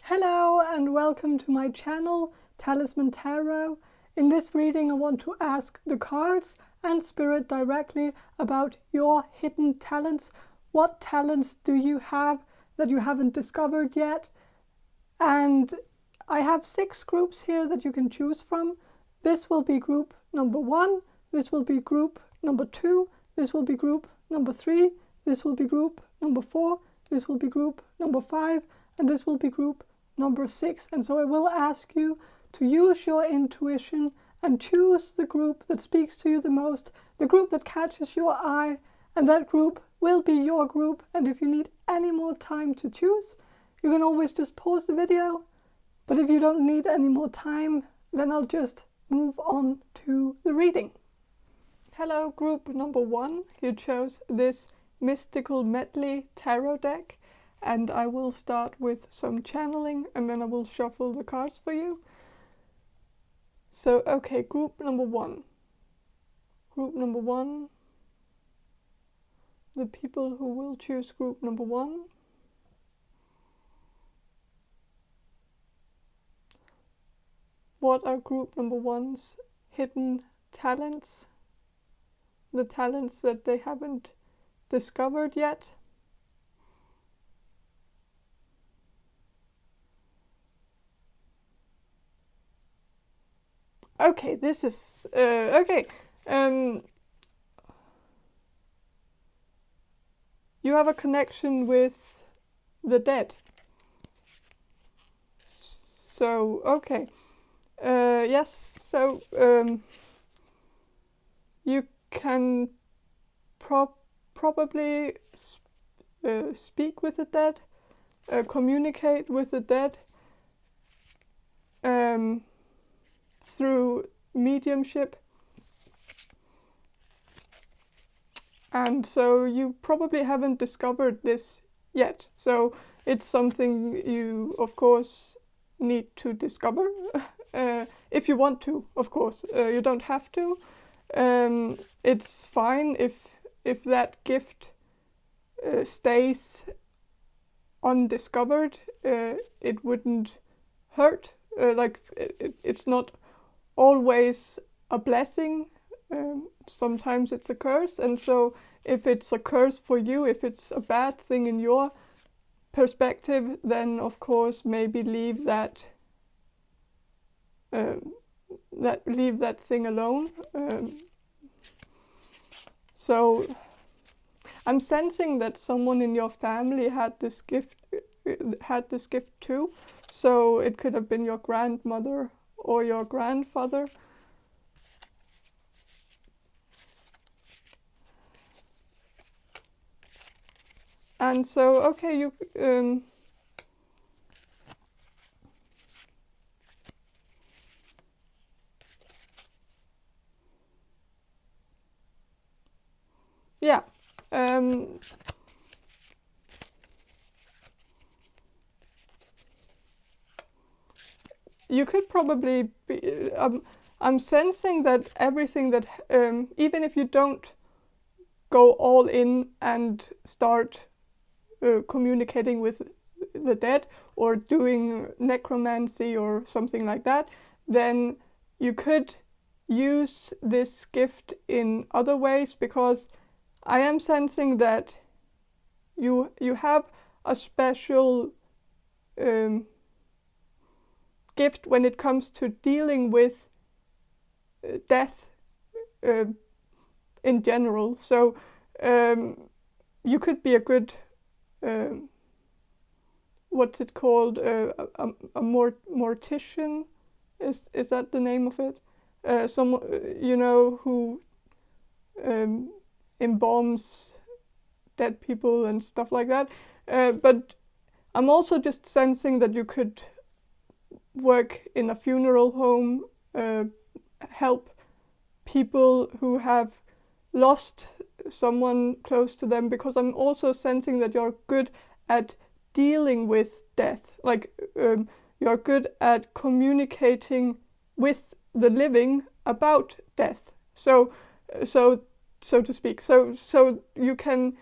Hello and welcome to my channel, Talisman Tarot. In this reading I want to ask the cards and Spirit directly about your hidden talents. What talents do you have that you haven't discovered yet? And I have 6 groups here that you can choose from. This will be group number 1, this will be group number 2, this will be group number 3, this will be group number 4, this will be group number 5, and this will be group number 6. And so I will ask you to use your intuition and choose the group that speaks to you the most, the group that catches your eye, and that group will be your group. And if you need any more time to choose, you can always just pause the video. But if you don't need any more time, then I'll just move on to the reading. Hello, group number 1. You chose this Mystical Medley tarot deck. And I will start with some channeling and then I will shuffle the cards for you. So, okay, group number 1. Group number 1. The people who will choose group number 1. What are group number 1's hidden talents? The talents that they haven't discovered yet. Okay, this is okay. You have a connection with the dead. So, okay. Yes, so you can probably speak with the dead, communicate with the dead. Through mediumship. And so you probably haven't discovered this yet. So it's something you, of course, need to discover. If you want to, of course. You don't have to. It's fine if that gift stays undiscovered. It wouldn't hurt. It's not always a blessing. Sometimes it's a curse, and so if it's a curse for you, if it's a bad thing in your perspective, then of course maybe leave that thing alone. So I'm sensing that someone in your family had this gift too. So it could have been your grandmother or your grandfather. And so, okay, you yeah. You could probably be, I'm sensing that everything that, even if you don't go all in and start communicating with the dead or doing necromancy or something like that, then you could use this gift in other ways, because I am sensing that you have a special gift when it comes to dealing with death in general. So you could be a good what's it called, a mortician, is that the name of it? Some, you know, who embalms dead people and stuff like that. But I'm also just sensing that you could work in a funeral home, help people who have lost someone close to them, because I'm also sensing that you're good at dealing with death. Like you're good at communicating with the living about death. So to speak. So you can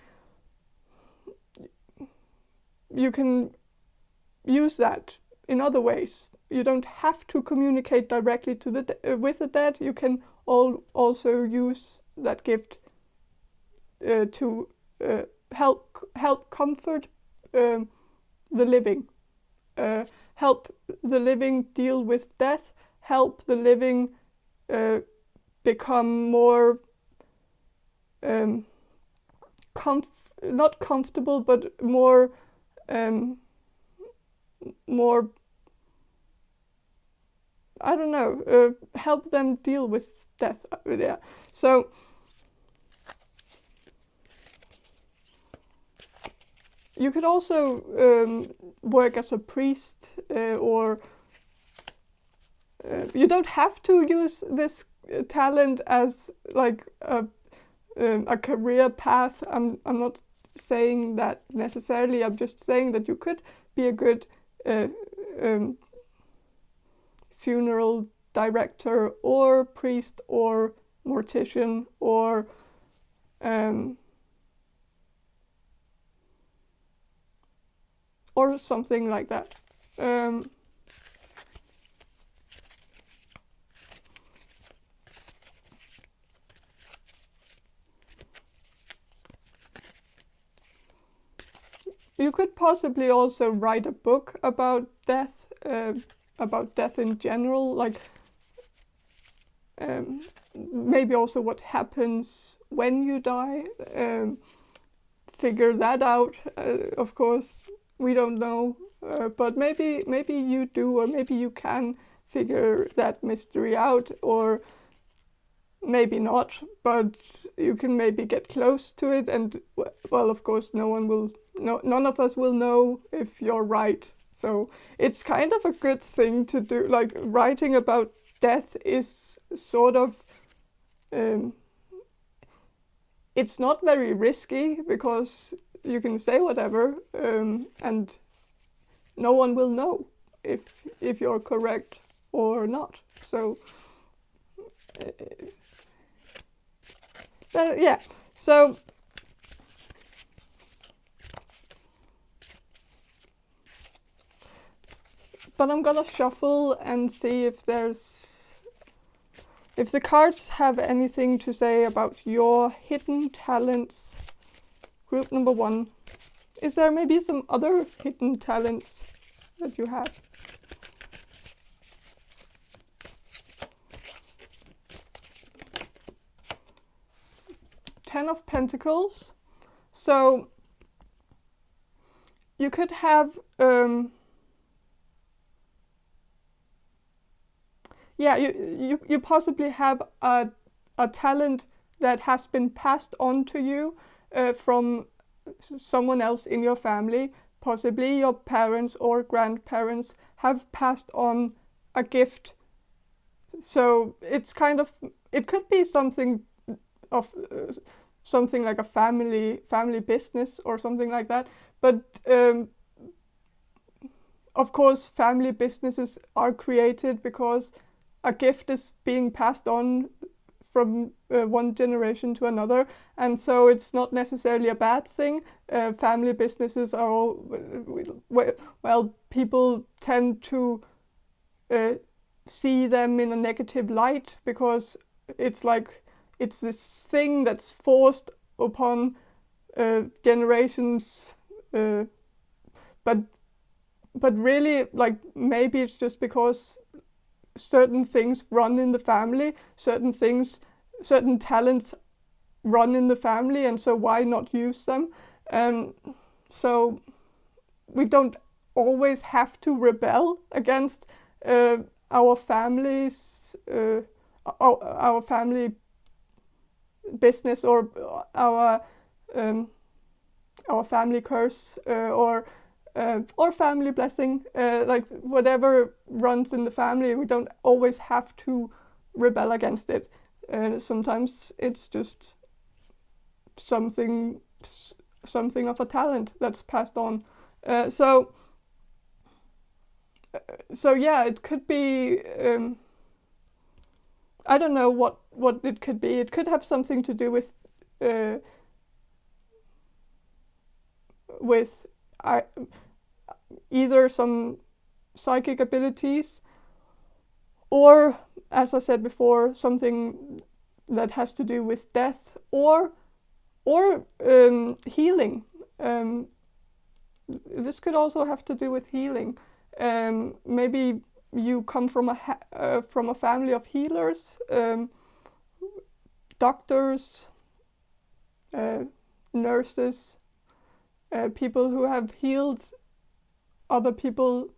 use that in other ways. You don't have to communicate directly to the with the dead. You can also use that gift to help comfort the living, help the living deal with death, help the living become more not comfortable, but more I don't know, help them deal with death. Yeah. So you could also work as a priest, or you don't have to use this talent as like a career path. I'm not saying that necessarily. I'm just saying that you could be a good funeral director or priest or mortician or something like that. You could possibly also write a book about death in general, like maybe also what happens when you die. Figure that out. Of course, we don't know, but maybe you do, or maybe you can figure that mystery out, or maybe not, but you can maybe get close to it. And well, of course, none of us will know if you're right. So it's kind of a good thing to do. Like, writing about death is sort of it's not very risky, because you can say whatever, and no one will know if you're correct or not. So yeah. So but I'm gonna shuffle and see if the cards have anything to say about your hidden talents. Group number 1. Is there maybe some other hidden talents that you have? Ten of Pentacles. So you could have you possibly have a talent that has been passed on to you from someone else in your family. Possibly your parents or grandparents have passed on a gift. So it's kind of, it could be something of something like a family business or something like that. But of course, family businesses are created because a gift is being passed on from one generation to another, and so it's not necessarily a bad thing. Family businesses are all, well, people tend to see them in a negative light, because it's like, it's this thing that's forced upon generations, but really, like, maybe it's just because certain things run in the family, certain talents run in the family, and so why not use them? So we don't always have to rebel against our families, our family business, or our family curse, or family blessing, like whatever runs in the family. We don't always have to rebel against it. Sometimes it's just something of a talent that's passed on. So yeah, it could be, I don't know what it could be. It could have something to do with either some psychic abilities, or, as I said before, something that has to do with death, or healing. This could also have to do with healing. Maybe you come from a family of healers, doctors, nurses, people who have healed other people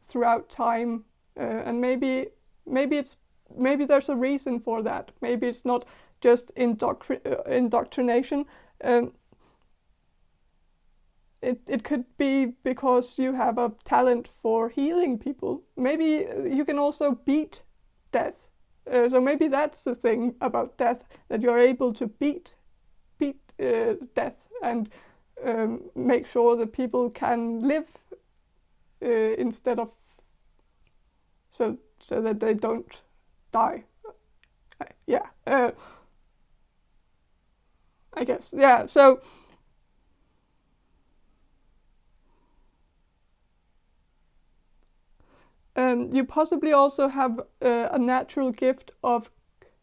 throughout time, and maybe there's a reason for that. Maybe it's not just indoctrination. It could be because you have a talent for healing people. Maybe you can also beat death. So maybe that's the thing about death, that you're able to beat death and make sure that people can live instead of so that they don't die. Yeah, I guess. Yeah, so you possibly also have a natural gift of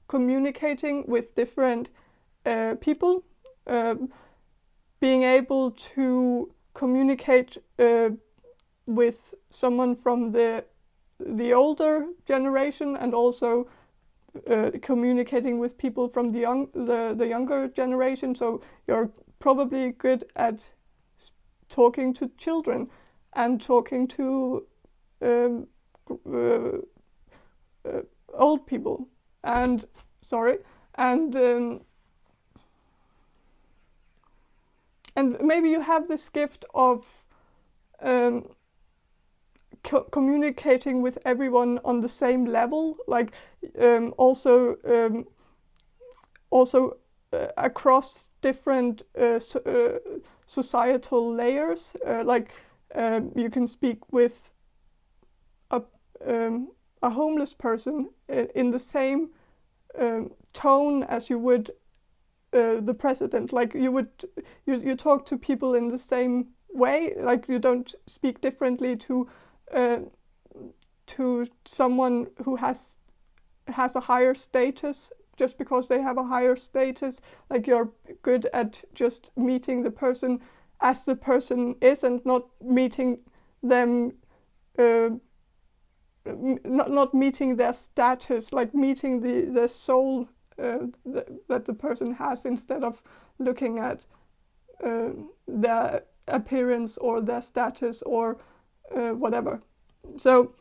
communicating with different people, being able to communicate with someone from the older generation, and also communicating with people from the younger generation. So you're probably good at talking to children and talking to old people, and maybe you have this gift of communicating with everyone on the same level, like also across different societal layers. Like you can speak with a homeless person in the same tone as you would the president. Like you talk to people in the same way. Like you don't speak differently to someone who has a higher status just because they have a higher status. Like you're good at just meeting the person as the person is, and not meeting them not meeting their status, like meeting the soul that the person has, instead of looking at their appearance or their status or whatever. So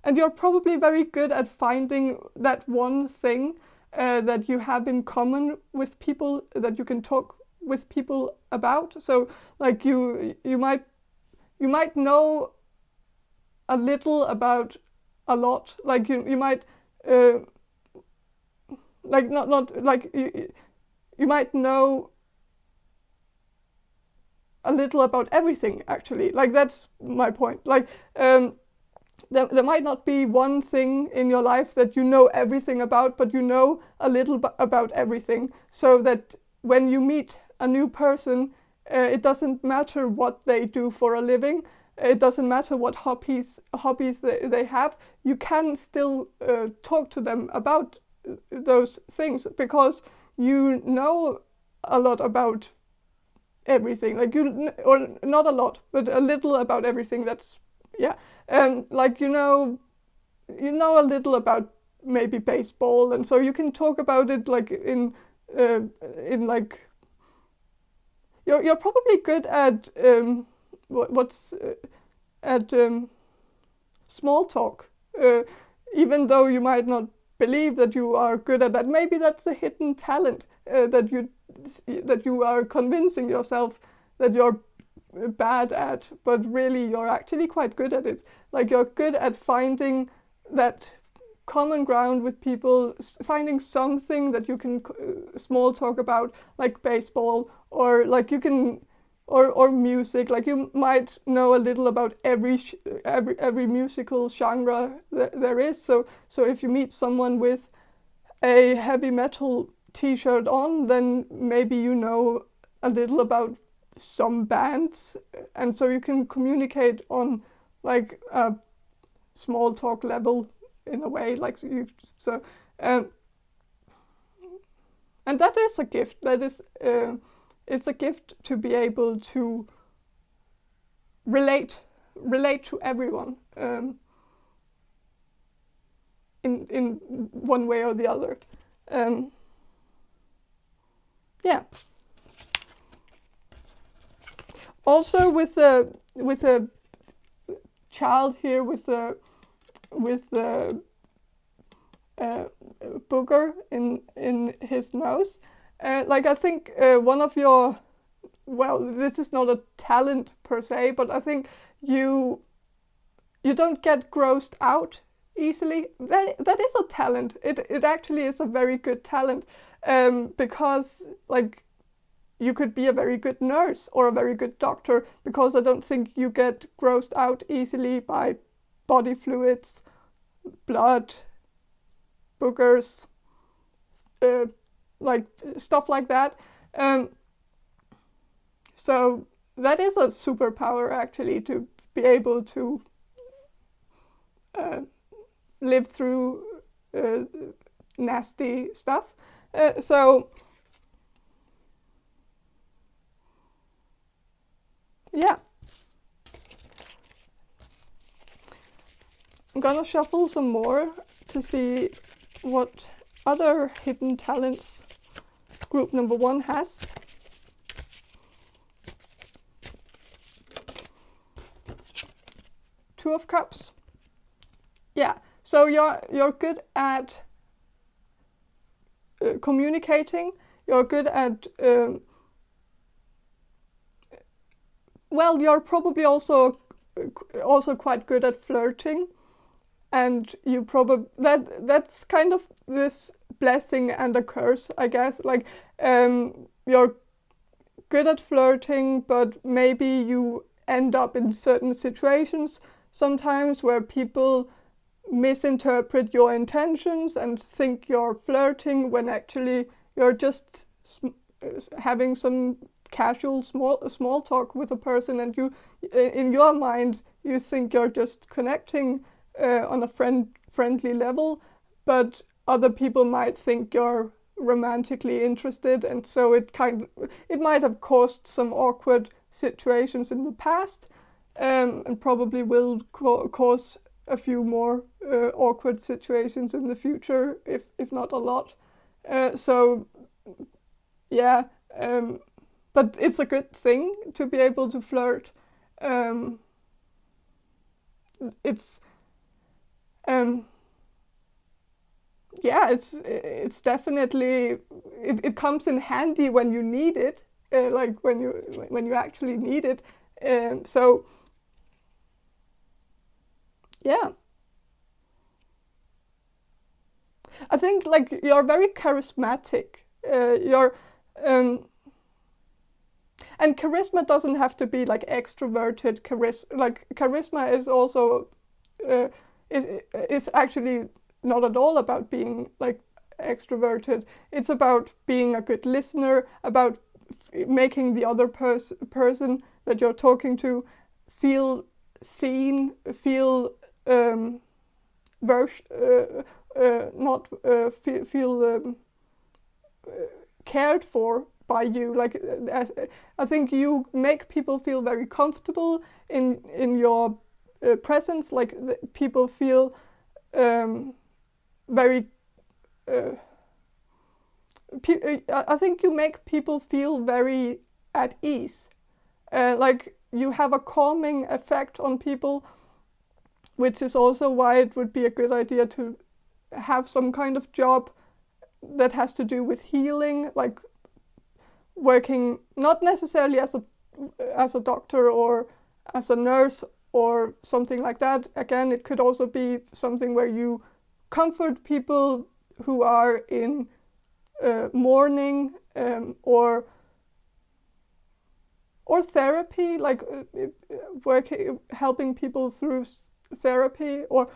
and you're probably very good at finding that one thing that you have in common with people, that you can talk with people about. So like you might know a little about a lot. Like you might like not like you might know a little about everything, actually. Like that's my point. Like there might not be one thing in your life that you know everything about, but you know a little about everything, so that when you meet a new person, it doesn't matter what they do for a living, it doesn't matter what hobbies they have, you can still talk to them about those things, because you know a lot about everything. Like or not a lot, but a little about everything. That's like you know a little about maybe baseball, and so you can talk about it like in like you're probably good at small talk, even though you might not believe that you are good at that. Maybe that's a hidden talent that you are convincing yourself that you're bad at, but really you're actually quite good at it. Like you're good at finding that common ground with people, finding something that you can small talk about, like baseball, or like you can or music. Like you might know a little about every musical genre there is. So if you meet someone with a heavy metal t-shirt on, then maybe you know a little about some bands, and so you can communicate on like a small talk level in a way, like you. So, and that is a gift. That is, it's a gift to be able to relate to everyone in one way or the other. Yeah. Also, with a child here with the booger in his nose, like I think one of your, well, this is not a talent per se, but I think you don't get grossed out easily. That is a talent. It actually is a very good talent, because like you could be a very good nurse or a very good doctor, because I don't think you get grossed out easily by body fluids, blood, boogers, like stuff like that. So that is a superpower, actually, to be able to live through nasty stuff. So yeah, I'm gonna shuffle some more to see what other hidden talents group number 1 has. Two of Cups. Yeah, so you're good at communicating. You're good at well, you're probably also quite good at flirting, and you probably that's kind of this blessing and a curse, I guess. Like you're good at flirting, but maybe you end up in certain situations sometimes where people misinterpret your intentions and think you're flirting when actually you're just having some casual small talk with a person, and you in your mind you think you're just connecting on a friendly level, but other people might think you're romantically interested, and so it might have caused some awkward situations in the past, and probably will cause a few more awkward situations in the future, if not a lot. So yeah, but it's a good thing to be able to flirt. It's yeah, it's definitely it comes in handy when you need it, like when you actually need it. So yeah, I think like you're very charismatic. You're and charisma doesn't have to be like extroverted charisma. Like charisma is also is actually not at all about being like extroverted. It's about being a good listener, about making the other person that you're talking to feel seen, feel not feel cared for by you. Like I think you make people feel very comfortable in your presence. Like people feel very. I think you make people feel very at ease. Like you have a calming effect on people, which is also why it would be a good idea to have some kind of job that has to do with healing, like working not necessarily as a doctor or as a nurse or something like that. Again, it could also be something where you comfort people who are in mourning, or therapy, like working, helping people through therapy, or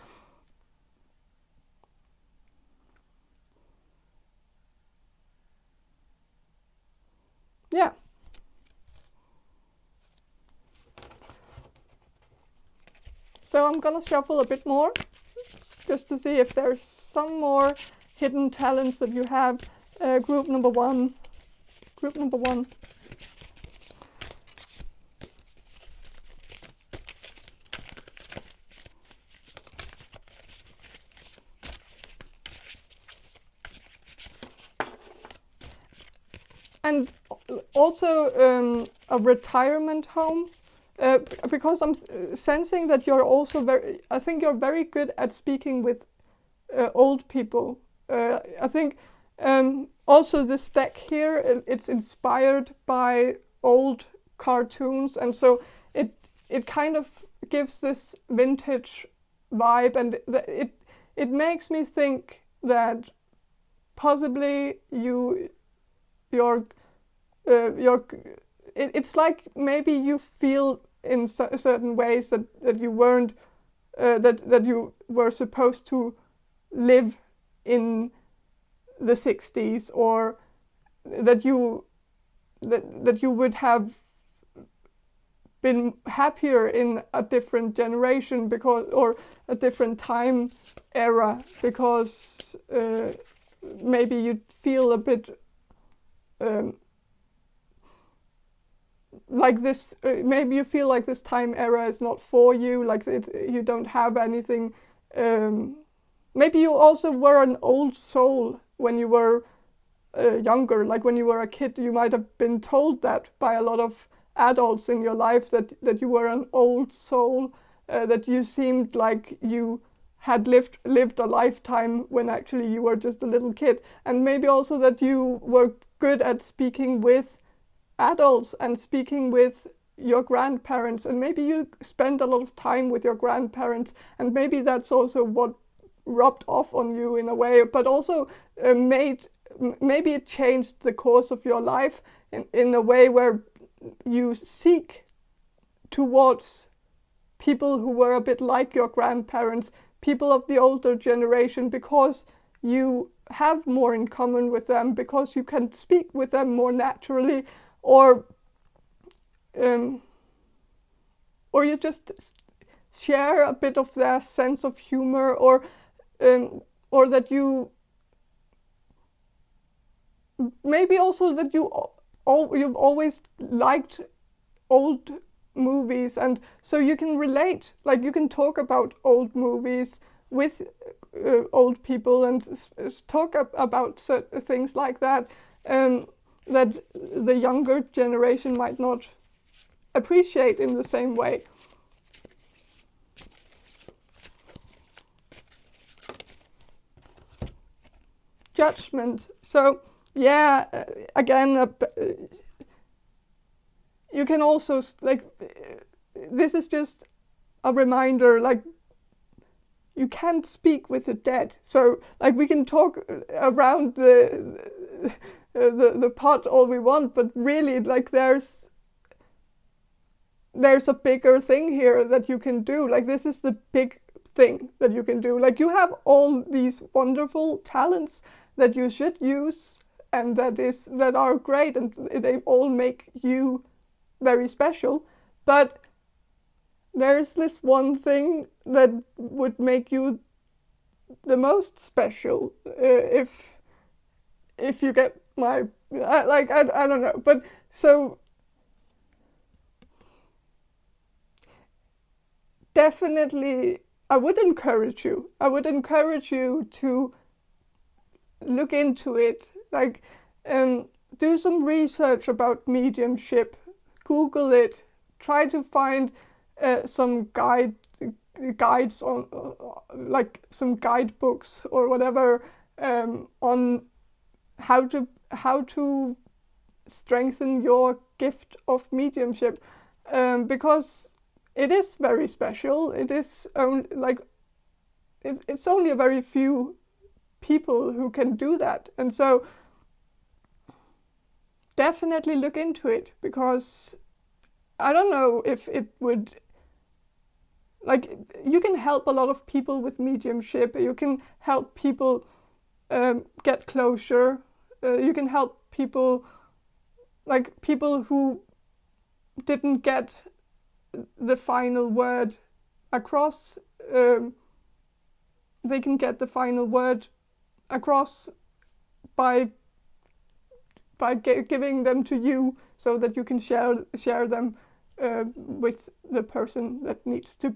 yeah. So I'm gonna shuffle a bit more, just to see if there's some more hidden talents that you have. Group number one. Group number one. And also a retirement home, because I'm sensing that you're also I think you're very good at speaking with old people. I think also this deck here, it's inspired by old cartoons, and so it kind of gives this vintage vibe, and it makes me think that possibly it's like maybe you feel in certain ways that you weren't that you were supposed to live in the 60s, or that you would have been happier in a different generation, because, or a different time era, because maybe you'd feel a bit like this, maybe you feel like this time era is not for you, like you don't have anything. Maybe you also were an old soul when you were younger, like when you were a kid, you might have been told that by a lot of adults in your life, that you were an old soul, that you seemed like you had lived a lifetime when actually you were just a little kid. And maybe also that you were good at speaking with adults and speaking with your grandparents, and maybe you spend a lot of time with your grandparents, and maybe that's also what rubbed off on you in a way, but also maybe it changed the course of your life in a way where you seek towards people who were a bit like your grandparents, people of the older generation, because you have more in common with them, because you can speak with them more naturally, or you just share a bit of their sense of humor, or that you maybe also that you've always liked old movies, and so you can relate, like you can talk about old movies with old people, and talk about certain things like that, that the younger generation might not appreciate in the same way. Judgment. So yeah, again, you can also, like, this is just a reminder, like, you can't speak with the dead. So like we can talk around the pot all we want, but really, like, there's a bigger thing here that you can do. Like, this is the big thing that you can do. Like, you have all these wonderful talents that you should use, and that are great, and they all make you very special. But there's this one thing that would make you the most special, if you get my, I don't know. But so definitely I would encourage you to look into it, like, do some research about mediumship, Google it, try to find some guides on, like some guidebooks or whatever, on how to strengthen your gift of mediumship, because it is very special. It is it's only a very few people who can do that, and so definitely look into it, because I don't know if it would, like, you can help a lot of people with mediumship. You can help people get closure. You can help people, like people who didn't get the final word across. They can get the final word across by giving them to you, so that you can share them with the person that needs to.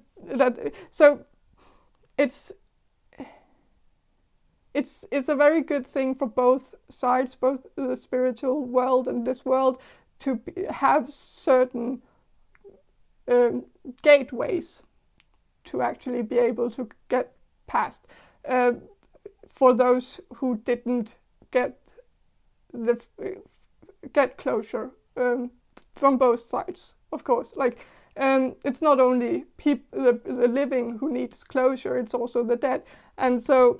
So it's a very good thing for both sides, both the spiritual world and this world, to have certain gateways to actually be able to get past. For those who didn't get closure from both sides, of course. Like it's not only the living who needs closure; it's also the dead. And so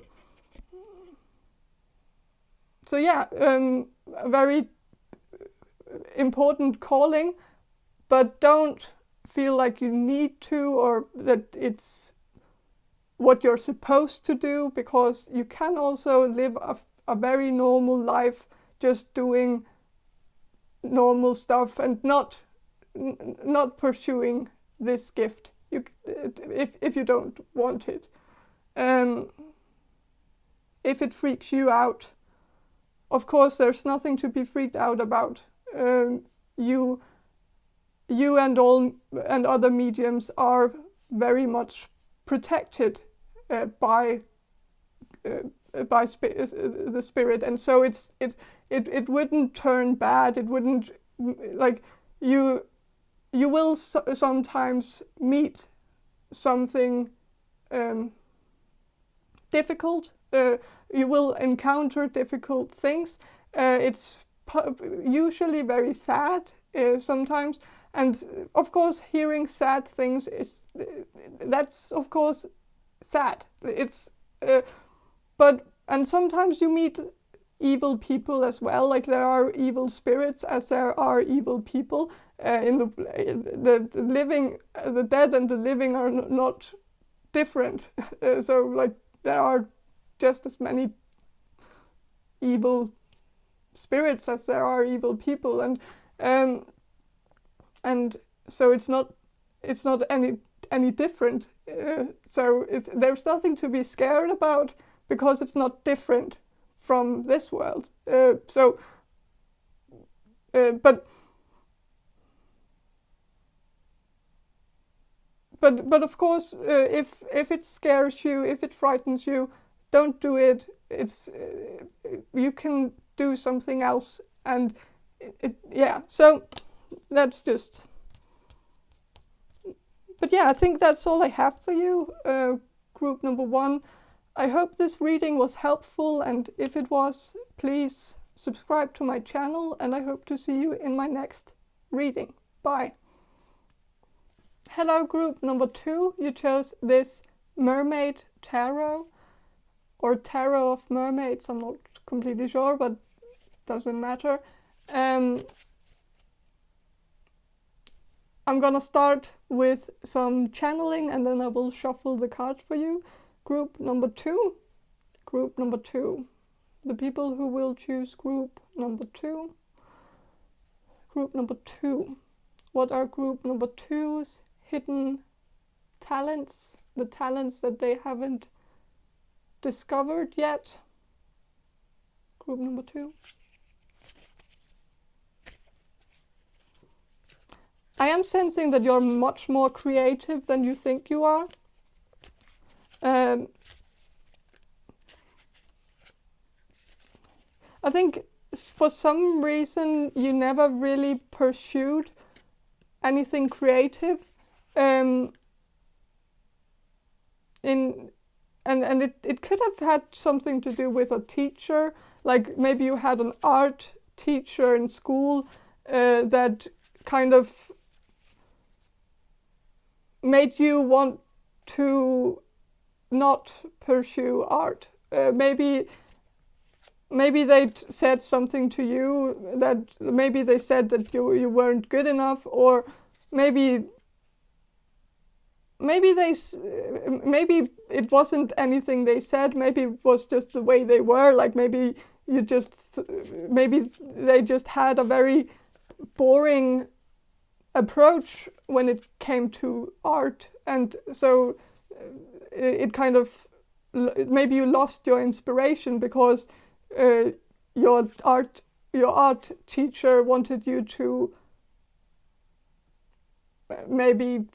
yeah, a very important calling, but don't feel like you need to, or that it's what you're supposed to do, because you can also live a very normal life, just doing normal stuff and not pursuing this gift if you don't want it. If it freaks you out, of course there's nothing to be freaked out about. You and other mediums are very much protected by the spirit, and so it wouldn't turn bad. It wouldn't, like, you will sometimes meet something difficult. You will encounter difficult things. It's usually very sad sometimes, and of course hearing sad things that's of course sad. It's and sometimes you meet evil people as well. Like, there are evil spirits as there are evil people. In the living, the dead and the living are not different. So like, there are just as many evil spirits as there are evil people, and so it's not any different. So there's nothing to be scared about, because it's not different from this world. But of course, if it scares you, if it frightens you, don't do it. It's you can do something else, and yeah. So that's just. But yeah, I think that's all I have for you, group number 1. I hope this reading was helpful, and if it was, please subscribe to my channel, and I hope to see you in my next reading. Bye. Hello, group number 2. You chose this mermaid tarot, or tarot of mermaids. I'm not completely sure, but doesn't matter. I'm gonna start with some channeling, and then I will shuffle the cards for you. Group number 2. Group number 2. The people who will choose group number 2. Group number 2. What are group number 2's hidden talents? The talents that they haven't discovered yet. Group number 2. I am sensing that you're much more creative than you think you are. I think for some reason you never really pursued anything creative. And it could have had something to do with a teacher. Like, maybe you had an art teacher in school that kind of made you want to not pursue art. Maybe they said something to you, that maybe they said that you weren't good enough, or maybe it wasn't anything they said. Maybe it was just the way they were. Like, maybe they just had a very boring approach when it came to art, and so it kind of, maybe you lost your inspiration because your art teacher wanted you to maybe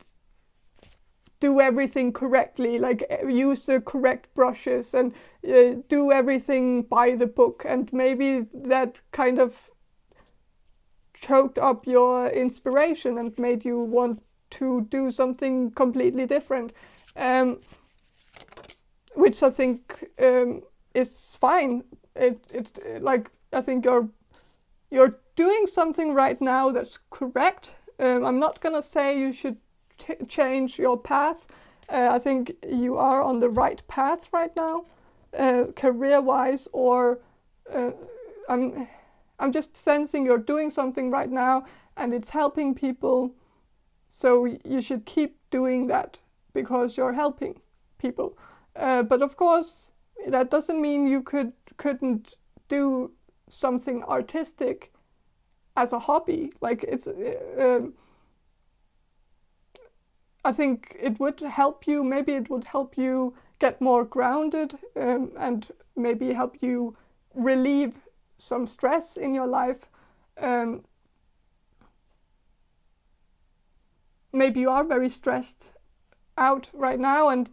do everything correctly, like use the correct brushes and do everything by the book, and maybe that kind of choked up your inspiration and made you want to do something completely different, which I think is fine. It's like, I think you're doing something right now that's correct. I'm not gonna say you should change your path. I think you are on the right path right now, career-wise, or I'm just sensing you're doing something right now and it's helping people, so you should keep doing that because you're helping people. But of course, that doesn't mean you couldn't do something artistic as a hobby. Like, it's I think it would help you. Maybe it would help you get more grounded, and maybe help you relieve some stress in your life. Maybe you are very stressed out right now, and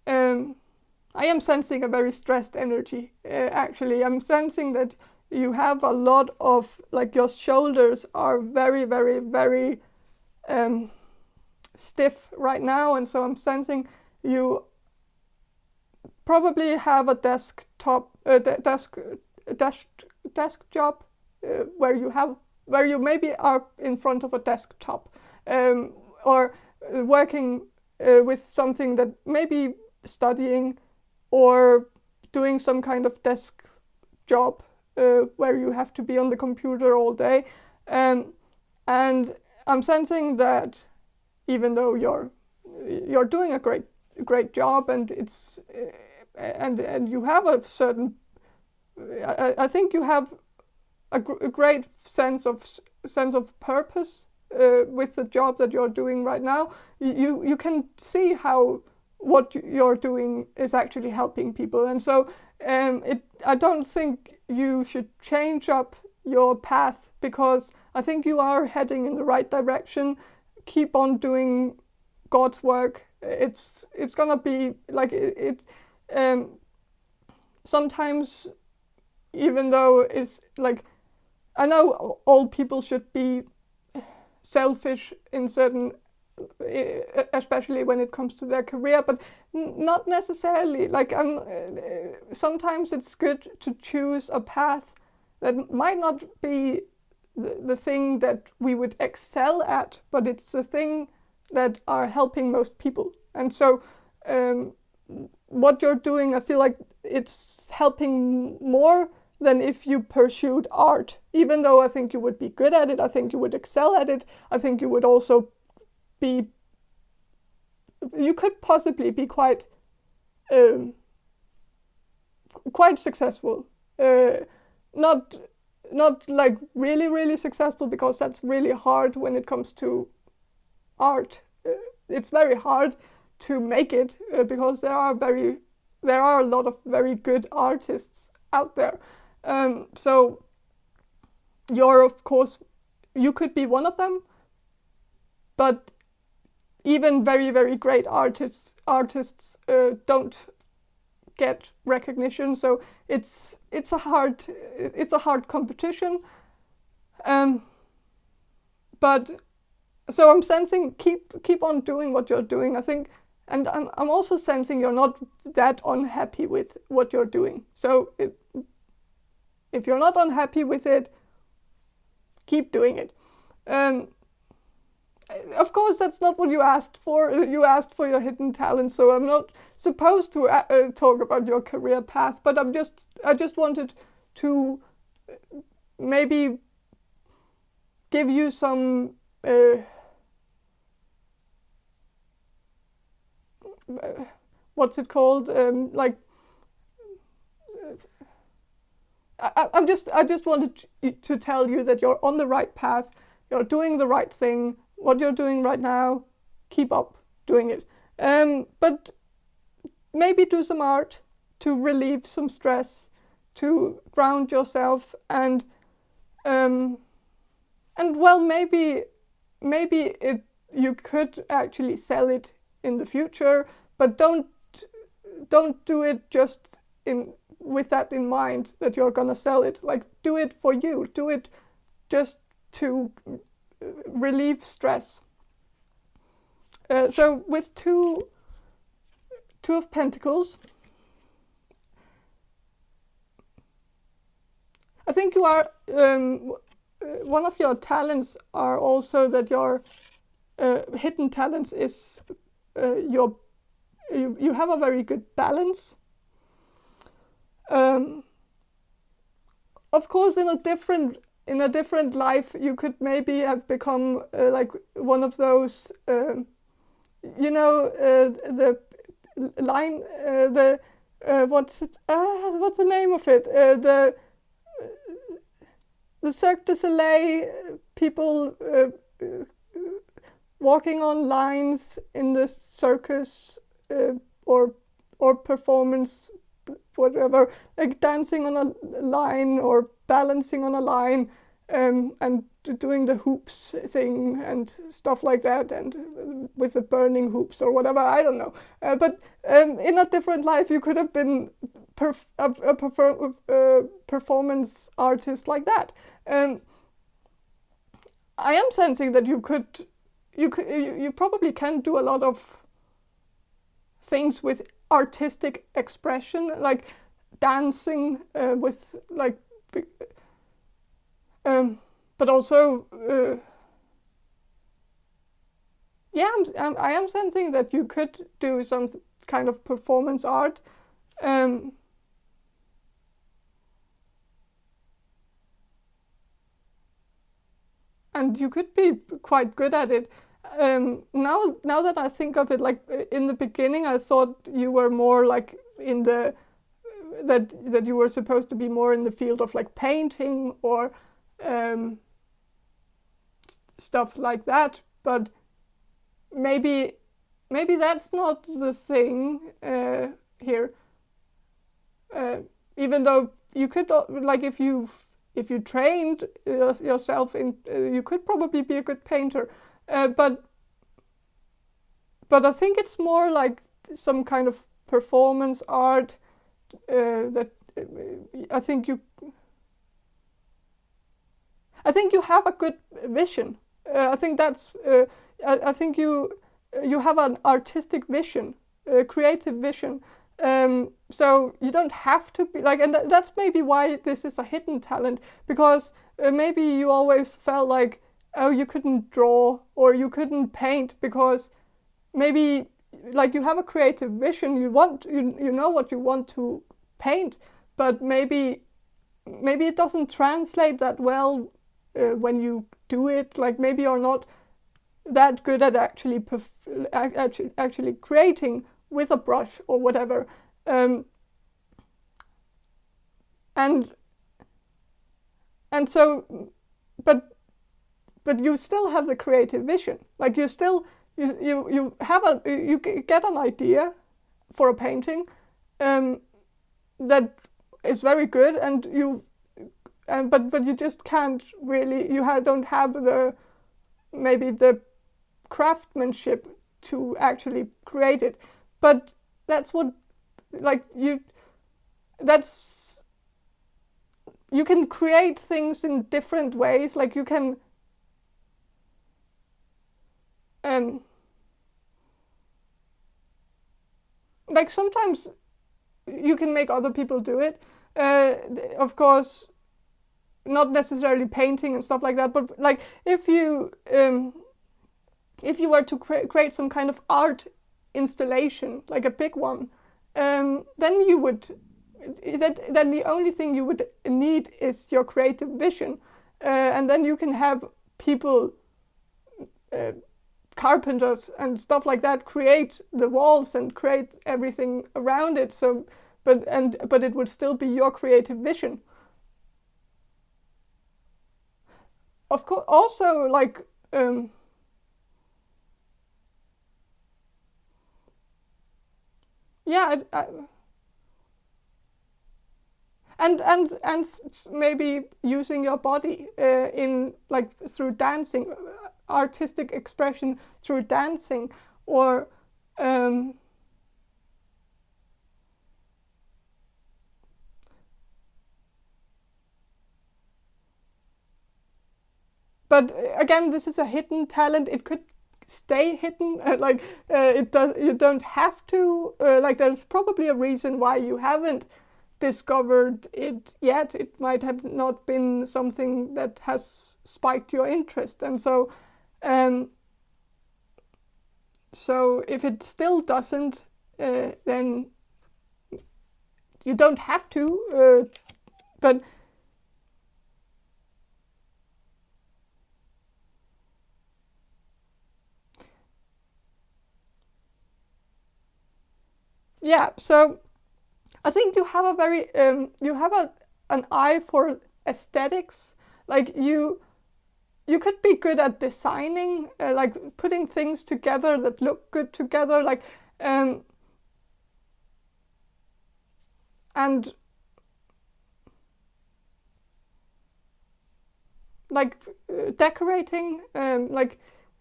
I am sensing a very stressed energy. Actually, I'm sensing that you have a lot of, like, your shoulders are very, very, very stiff right now, and so I'm sensing you probably have a desk job where you maybe are in front of a desktop, or working with something that maybe studying or doing some kind of desk job where you have to be on the computer all day, and I'm sensing that even though you're doing a great job, and it's and you have a certain, I think you have a great sense of purpose with the job that you're doing right now. You can see how what you're doing is actually helping people, and so I don't think you should change up your path, because I think you are heading in the right direction. Keep on doing God's work. It's gonna be like it's sometimes, even though it's like, I know all people should be selfish in certain, especially when it comes to their career, but not necessarily. Like, sometimes it's good to choose a path that might not be the thing that we would excel at, but it's the thing that are helping most people. And so what you're doing, I feel like it's helping more than if you pursued art. Even though I think you would be good at it, I think you would excel at it, I think you would also be, you could possibly be quite successful. Not like really successful, because that's really hard when it comes to art. It's very hard to make it, because there are a lot of very good artists out there. So you're, of course, you could be one of them, but even very great artists don't get recognition. So it's a hard competition. But so I'm sensing keep on doing what you're doing, I think, and I'm also sensing you're not that unhappy with what you're doing. So if you're not unhappy with it, keep doing it. Of course, that's not what you asked for. You asked for your hidden talent, so I'm not supposed to talk about your career path. But I just wanted to maybe give you some what's it called? Like, I just wanted to tell you that you're on the right path. you're doing the right thing. What you're doing right now, keep up doing it. But maybe do some art to relieve some stress, to ground yourself, and well, maybe you could actually sell it in the future, but don't do it just with that in mind, that you're gonna sell it. Like, do it for you. Do it just to relieve stress. So with two of Pentacles, I think you are one of your talents are also that your hidden talents is you have a very good balance. Of course, in a different life, you could maybe have become like one of those, the line, what's the name of it? The Cirque du Soleil people walking on lines in the circus or performance, whatever, like dancing on a line or balancing on a line, and doing the hoops thing and stuff like that, and with the burning hoops or whatever, I don't know. But in a different life, you could have been a performance artist like that. I am sensing that you probably can do a lot of things with artistic expression, like dancing with like, but also yeah, I am sensing that you could do some kind of performance art. And you could be quite good at it. Now that I think of it, like in the beginning, I thought you were more like in the that you were supposed to be more in the field of like painting or stuff like that. But maybe that's not the thing here. Even though you could like if you trained yourself in, you could probably be a good painter. But I think it's more like some kind of performance art that I think you have a good vision. I think that's I think you have an artistic vision, creative vision. So you don't have to be like, and that's maybe why this is a hidden talent, because maybe you always felt like, oh, you couldn't draw or you couldn't paint because maybe like you have a creative vision, you know what you want to paint, but maybe it doesn't translate that well when you do it. Like maybe you're not that good at actually creating with a brush or whatever, and so, but you still have the creative vision. Like you still you get an idea for a painting that is very good, and but you just can't really, don't have maybe the craftsmanship to actually create it. But that's what, like you can create things in different ways. Like you can like sometimes you can make other people do it, of course not necessarily painting and stuff like that, but like if you were to create some kind of art installation, like a big one, then you would then the only thing you would need is your creative vision, and then you can have people, carpenters and stuff like that, create the walls and create everything around it. So but it would still be your creative vision. of course, also like yeah, and maybe using your body in like through dancing, artistic expression through dancing, or but again, this is a hidden talent. It could stay hidden. It does. You don't have to. Like there's probably a reason why you haven't discovered it yet. It might have not been something that has spiked your interest, and so if it still doesn't, then you don't have to. But yeah, so I think you have a very an eye for aesthetics. Like you could be good at designing, like putting things together that look good together, and like decorating, like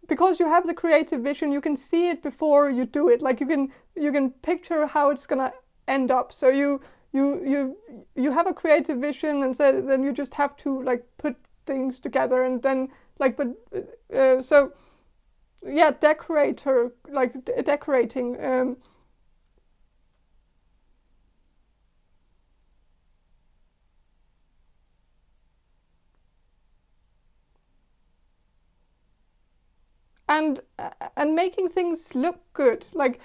because you have the creative vision, you can see it before you do it. Like you can picture how it's gonna end up. So you have a creative vision, and so then you just have to like put things together, and then like so yeah, decorating. And making things look good, like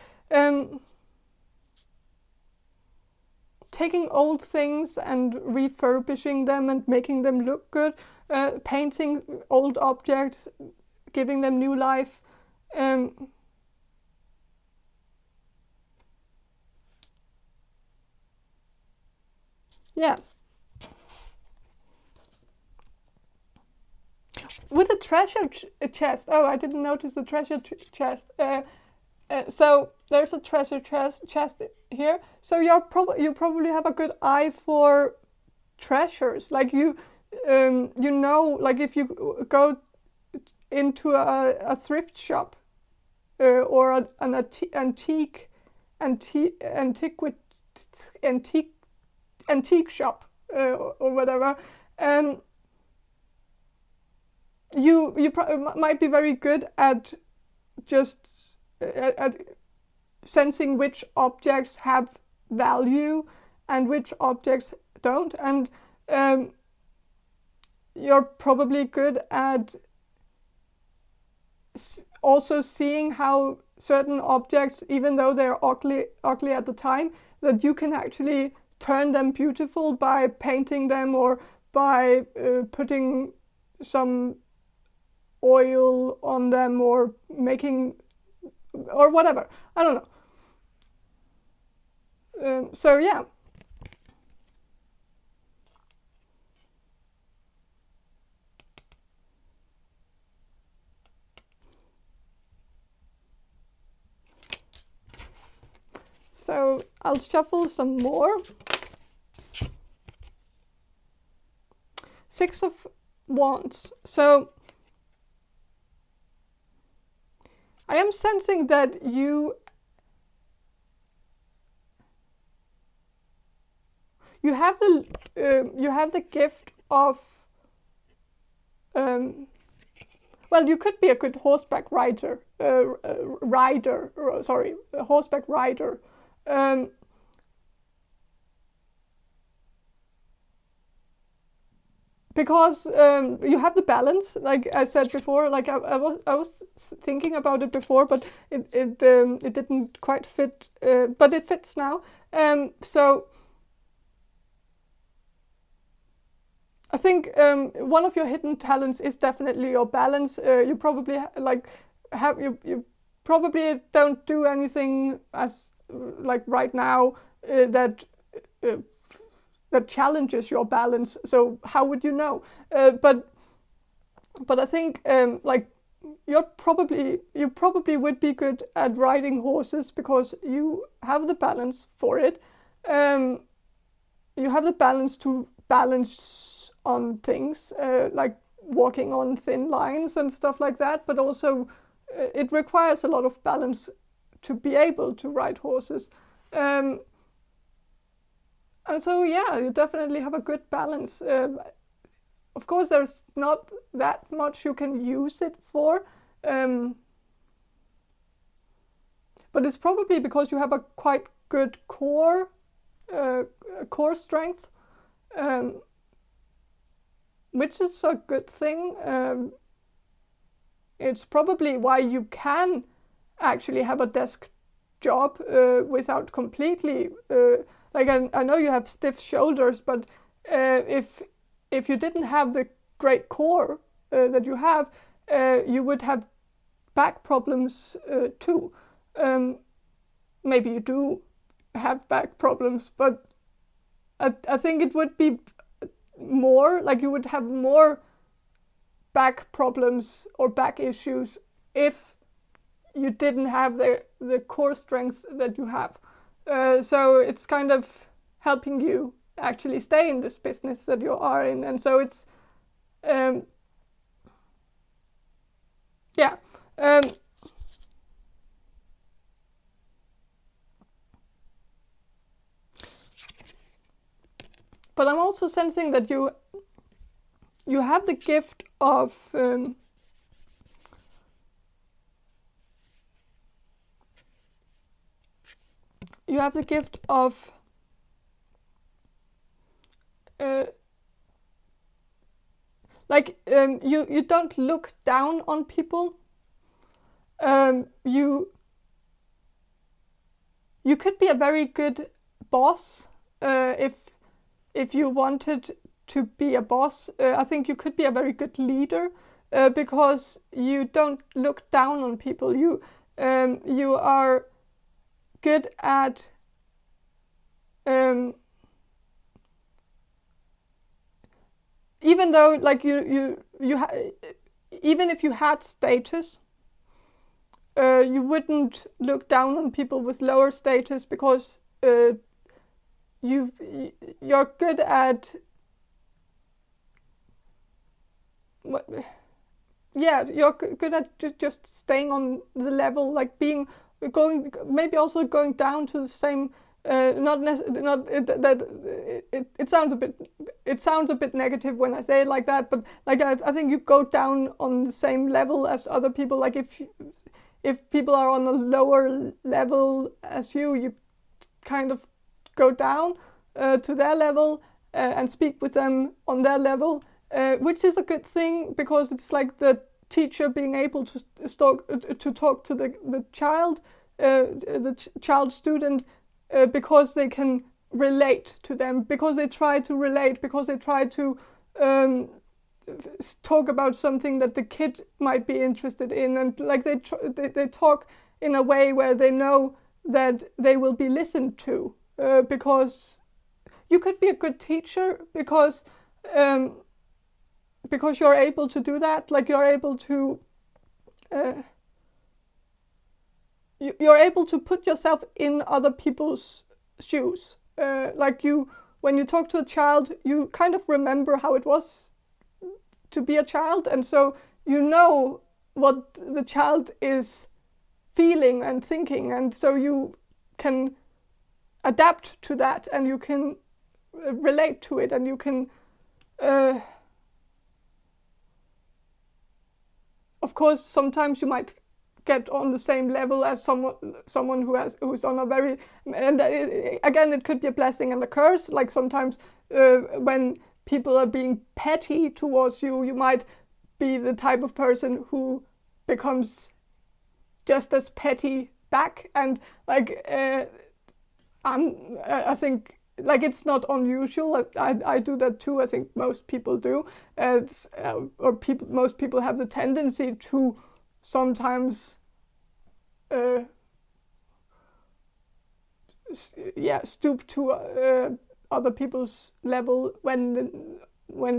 taking old things and refurbishing them and making them look good, painting old objects, giving them new life. Yeah. With a treasure chest. Oh, I didn't notice the treasure chest. So there's a treasure chest here. So you probably have a good eye for treasures. Like like if you go into a thrift shop or an antique shop or whatever, you might be very good at just at sensing which objects have value and which objects don't, and you're probably good at also seeing how certain objects, even though they're ugly at the time, that you can actually turn them beautiful by painting them or by putting some oil on them or making or whatever. I don't know. So yeah. So I'll shuffle some more. 6 of Wands. So I am sensing that you have the gift of well, you could be a good horseback rider, a horseback rider. Because you have the balance, like I said before. Like I was thinking about it before, but it didn't quite fit, but it fits now. So I think one of your hidden talents is definitely your balance. You probably you probably don't do anything as like right now that challenges your balance. So how would you know? But But I think like you probably would be good at riding horses because you have the balance for it. You have the balance to balance on things like walking on thin lines and stuff like that, but also it requires a lot of balance to be able to ride horses. And so, yeah, you definitely have a good balance. Of course, there's not that much you can use it for, but it's probably because you have a quite good core strength, which is a good thing. It's probably why you can actually have a desk job without completely like I know you have stiff shoulders, but if you didn't have the great core that you have, you would have back problems too. Maybe you do have back problems, but I think it would be more like you would have more back problems or back issues if you didn't have the core strengths that you have. So it's kind of helping you actually stay in this business that you are in. And so it's yeah. But I'm also sensing that you have the gift of you don't look down on people. You could be a very good boss if you wanted to be a boss. I think you could be a very good leader because you don't look down on people. You are good at even though like even if you had status, you wouldn't look down on people with lower status because you're good at you're good at just staying on the level, like maybe also going down to the same. It sounds a bit negative when I say it like that, but like I think you go down on the same level as other people. Like if people are on a lower level as you kind of go down to their level and speak with them on their level, which is a good thing because it's like the teacher being able to talk to the child, child student, because they can relate to them, because they try to relate, because they try to talk about something that the kid might be interested in, and like they talk in a way where they know that they will be listened to, because you could be a good teacher because you're able to do that. Like you're able to put yourself in other people's shoes. Like when you talk to a child, you kind of remember how it was to be a child, and so you know what the child is feeling and thinking, and so you can adapt to that, and you can relate to it, and you can of course sometimes you might get on the same level as someone who's on a very, and again it could be a blessing and a curse. Like sometimes when people are being petty towards you, you might be the type of person who becomes just as petty back, and like I think like it's not unusual. I do that too. I think most people do, most people have the tendency to sometimes stoop to other people's level when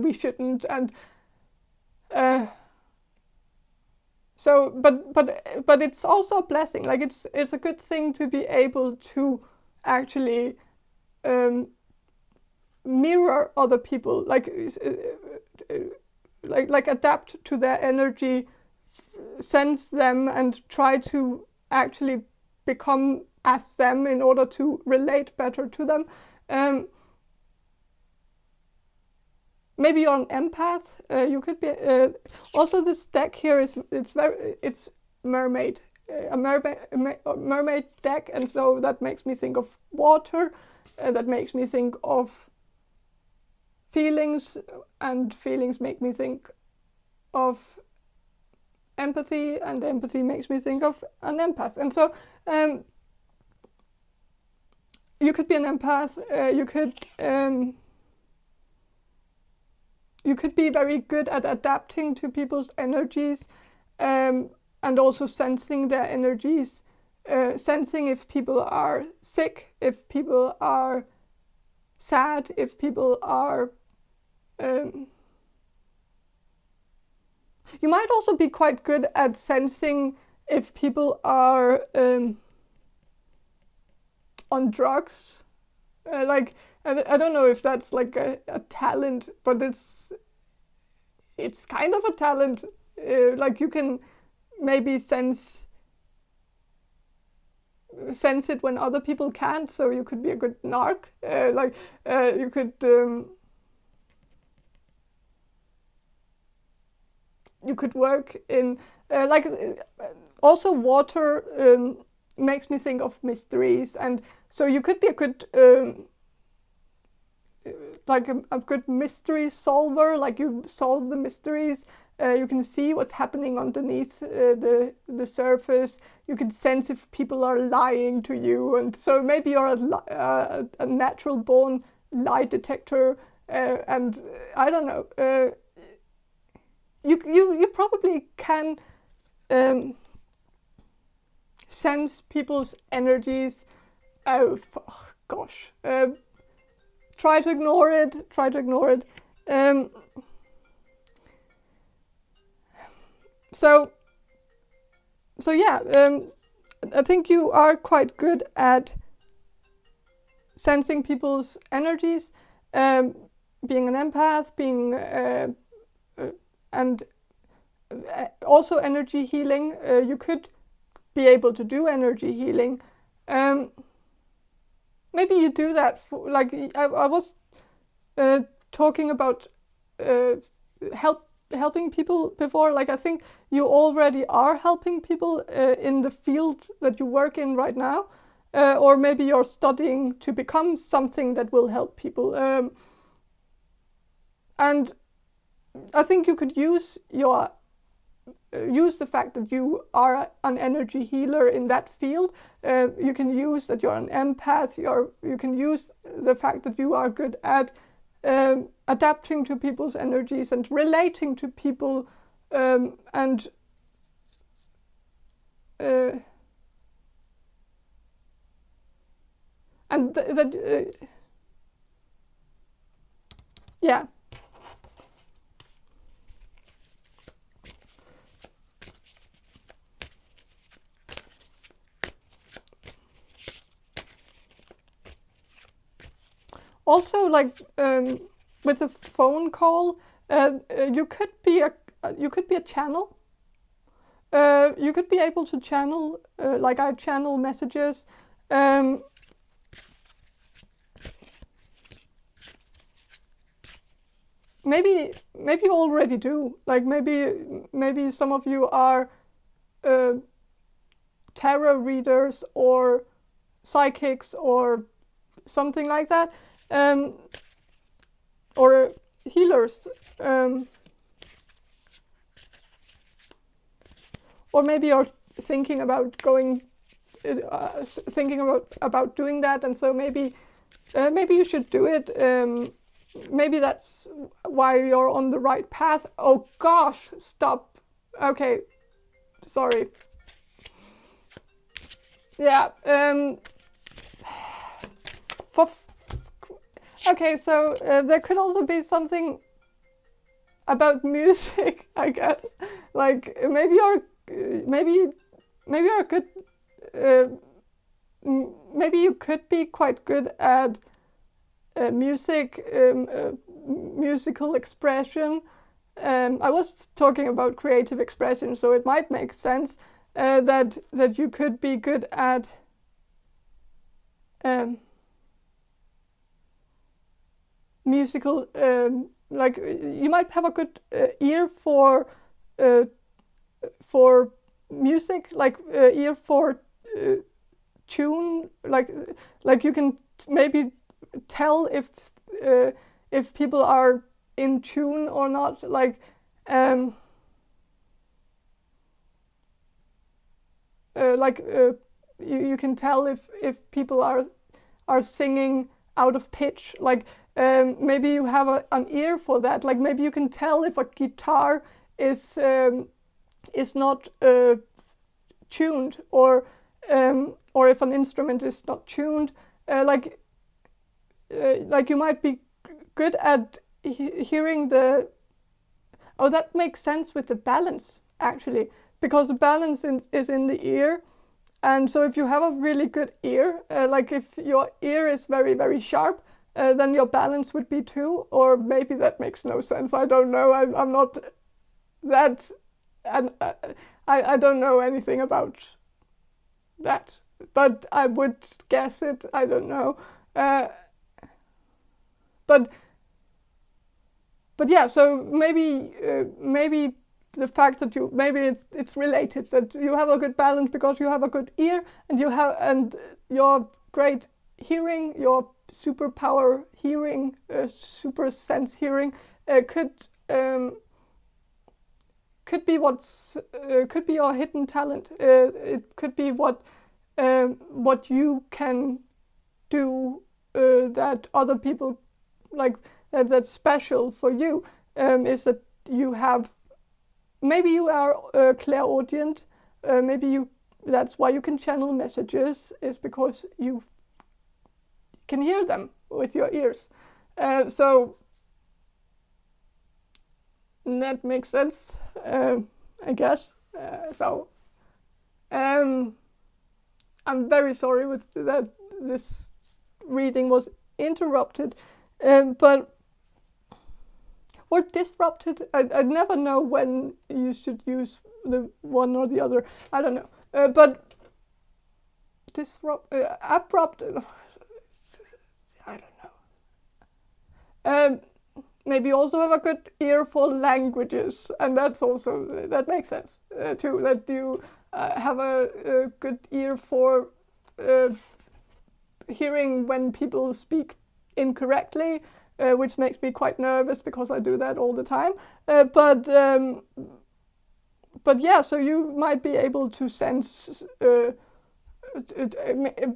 we shouldn't, and So, but it's also a blessing. Like it's a good thing to be able to actually mirror other people, like adapt to their energy, sense them, and try to actually become as them in order to relate better to them. Maybe you're an empath. You could be. Also, this deck here it's mermaid, a mermaid deck, and so that makes me think of water. That makes me think of feelings, and feelings make me think of empathy, and empathy makes me think of an empath. And so you could be an empath. You could be very good at adapting to people's energies, and also sensing their energies, sensing if people are sick, if people are sad, if people are... You might also be quite good at sensing if people are on drugs. I don't know if that's like a talent, but it's kind of a talent. Like you can maybe sense it when other people can't. So you could be a good narc. You could work in also water makes me think of mysteries, and so you could be a good a good mystery solver. Like you solve the mysteries, you can see what's happening underneath the surface. You can sense if people are lying to you, and so maybe you're a natural born lie detector, and I don't know. You probably can sense people's energies. Oh gosh. Try to ignore it. So yeah, I think you are quite good at sensing people's energies, being an empath, being and also energy healing. You could be able to do energy healing. Maybe you do that for, like I was talking about helping people before. Like I think you already are helping people in the field that you work in right now, or maybe you're studying to become something that will help people. And I think you could use the fact that you are an energy healer in that field. You can use that you're an empath. You can use the fact that you are good at adapting to people's energies and relating to people, yeah. Also, like with a phone call, you could be a channel. You could be able to channel, like I channel messages. Maybe you already do. Like maybe some of you are tarot readers or psychics or something like that. Or healers, or maybe you're thinking about doing that, and so maybe you should do it. Maybe that's why you're on the right path. Oh gosh, stop. Okay, sorry. Yeah. Okay, so there could also be something about music, I guess. Like maybe you're maybe you're good. Maybe you could be quite good at musical expression. I was talking about creative expression, so it might make sense that you could be good at musical. Like you might have a good ear for music, like ear for tune. Like you can maybe tell if people are in tune or not. Like you can tell if people are singing out of pitch. Like maybe you have an ear for that. Like maybe you can tell if a guitar is not tuned, or if an instrument is not tuned. Like you might be good at hearing the. Oh, that makes sense with the balance, actually, because the balance is in the ear. And so if you have a really good ear, like if your ear is very, very sharp, then your balance would be too. Or maybe that makes no sense. I don't know. I'm not that, and I don't know anything about that. But I would guess it. I don't know. But yeah. So maybe the fact that it's related, that you have a good balance because you have a good ear, and your great hearing, your superpower hearing, super sense hearing, could be could be your hidden talent. It could be what you can do that other people like. That's special for you. Is that you have. Maybe you are clairaudient. Maybe that's why you can channel messages, is because you can hear them with your ears. So that makes sense, I guess. I'm very sorry with that this reading was interrupted, but. Or disrupted. I never know when you should use the one or the other. I don't know. But abrupt. I don't know. Maybe you also have a good ear for languages, and that makes sense too. That you have a good ear for hearing when people speak incorrectly. Which makes me quite nervous because I do that all the time. But yeah, so you might be able to sense. You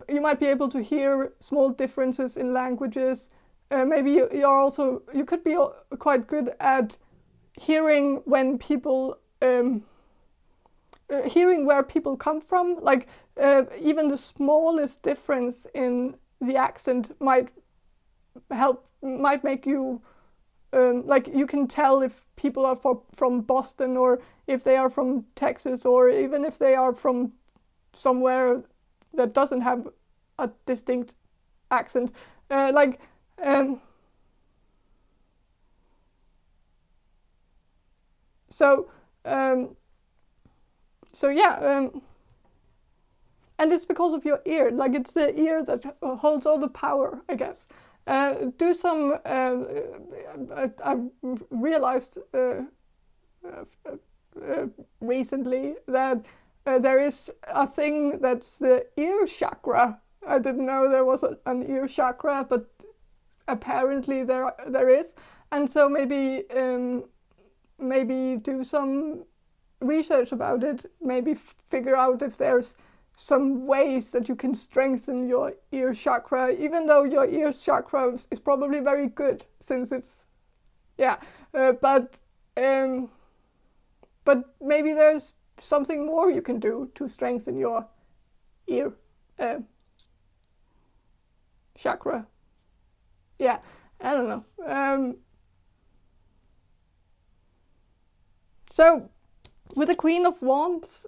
might be able to hear small differences in languages. Maybe you could be quite good at hearing when people. Hearing where people come from. Like even the smallest difference in the accent might make you like you can tell if people are from Boston, or if they are from Texas, or even if they are from somewhere that doesn't have a distinct accent. So yeah, and it's because of your ear. Like it's the ear that holds all the power, I guess. Do some. I realized recently that there is a thing that's the ear chakra. I didn't know there was an ear chakra, but apparently there is. And so maybe do some research about it. Maybe figure out if there's some ways that you can strengthen your ear chakra, even though your ear chakra is probably very good, since it's but maybe there's something more you can do to strengthen your ear chakra. Yeah, I don't know. So with the Queen of Wands,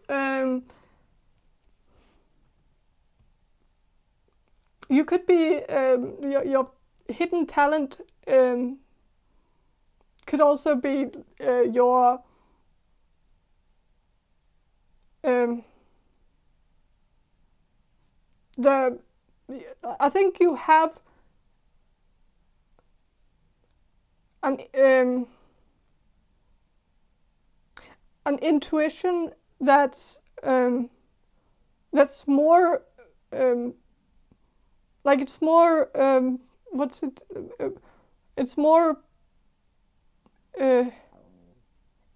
you could be your hidden talent could also be your I think you have an intuition that's more like it's more it's more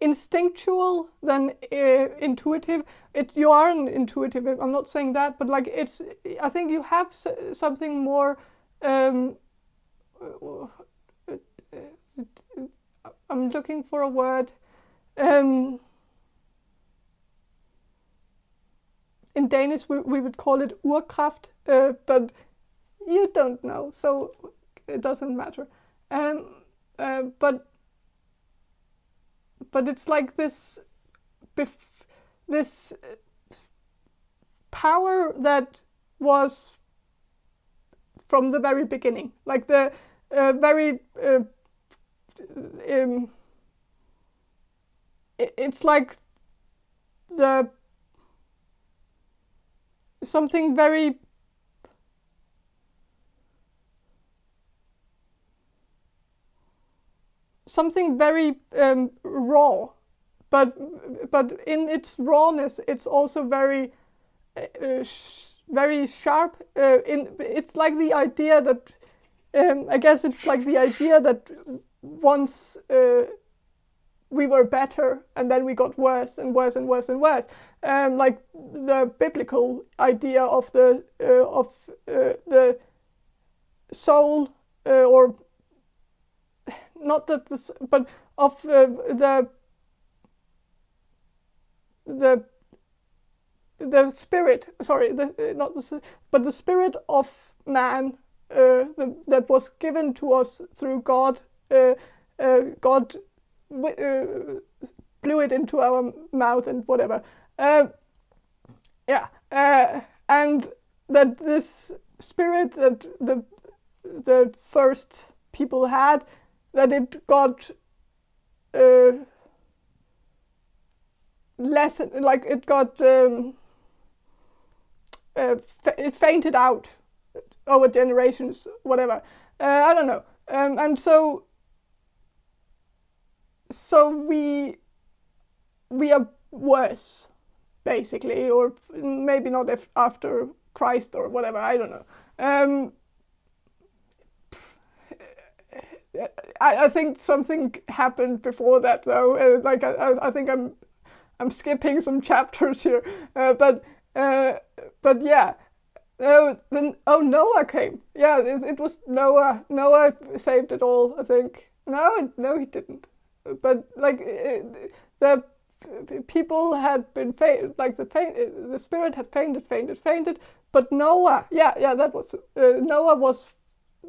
instinctual than intuitive. You are an intuitive. I'm not saying that, but like I think you have something more. I'm looking for a word. In Danish, we would call it urkraft, but you don't know, so it doesn't matter. But it's like this power that was from the very beginning, like the it's like something very raw, but in its rawness, it's also very sharp. It's like the idea that I guess it's like the idea that once we were better, and then we got worse and worse and worse and worse. Like the biblical idea of the soul, or not that this, but of the spirit. Sorry, not the, but the spirit of man that was given to us through God. God blew it into our mouth and whatever. And that this spirit that the first people had, that it got less, like it got it fainted out over generations, whatever. I don't know. And so we are worse, basically, or maybe not after Christ or whatever. I don't know. I think something happened before that, though. Like I think I'm skipping some chapters here, but yeah. Then Noah came. Yeah, it was Noah. Noah saved it all, I think. No, he didn't. But like the people had been the spirit had fainted. But Noah, that was Noah was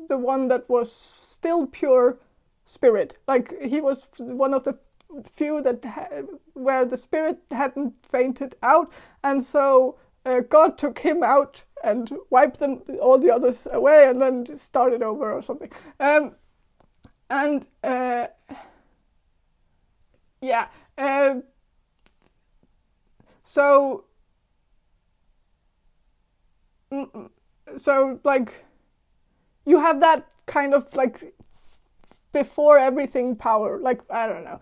the one that was still pure spirit. Like he was one of the few that where the spirit hadn't fainted out, and so God took him out and wiped all the others away, and then just started over or something. So like you have that kind of like before everything power, like I don't know,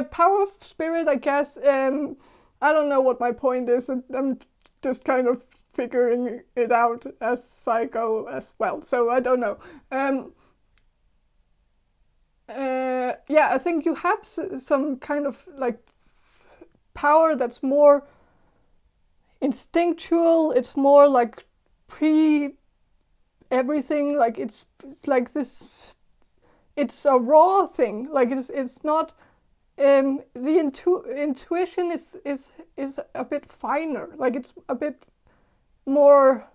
power of spirit, I guess. I don't know what my point is. I'm just kind of figuring it out as I go as well. So I don't know. I think you have some kind of like power that's more instinctual. It's more like everything. Like it's like this. It's a raw thing. Like it's not. The intuition is a bit finer. Like it's a bit more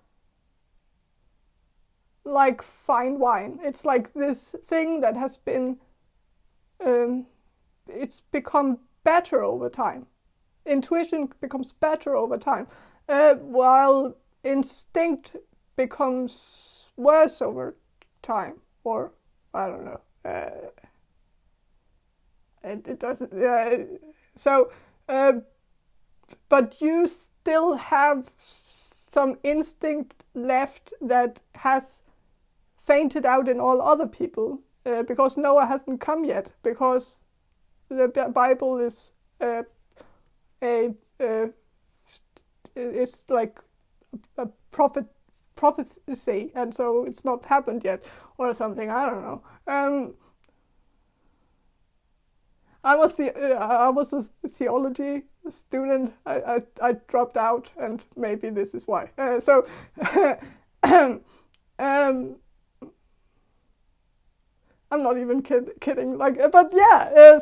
like fine wine. It's like this thing that has been it's become better over time. intuition becomes better over time, while instinct becomes worse over time, or I don't know. It doesn't. But you still have some instinct left that has fainted out in all other people, because Noah hasn't come yet, because the Bible is it's like a prophecy, and so it's not happened yet, or something. I don't know. I was a theology student. I dropped out, and maybe this is why. I'm not even kidding. But yeah.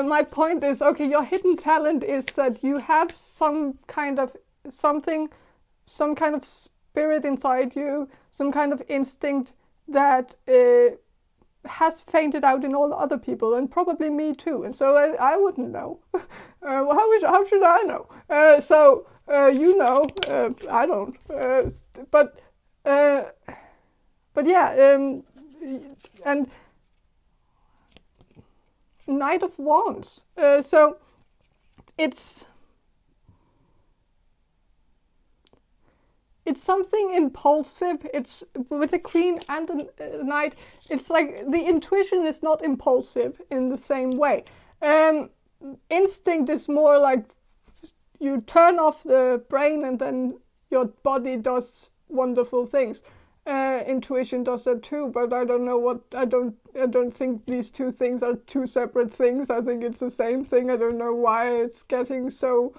My point is, okay, your hidden talent is that you have some kind of spirit inside you, some kind of instinct that has fainted out in all other people, and probably me too. And so I wouldn't know. How should I know? You know, I don't. But yeah, and Knight of Wands. So it's something impulsive. It's with the Queen and the Knight. It's like the intuition is not impulsive in the same way. Instinct is more like you turn off the brain and then your body does wonderful things. Intuition does that too, but I don't know what. I don't think these two things are two separate things. I think it's the same thing. I don't know why it's getting so.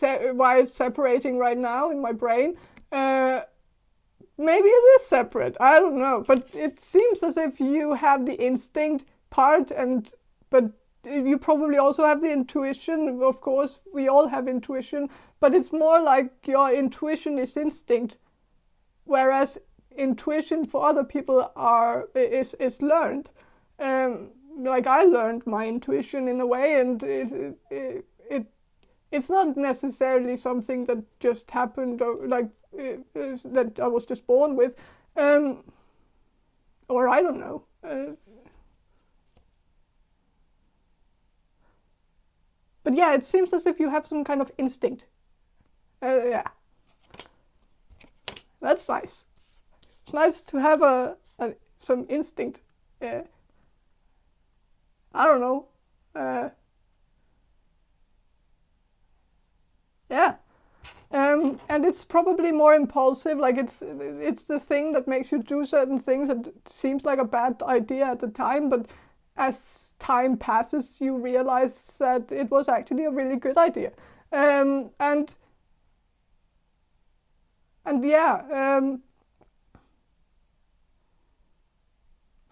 Why it's separating right now in my brain. Maybe it is separate. I don't know, but it seems as if you have the instinct part, but you probably also have the intuition. Of course, we all have intuition, but it's more like your intuition is instinct, whereas intuition for other people is learned. Like I learned my intuition in a way, and it's not necessarily something that just happened, or that I was just born with, or I don't know. But yeah, it seems as if you have some kind of instinct. Yeah. That's nice. It's nice to have some instinct. I don't know. Yeah. And it's probably more impulsive. Like it's the thing that makes you do certain things that seems like a bad idea at the time, but as time passes, you realize that it was actually a really good idea. And yeah,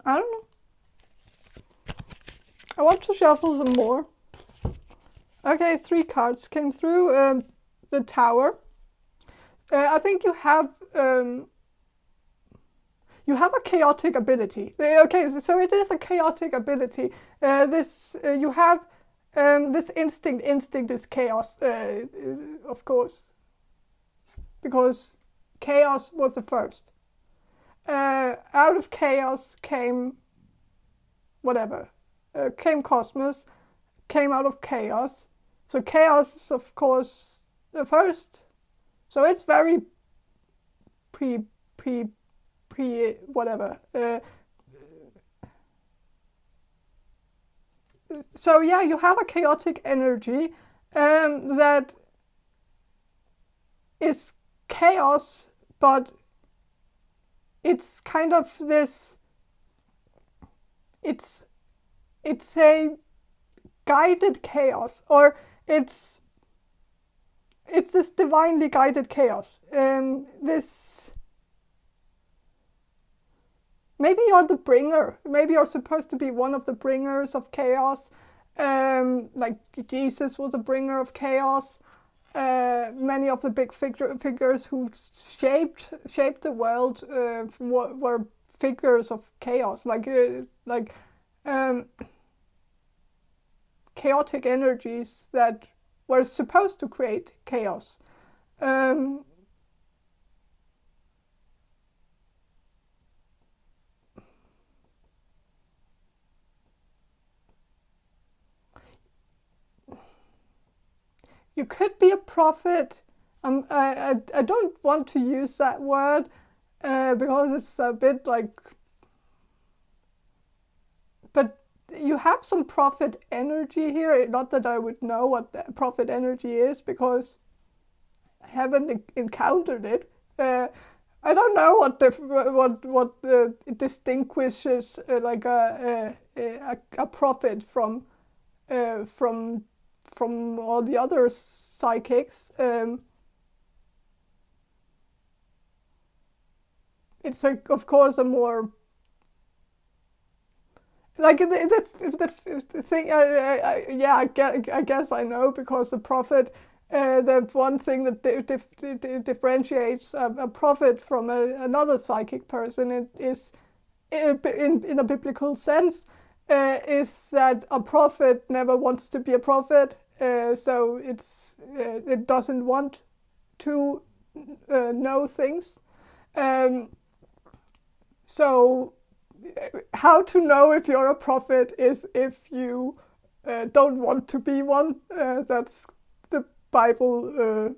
I don't know. I want to shuffle some more. Okay, 3 cards came through. The Tower. I think you have a chaotic ability. Okay, so it is a chaotic ability. You have this instinct. Instinct is chaos, of course, because chaos was the first. Out of chaos came whatever. Came cosmos. Came out of chaos. So chaos is, of course, the first. So it's very pre whatever. So yeah, you have a chaotic energy that is chaos, but it's kind of this. It's a guided chaos, or it's this divinely guided chaos. This maybe you're the bringer. Maybe you're supposed to be one of the bringers of chaos. Like Jesus was a bringer of chaos. Many of the big figures who shaped the world were figures of chaos. chaotic energies that were supposed to create chaos. You could be a prophet. I don't want to use that word because it's a bit like, but you have some prophet energy here. Not that I would know what the prophet energy is because I haven't encountered it. I don't know what distinguishes like a prophet from all the other psychics. It's of course a more like the thing. I guess I know, because the prophet. The one thing that differentiates a prophet from another psychic person is, in a biblical sense, is that a prophet never wants to be a prophet. So it doesn't want to know things. So how to know if you're a prophet is if you don't want to be one. That's the Bible.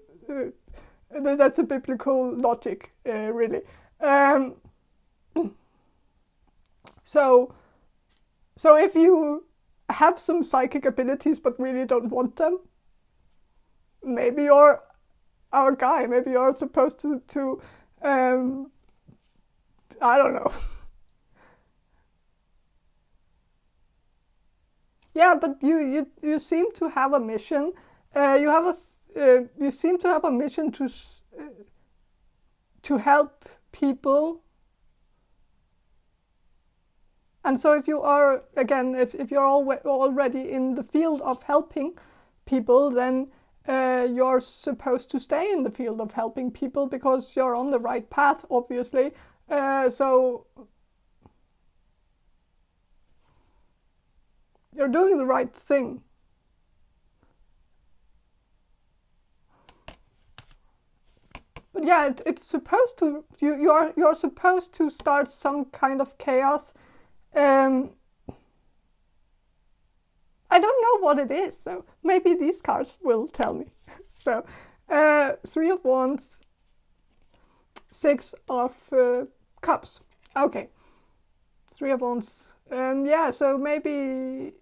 That's a biblical logic, really. So if you have some psychic abilities but really don't want them, maybe you're our guy. Maybe you're supposed to I don't know. Yeah, but you seem to have a mission. You seem to have a mission to help people. And so if you are, again, if you're already in the field of helping people, then you're supposed to stay in the field of helping people because you're on the right path, obviously. So you're doing the right thing. But yeah, it's supposed to. You're supposed to start some kind of chaos. I don't know what it is, so maybe these cards will tell me. So, 3 of Wands, 6 of Cups. Okay, 3 of Wands. Yeah, so maybe.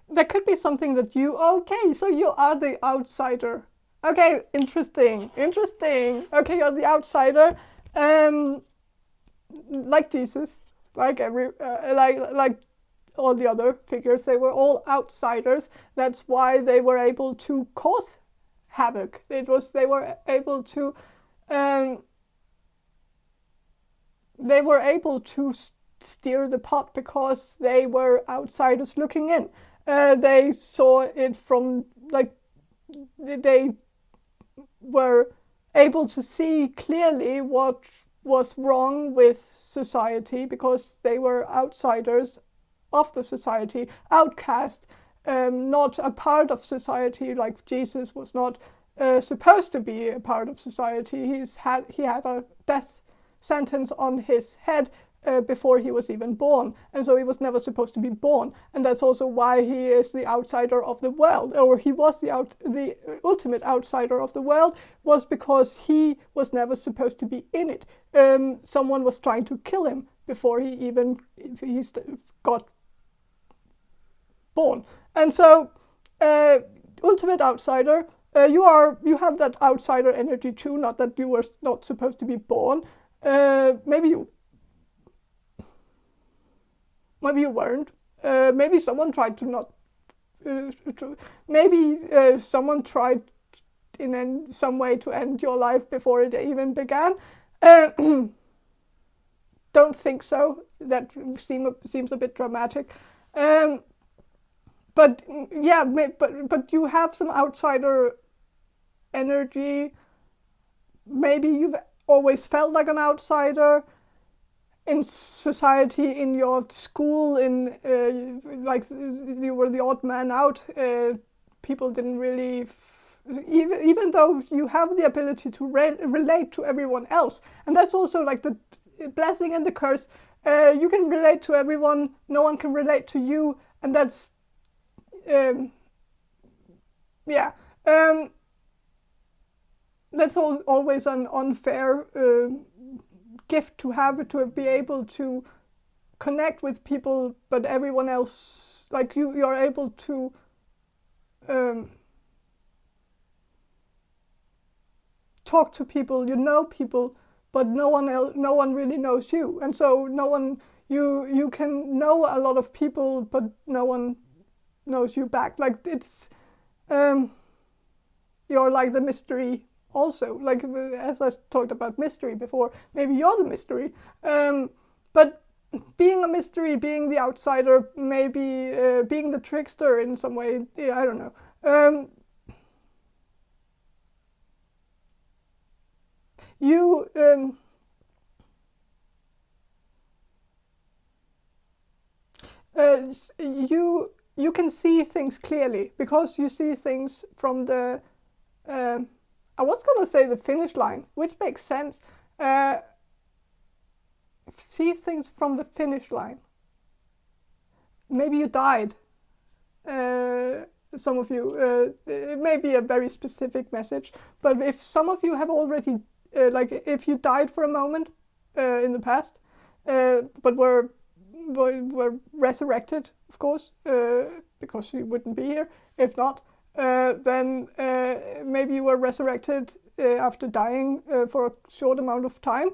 There could be something that okay, so you are the outsider. Okay, interesting. Okay, you're the outsider. Like Jesus, like like all the other figures, they were all outsiders. That's why they were able to cause havoc. They were able to steer the pot because they were outsiders looking in. They saw it from, like, they were able to see clearly what was wrong with society because they were outsiders of the society, outcast, not a part of society. Like Jesus was not supposed to be a part of society. He had a death sentence on his head before he was even born, and so he was never supposed to be born. And that's also why he is the outsider of the world, or he was the ultimate outsider of the world, was because he was never supposed to be in it. Someone was trying to kill him before he got born. And so ultimate outsider, you have that outsider energy too. Not that you were not supposed to be born. Maybe you weren't. Maybe someone tried to not. Maybe someone tried in some way to end your life before it even began. Don't think so. That seems a bit dramatic. But yeah, but you have some outsider energy. Maybe you've always felt like an outsider in society, in your school, in like you were the odd man out. People didn't really, even though you have the ability to relate to everyone else, and that's also like the blessing and the curse. You can relate to everyone, no one can relate to you, and that's yeah. That's always an unfair gift to have, to be able to connect with people, but everyone else, like you're able to talk to people, you know people, but no one really knows you, and so no one, you can know a lot of people, but no one knows you back. Like it's you're like the mystery also, like as I talked about mystery before, maybe you're the mystery, but being a mystery, being the outsider, maybe being the trickster in some way, yeah, I don't know. You you can see things clearly because you see things from the I was gonna say the finish line, which makes sense. See things from the finish line. Maybe you died. Some of you, it may be a very specific message, but if some of you have already, like if you died for a moment in the past, but were resurrected, of course, because you wouldn't be here if not. Then maybe you were resurrected after dying for a short amount of time.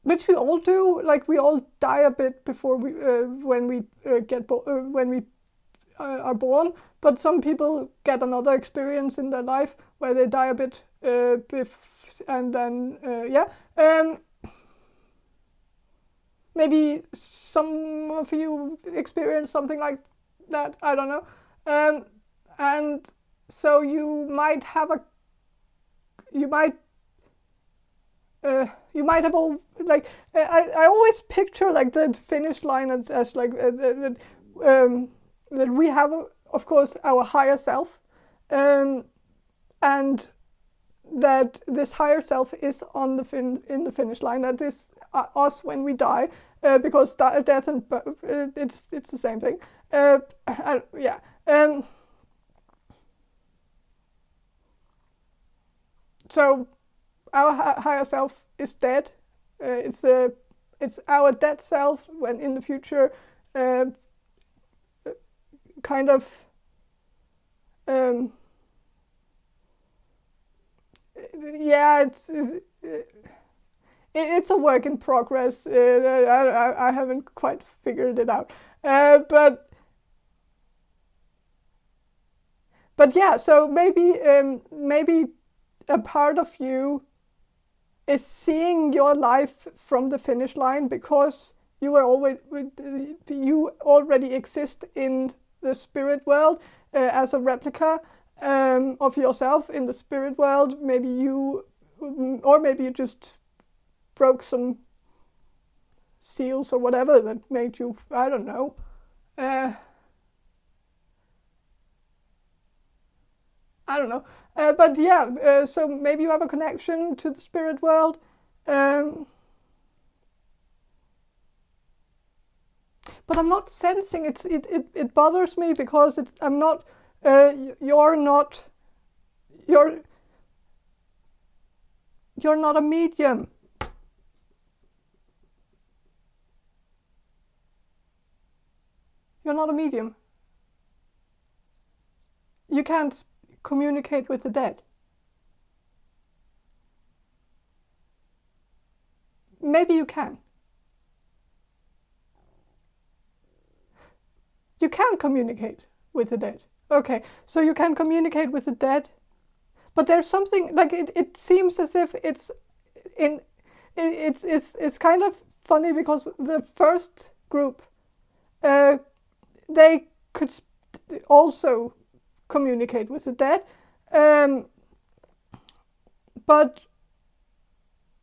Which we all do, like we all die a bit before we, when we are born. But some people get another experience in their life where they die a bit, and then maybe some of you experience something like that. I don't know, and so you might have all like I always picture like the finish line as like that we have of course our higher self, and that this higher self is on the in the finish line. That is us when we die, because death and it's the same thing. Yeah. So our higher self is dead. It's our dead self when in the future, kind of. Yeah, it's a work in progress. I haven't quite figured it out, but yeah. So maybe a part of you is seeing your life from the finish line because you already exist in the spirit world as a replica of yourself in the spirit world. Maybe you just broke some seals or whatever that made you, I don't know. I don't know. But yeah, so maybe you have a connection to the spirit world. But I'm not sensing it bothers me because I'm not, you're not a medium. You're not a medium. You can't communicate with the dead. Maybe you can. You can communicate with the dead. Okay, so you can communicate with the dead, but there's something like it seems as if it's kind of funny because the first group, they could also communicate with the dead, But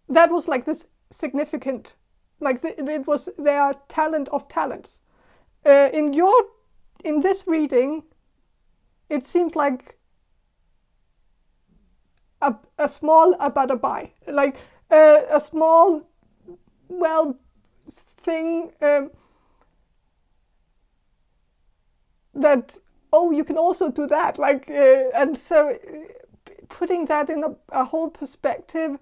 that was like this significant, like it was their talent of talents. In this reading, it seems like a small abadabai, like a small, well, thing that, oh, you can also do that, like, and so putting that in a whole perspective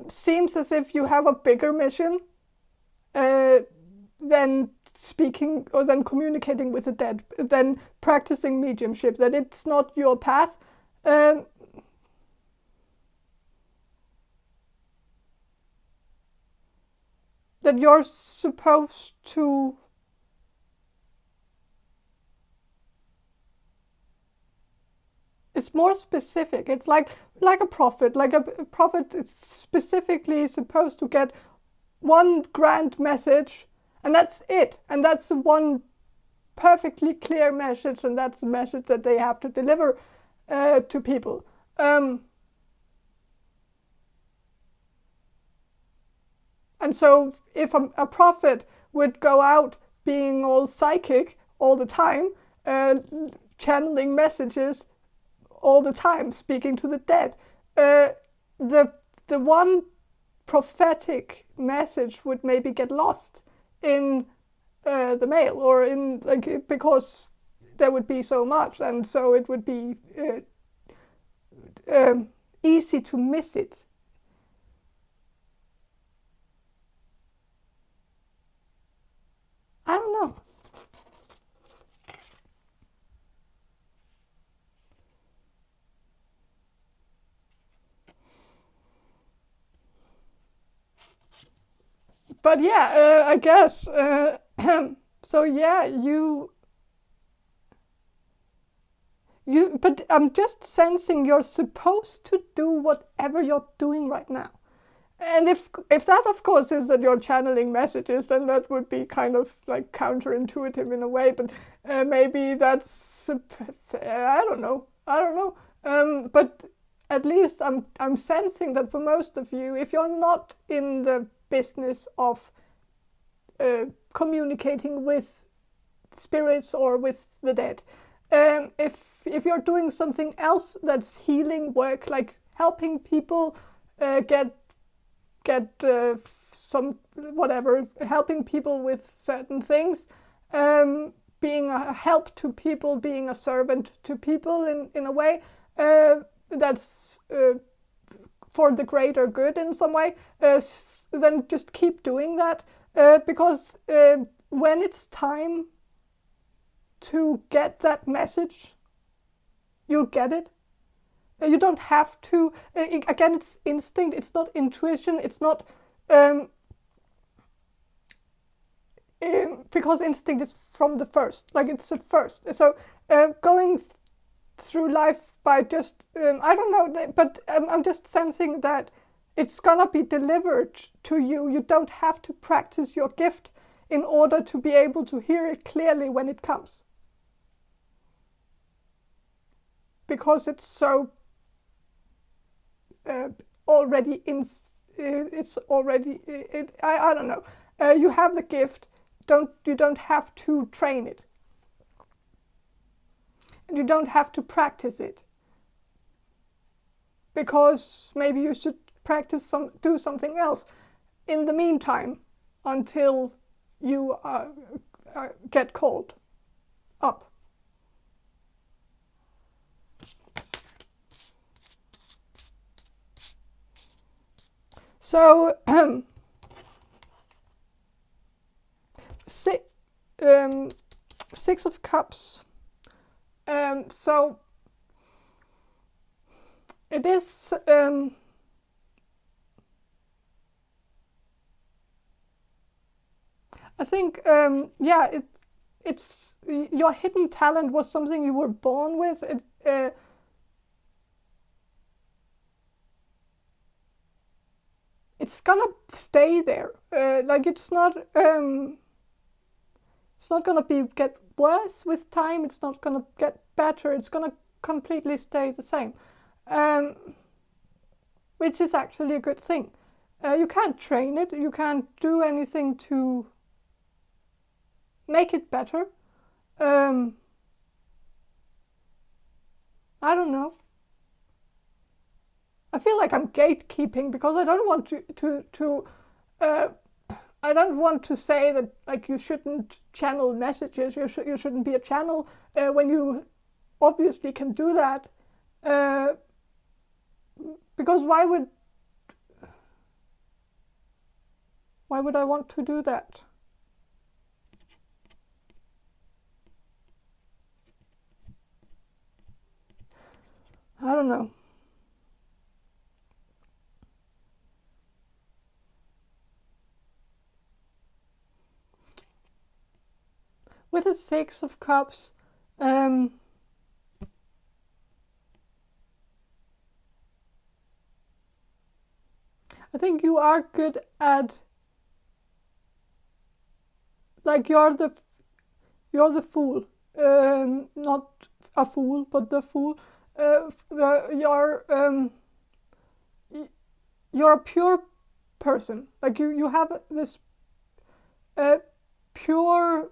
seems as if you have a bigger mission than speaking or than communicating with the dead, than practicing mediumship, that it's not your path. That you're supposed to it's more specific. It's like a prophet. Like a prophet is specifically supposed to get one grand message, and that's it. And that's one perfectly clear message, and that's the message that they have to deliver to people. And so if a prophet would go out being all psychic all the time, channeling messages all the time, speaking to the dead, the one prophetic message would maybe get lost in the mail, or in, like, because there would be so much, and so it would be easy to miss it. I don't know. But yeah, I guess. So yeah, but I'm just sensing you're supposed to do whatever you're doing right now. And if that, of course, is that you're channeling messages, then that would be kind of like counterintuitive in a way. But maybe that's, I don't know. But at least I'm sensing that for most of you, if you're not in the business of communicating with spirits or with the dead, if you're doing something else that's healing work, like helping people get some whatever, helping people with certain things, being a help to people, being a servant to people in a way that's for the greater good in some way, then just keep doing that, because when it's time to get that message, you'll get it. You don't have to, again, it's instinct, it's not intuition, it's not, because instinct is from the first, like it's the first. So going through life by just, I don't know, but I'm just sensing that it's gonna be delivered to you. You don't have to practice your gift in order to be able to hear it clearly when it comes. Because it's so already it's already, I don't know. You have the gift. You don't have to train it. And you don't have to practice it. Because maybe you should do something else in the meantime until you get called up. So, 6 of Cups. So, it is, I think, yeah, it's your hidden talent was something you were born with. It's gonna stay there. Like it's not gonna get worse with time. It's not gonna get better. It's gonna completely stay the same, which is actually a good thing. You can't train it, you can't do anything to make it better. I don't know. I feel like I'm gatekeeping because I don't want I don't want to say that like you shouldn't channel messages. You shouldn't be a channel when you obviously can do that. Because why would I want to do that? I don't know. With the Six of Cups, I think you are good at, like, you're the fool, not a fool, but the fool. You're a pure person. Like you have this pure,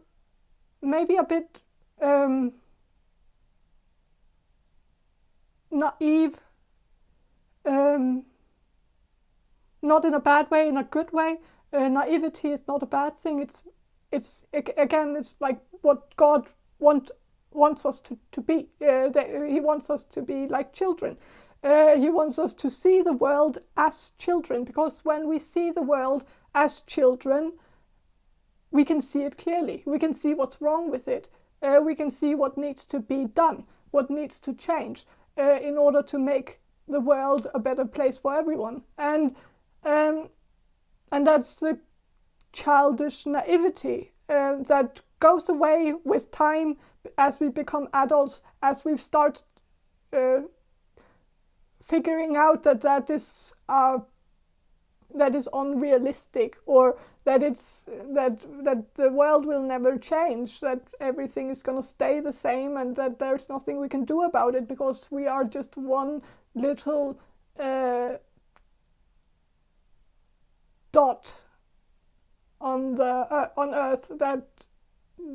maybe a bit naive, not in a bad way, in a good way. Naivety is not a bad thing. It's again, it's like what God wants us to be. He wants us to be like children. He wants us to see the world as children, because when we see the world as children, we can see it clearly. We can see what's wrong with it. We can see what needs to be done, what needs to change in order to make the world a better place for everyone. And that's the childish naivety that goes away with time as we become adults, as we start figuring out that is unrealistic, or that the world will never change, that everything is going to stay the same, and that there's nothing we can do about it because we are just one little dot on Earth that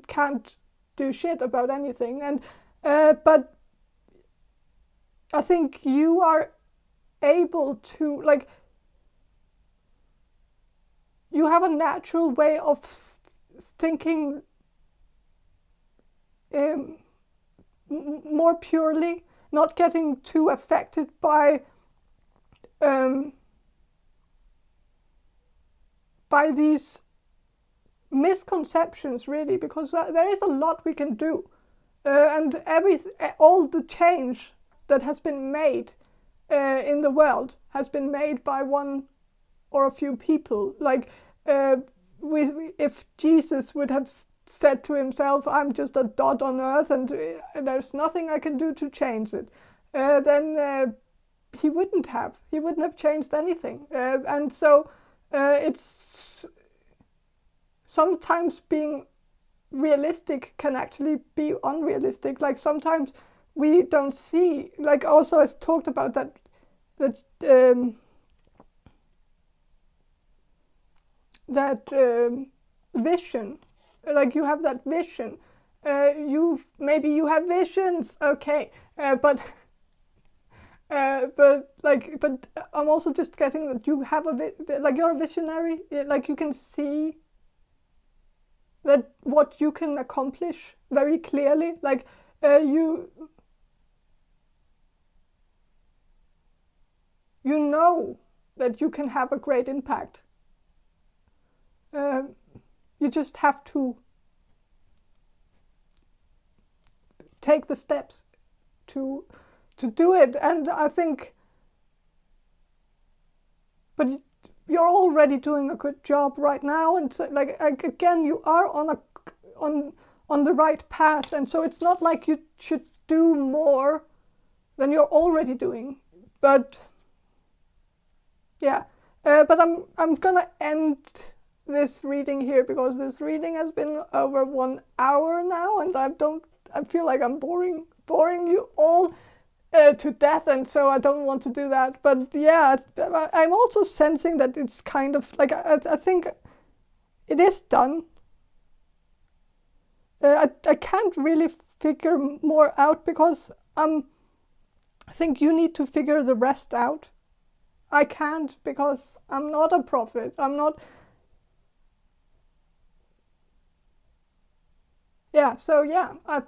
can't do shit about anything. And but I think you are able to, like, you have a natural way of thinking more purely, not getting too affected by these misconceptions, really, because there is a lot we can do, and all the change that has been made in the world has been made by one or a few people. Like if Jesus would have said to himself, "I'm just a dot on Earth, and there's nothing I can do to change it," then he wouldn't have changed anything. And so it's sometimes being realistic can actually be unrealistic. Like sometimes we don't see, like also as talked about that vision, like you have that vision. Maybe you have visions, okay, but I'm also just getting that you have like you're a visionary, like you can see that what you can accomplish very clearly, like you know that you can have a great impact. You just have to take the steps to do it. And I think, but you're already doing a good job right now, and so, like again, you are on the right path, and so it's not like you should do more than you're already doing. But yeah, but I'm gonna end this reading here, because this reading has been over 1 hour now, and I feel like I'm boring boring you all to death, and so I don't want to do that. But yeah, I'm also sensing that it's kind of like I think it is done. I can't really figure more out because I think you need to figure the rest out. I can't because I'm not a prophet. I'm not. Yeah, so yeah, I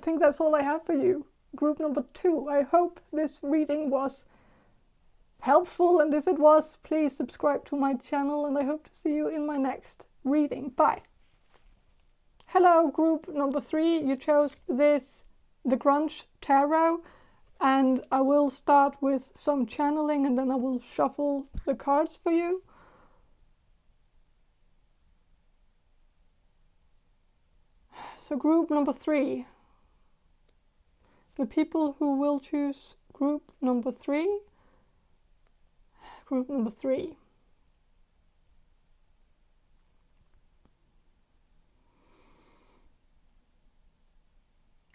think that's all I have for you. Group number 2. I hope this reading was helpful, and if it was, please subscribe to my channel, and I hope to see you in my next reading. Bye. Hello, group number 3. You chose the Grunge Tarot, and I will start with some channeling, and then I will shuffle the cards for you. So group number 3, the people who will choose group number 3, group number 3.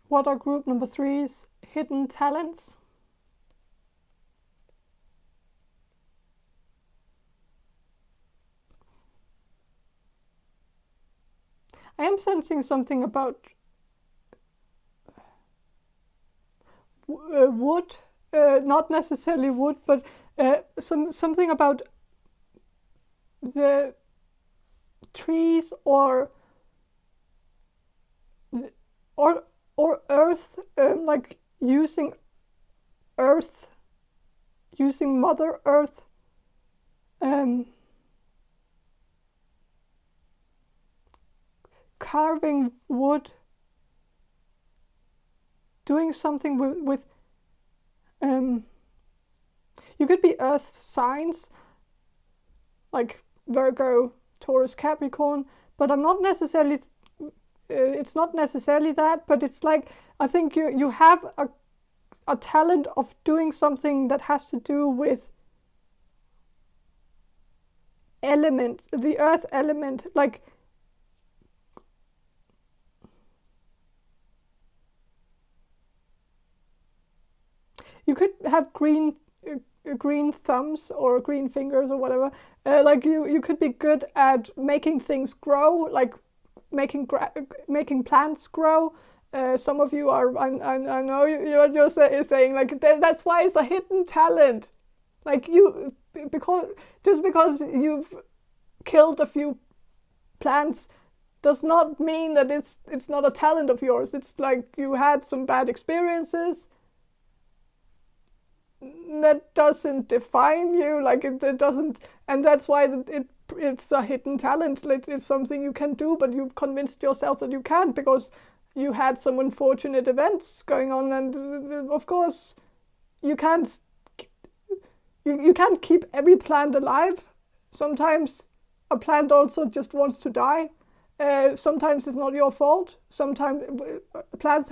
What are group number 3's hidden talents? I am sensing something about wood, not necessarily wood, but something about the trees or earth, like using earth, using Mother Earth, carving wood, doing something with you could be earth signs like Virgo, Taurus, Capricorn, but I'm not necessarily it's not necessarily that, but it's like I think you have a talent of doing something that has to do with elements, the earth element, like you could have green thumbs or green fingers or whatever. Like you could be good at making things grow, like making plants grow. Some of you are. I know you're saying like that's why it's a hidden talent. Like because you've killed a few plants does not mean that it's not a talent of yours. It's like you had some bad experiences. That doesn't define you, like it doesn't, and that's why it's a hidden talent. It's something you can do, but you've convinced yourself that you can't because you had some unfortunate events going on, and of course you can't keep every plant alive. Sometimes a plant also just wants to die. Sometimes it's not your fault. Sometimes plants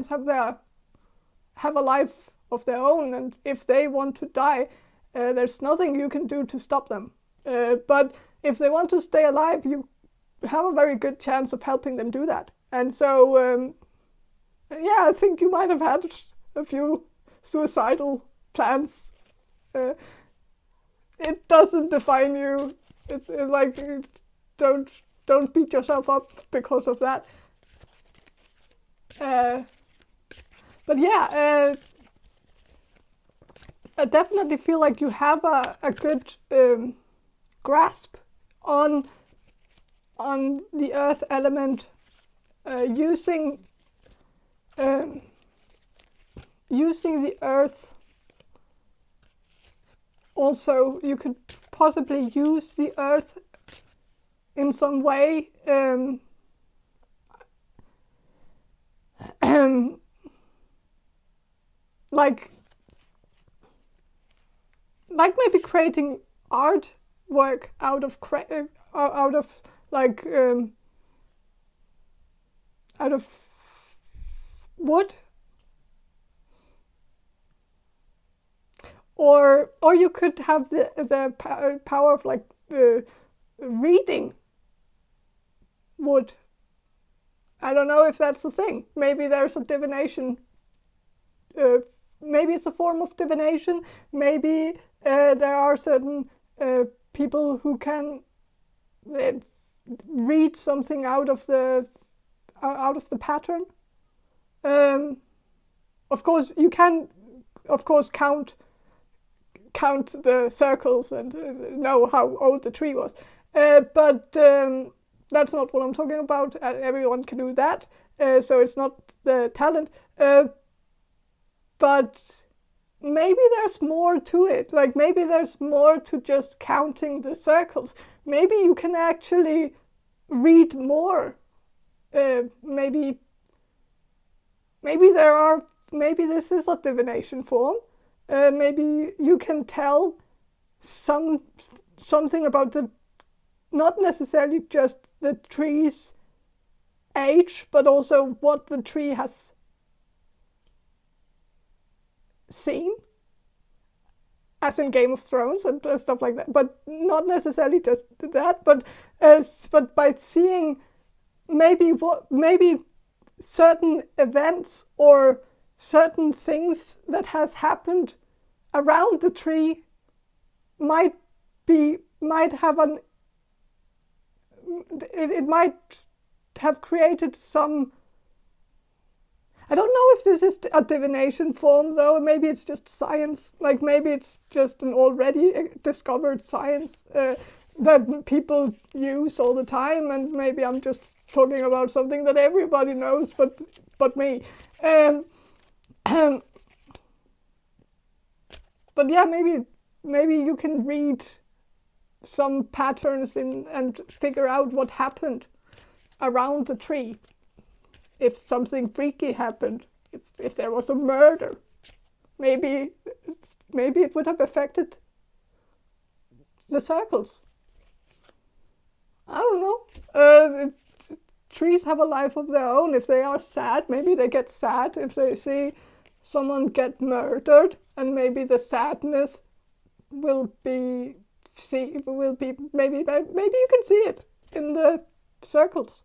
have a life of their own, and if they want to die, there's nothing you can do to stop them. But if they want to stay alive, you have a very good chance of helping them do that. And so, yeah, I think you might have had a few suicidal plans. It doesn't define you. It's like don't beat yourself up because of that. But yeah. I definitely feel like you have a good grasp on the earth element, using the earth. Also, you could possibly use the earth in some way. Like maybe creating artwork out of wood, or you could have the power of like reading wood. I don't know if that's a thing. Maybe there's a divination. Maybe it's a form of divination. Maybe there are certain people who can read something out of the pattern. Of course, you can, of course, count the circles and know how old the tree was. But that's not what I'm talking about. Everyone can do that, so it's not the talent. But maybe there's more to it. Like maybe there's more to just counting the circles. Maybe you can actually read more. Maybe this is a divination form. Maybe you can tell something about not necessarily just the tree's age, but also what the tree has seen, as in Game of Thrones and stuff like that. But not necessarily just that, but by seeing maybe certain events or certain things that has happened around the tree might have created some. I don't know if this is a divination form though. Maybe it's just science. Like maybe it's just an already discovered science that people use all the time, and maybe I'm just talking about something that everybody knows but me. But yeah, maybe you can read some patterns and figure out what happened around the tree. If something freaky happened, if there was a murder, maybe it would have affected the circles. I don't know. Trees have a life of their own. If they are sad, maybe they get sad if they see someone get murdered, and maybe the sadness will be maybe you can see it in the circles.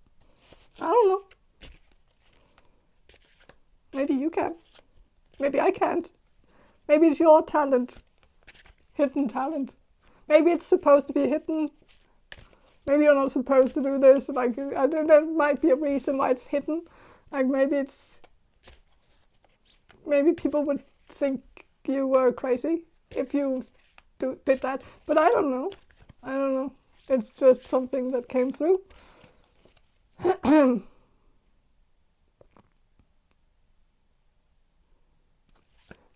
I don't know. Maybe you can. Maybe I can't. Maybe it's your talent. Hidden talent. Maybe it's supposed to be hidden. Maybe you're not supposed to do this. Like, there might be a reason why it's hidden. Like maybe people would think you were crazy if you did that. But I don't know. It's just something that came through.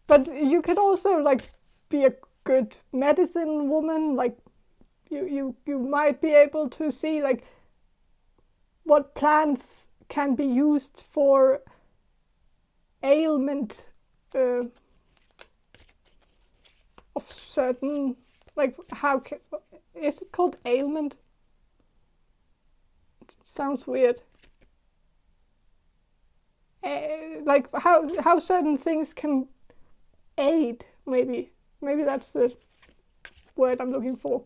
But you could also like be a good medicine woman. Like you might be able to see like what plants can be used for ailment of certain, like is it called ailment? It sounds weird. Like how certain things can aid, maybe that's the word I'm looking for.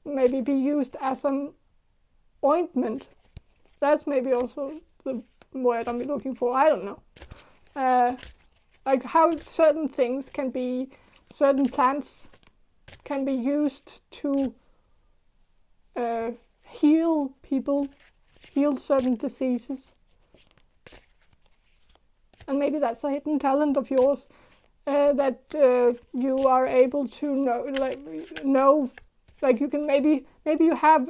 Maybe be used as an ointment. That's maybe also the word I'm looking for. I don't know. Like how certain plants can be used to heal people, heal certain diseases. And maybe that's a hidden talent of yours, that you are able to know, like you can maybe you have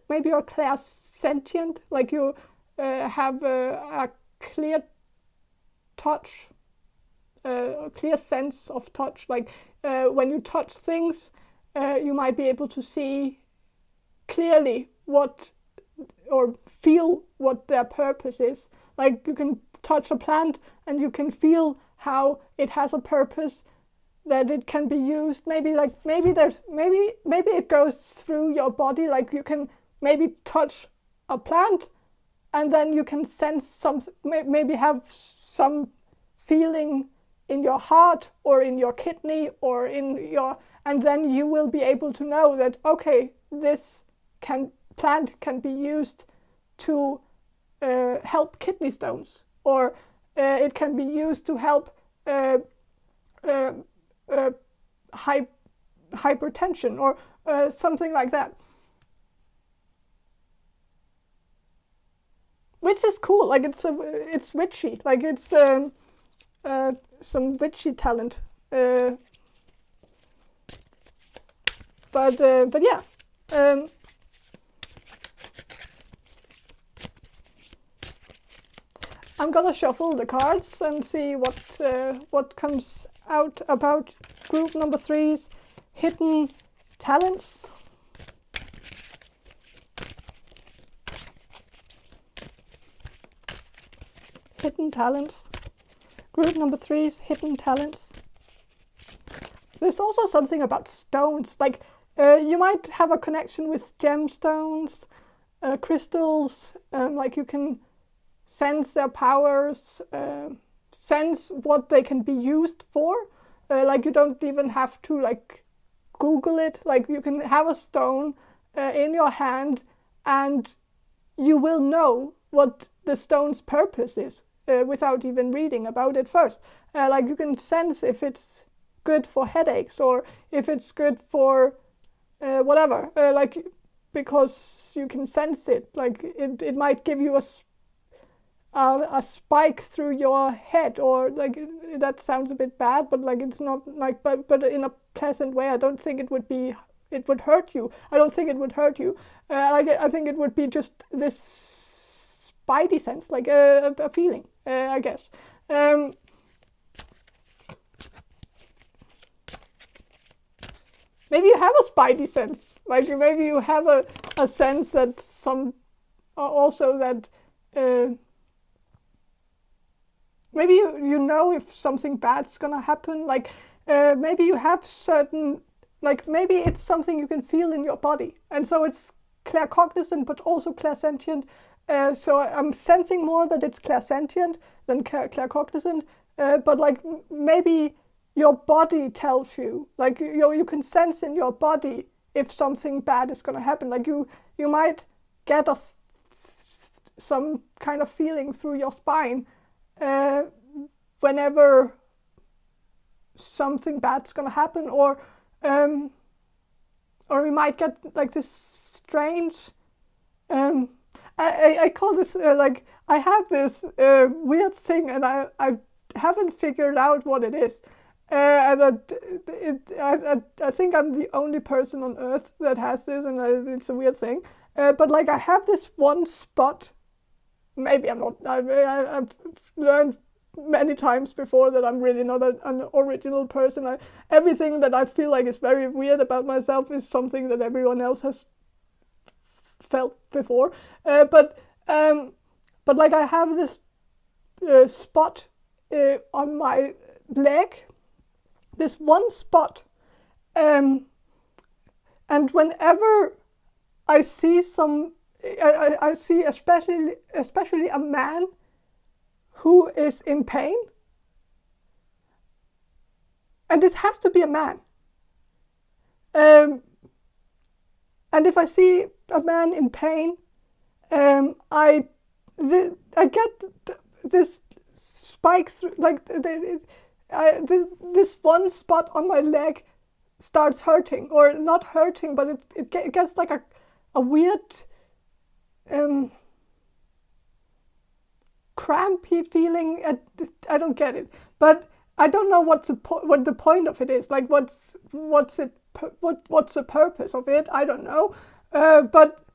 maybe you're clairsentient, like you have a clear touch, a clear sense of touch. Like when you touch things, you might be able to see clearly what or feel what their purpose is. Like you can touch a plant and you can feel how it has a purpose, that it can be used. Maybe it goes through your body. Like you can maybe touch a plant and then you can sense something, maybe have some feeling in your heart or in your kidney and then you will be able to know that, okay, this can plant can be used to help kidney stones, or it can be used to help hypertension, or something like that. Which is cool, like it's witchy, like it's some witchy talent. But yeah. I'm gonna shuffle the cards and see what comes out about group number 3's hidden talents. Hidden talents. Group number 3's hidden talents. There's also something about stones, like you might have a connection with gemstones, crystals, like you can sense their powers, sense what they can be used for. Like you don't even have to like Google it. Like you can have a stone in your hand and you will know what the stone's purpose is without even reading about it first. Like you can sense if it's good for headaches or if it's good for whatever, like because you can sense it. Like it might give you a spike through your head, or like that sounds a bit bad, but like it's not like but in a pleasant way. I don't think it would hurt you. I don't think it would hurt you. I think it would be just this spidey sense, like a feeling, I guess. Maybe you have a spidey sense, like maybe you have a sense that also that maybe you know if something bad's gonna happen, like maybe you have certain, like maybe it's something you can feel in your body, and so it's claircognizant but also clairsentient. So I'm sensing more that it's clairsentient than claircognizant, but like maybe your body tells you, like you can sense in your body if something bad is going to happen. Like you might get some kind of feeling through your spine whenever something bad's going to happen, or you might get like this strange. I call this like I have this weird thing, and I haven't figured out what it is. And I think I'm the only person on earth that has this, and it's a weird thing. But like I have this one spot. Maybe I'm not. I've learned many times before that I'm really not an original person. Everything that I feel like is very weird about myself is something that everyone else has felt before. But like I have this spot on my leg. This one spot, and whenever I see I see especially a man who is in pain, and it has to be a man. And if I see a man in pain, I get this spike through, like this one spot on my leg starts hurting, or not hurting, but it gets like a weird crampy feeling. I don't get it, but I don't know what the point of it is. Like what's the purpose of it? I don't know. But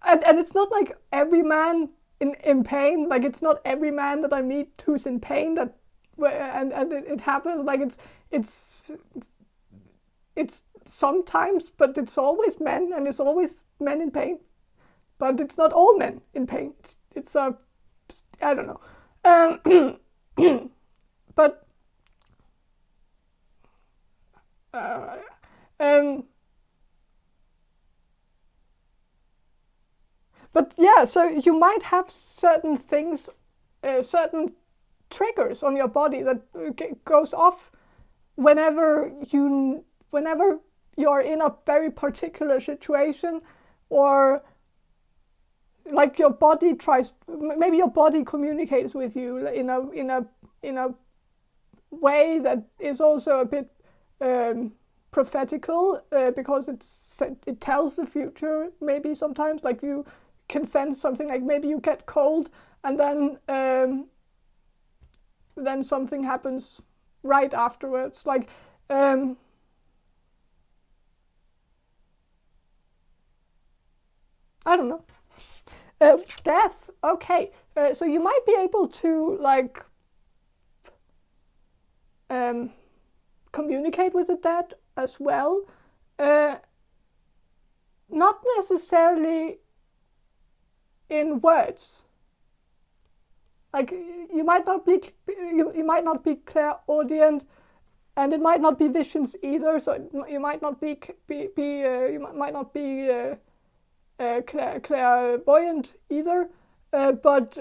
it's not like every man in pain. Like it's not every man that I meet who's in pain that. And it happens, like it's sometimes, but it's always men, and it's always men in pain, but it's not all men in pain. It's I don't know, but yeah. So you might have certain things, certain triggers on your body that goes off whenever you're in a very particular situation or like your body maybe your body communicates with you in a way that is also a bit prophetical, because it tells the future. Maybe sometimes, like, you can sense something, like maybe you get cold and then something happens right afterwards, like I don't know. Death. Okay, so you might be able to, like, communicate with the dead as well. Not necessarily in words. Like, you might not clairaudient, and it might not be visions either. So you might not be clairvoyant either. But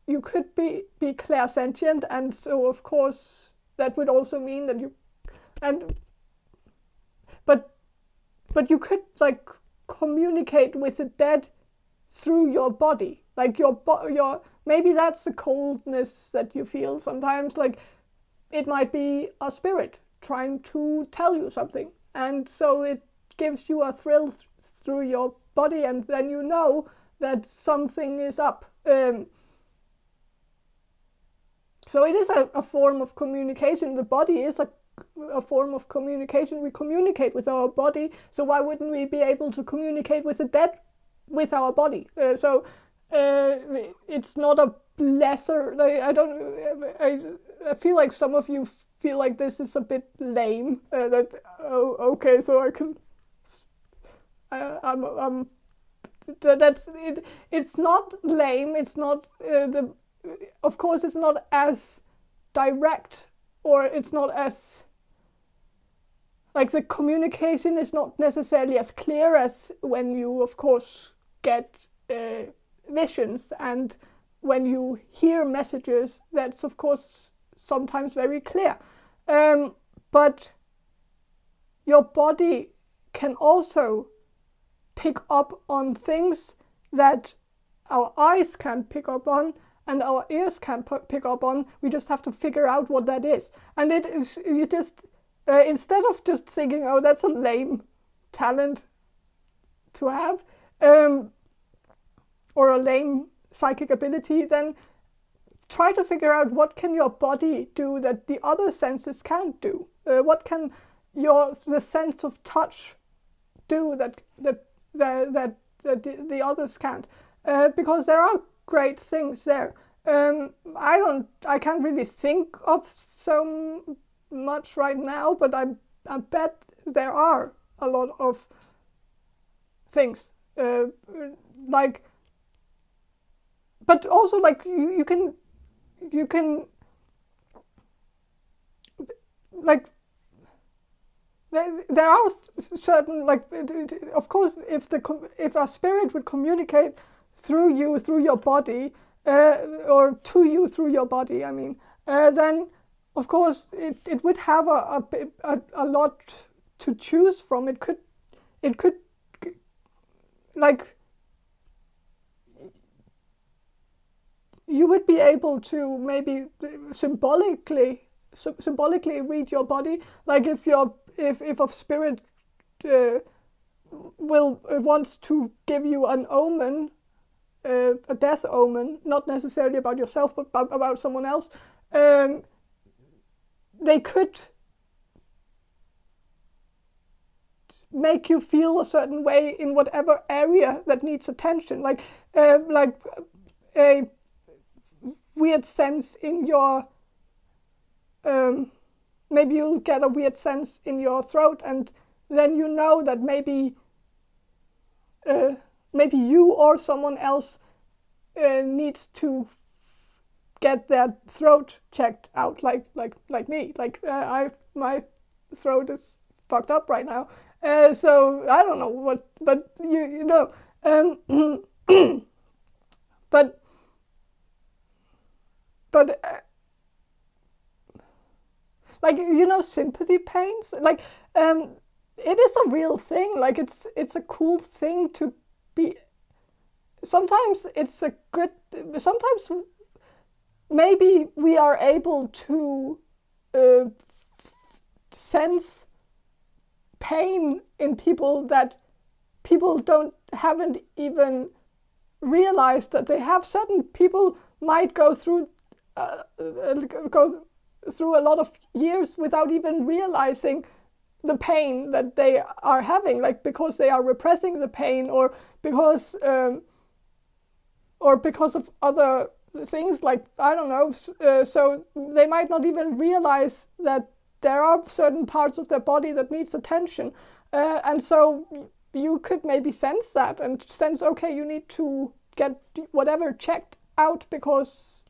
you could be clairsentient, and so of course that would also mean that but you could, like, communicate with the dead through your body, like your maybe that's the coldness that you feel sometimes. Like, it might be a spirit trying to tell you something, and so it gives you a thrill through your body, and then you know that something is up. So it is a form of communication. The body is a form of communication. We communicate with our body, so why wouldn't we be able to communicate with the dead with our body? So it's not a lesser. I feel like some of you feel like this is a bit lame. Okay, so I can. That's it. It's not lame. It's not Of course, it's not as direct, or it's not as, like, the communication is not necessarily as clear as when you, of course, get visions, and when you hear messages. That's, of course, sometimes very clear. But your body can also pick up on things that our eyes can't pick up on, and our ears can't pick up on. We just have to figure out what that is. And it is, you just, instead of just thinking, oh, that's a lame talent to have, or a lame psychic ability, then try to figure out what can your body do that the other senses can't do. What can the sense of touch do that the others can't? Because there are great things there. I can't really think of so much right now, but I bet there are a lot of things, like, but also, like, you can like, there are certain, like, of course, if a spirit would communicate through your body, or to you through your body, I mean, then of course it would have a lot to choose from. It could like, you would be able to maybe symbolically read your body. Like, if a spirit wants to give you an omen, a death omen, not necessarily about yourself, but about someone else, they could make you feel a certain way in whatever area that needs attention. Like a weird sense in your, maybe you'll get a weird sense in your throat, and then you know that maybe you or someone else needs to get their throat checked out, like me. Like, my throat is fucked up right now. So I don't know what, but you know, but like, you know, sympathy pains, like, it is a real thing. Like, it's a cool thing to be. Sometimes it's a good. Sometimes maybe we are able to sense pain in people that people haven't even realized that they have. Certain people might go through a lot of years without even realizing the pain that they are having, like because they are repressing the pain, or because of other things, like I don't know. So they might not even realize that there are certain parts of their body that needs attention, and so you could maybe sense that and sense, okay, you need to get whatever checked out because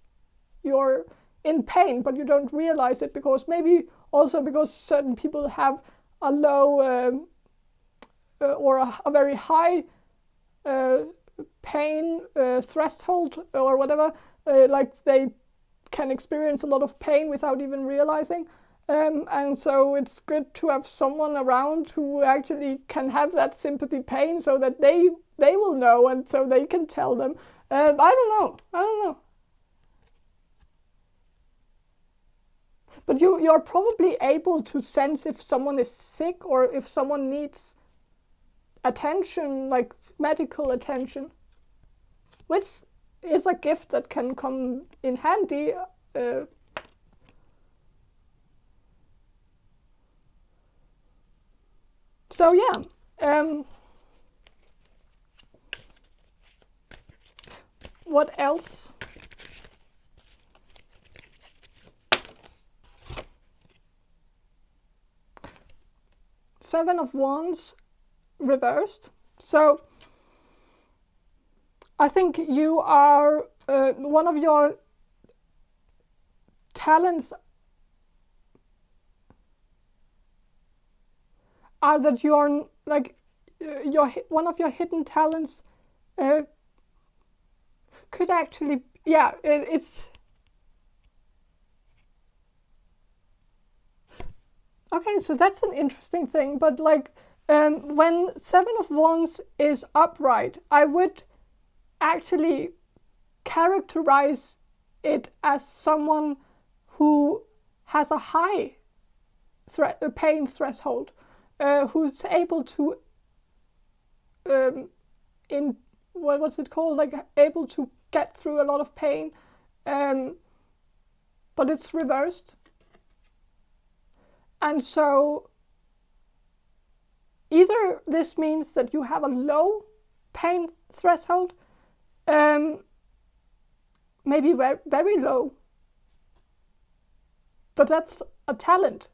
you're in pain, but you don't realize it because maybe also because certain people have a low or a very high pain threshold or whatever, like they can experience a lot of pain without even realizing. And so it's good to have someone around who actually can have that sympathy pain, so that they will know, and so they can tell them. I don't know. But you're probably able to sense if someone is sick or if someone needs attention, like medical attention, which is a gift that can come in handy. So yeah, what else? Seven of Wands reversed. So I think you are one of your talents are that you're like one of your hidden talents could actually, yeah, it's okay. So that's an interesting thing. But like when Seven of Wands is upright, I would actually characterize it as someone who has a high pain threshold, who's able to in what's it called, like able to get through a lot of pain, but it's reversed. And so either this means that you have a low pain threshold, maybe very, very low, but that's a talent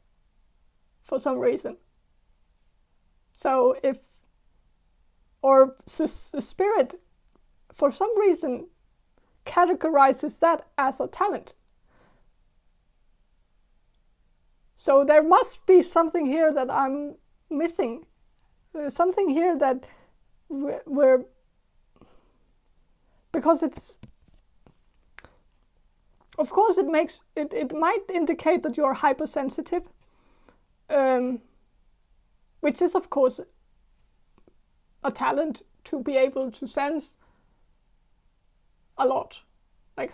for some reason. So the spirit for some reason categorizes that as a talent. So there must be something here that I'm missing. Something here that we're, because it's, of course it might indicate that you're hypersensitive, which is of course a talent, to be able to sense a lot, like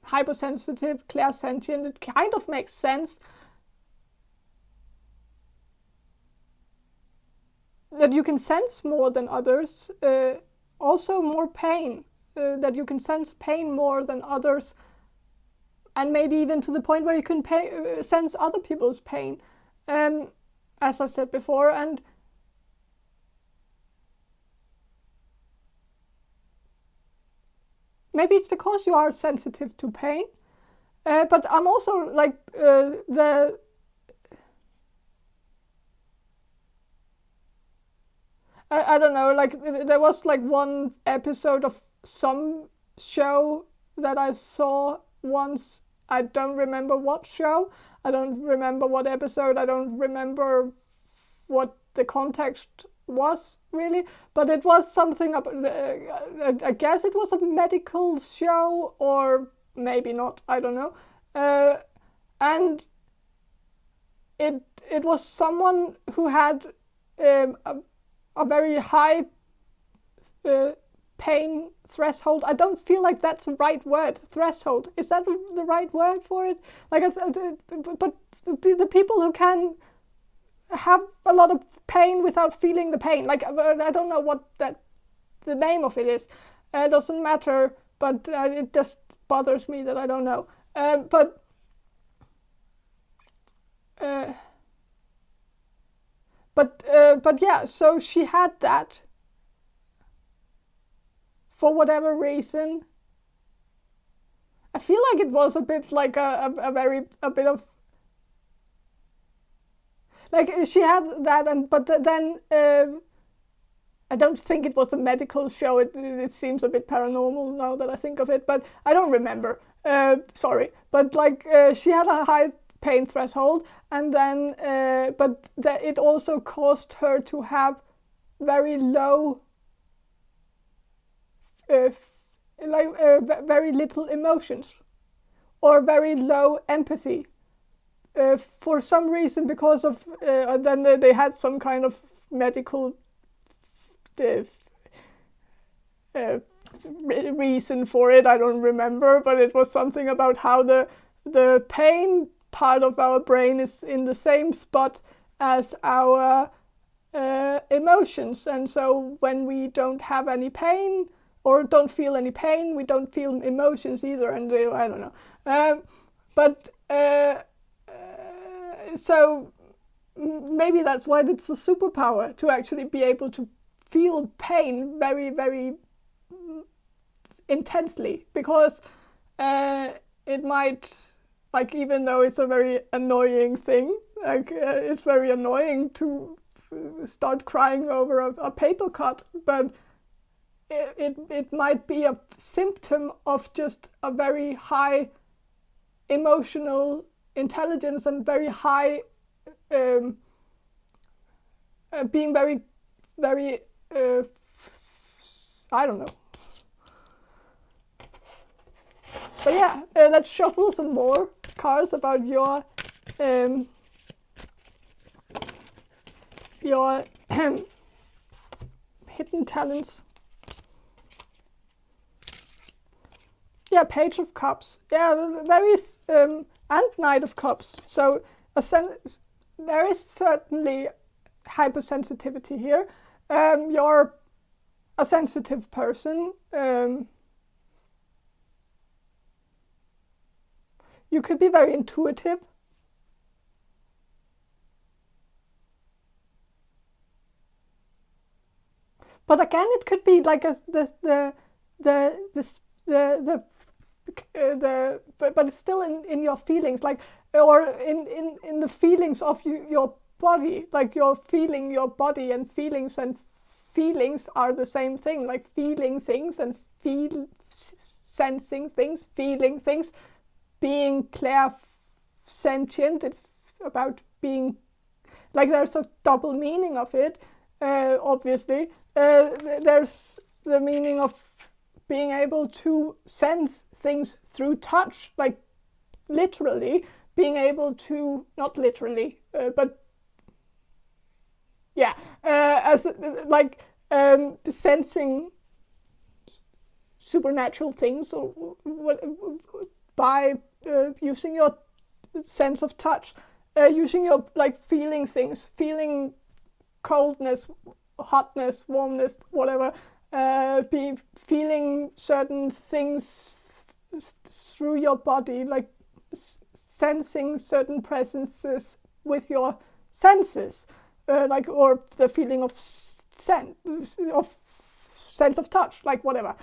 hypersensitive, clairsentient. It kind of makes sense that you can sense more than others, also more pain, that you can sense pain more than others, and maybe even to the point where you can sense other people's pain, as I said before. And maybe it's because you are sensitive to pain, but I'm also like I don't know, like there was like one episode of some show that I saw once. I don't remember what show, I don't remember what episode, I don't remember what the context was really, but it was something I guess it was a medical show, or maybe not, I don't know, and it was someone who had a very high pain threshold. I don't feel like that's the right word. Threshold, is that the right word for it? Like, but the people who can have a lot of pain without feeling the pain. Like, I don't know what the name of it is. It doesn't matter, but it just bothers me that I don't know. But yeah, so she had that for whatever reason. I feel like it was a bit like a bit of like she had that, but then I don't think it was a medical show. It seems a bit paranormal now that I think of it, but I don't remember. Sorry, but like she had a high pain threshold, and then but it also caused her to have very low, very little emotions, or very low empathy. For some reason, because of then they had some kind of medical reason for it. I don't remember, but it was something about how the pain part of our brain is in the same spot as our emotions, and so when we don't have any pain or don't feel any pain, we don't feel emotions either, and I don't know. But so maybe that's why it's a superpower, to actually be able to feel pain very, very intensely, because it might, like, even though it's a very annoying thing, like it's very annoying to start crying over a paper cut, but it might be a symptom of just a very high emotional intelligence and very high being very, very I don't know. But yeah, let's shuffle some more cards about your hidden talents. Yeah, Page of Cups. Yeah, very and Knight of Cups. So there is certainly hypersensitivity here. You're a sensitive person. You could be very intuitive. But again, it could be like but it's still in your feelings, like, or in the feelings of your body, like you're feeling your body, and feelings are the same thing, like feeling things and sensing things, feeling things, being clairsentient. It's about being, like, there's a double meaning of it, obviously. There's the meaning of being able to sense things through touch, like literally being able to, not literally, but yeah, as like sensing supernatural things, or by using your sense of touch, using your, like, feeling things, feeling coldness, hotness, warmness, whatever, be feeling certain things through your body, like sensing certain presences with your senses, like, or the feeling of sense of touch, like, whatever.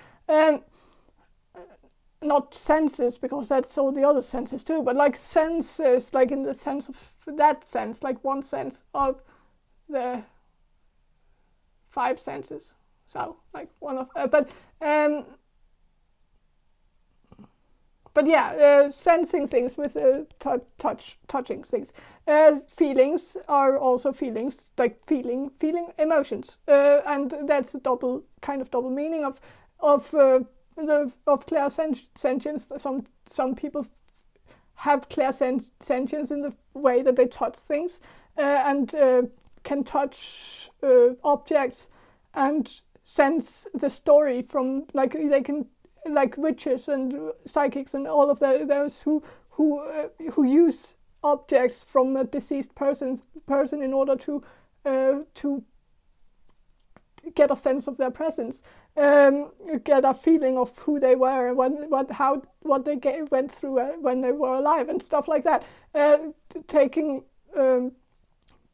Not senses, because that's all the other senses too, but like senses, like in the sense of that sense, like one sense of the 5 senses. So, like, one of, but yeah, sensing things with touching things. Feelings are also feelings, like feeling emotions, and that's a double meaning of clairsentience. Some people have clairsentience in the way that they touch things, and can touch objects and sense the story from, like they can, like witches and psychics and all of those who use objects from a deceased person in order to get a sense of their presence, get a feeling of who they were, what they went through when they were alive, and stuff like that.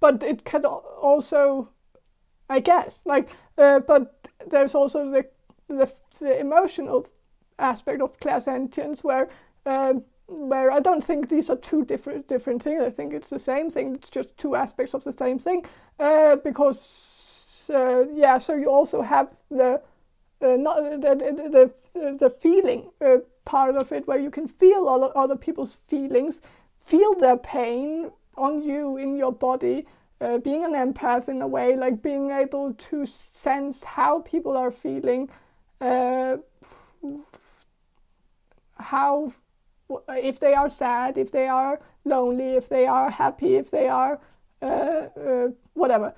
But it can also, I guess, but there's also the emotional aspect of clairsentience, where I don't think these are two different things. I think it's the same thing. It's just two aspects of the same thing, because so you also have the feeling part of it, where you can feel all other people's feelings, feel their pain on you in your body, being an empath in a way, like being able to sense how people are feeling, how, if they are sad, if they are lonely, if they are happy, if they are whatever.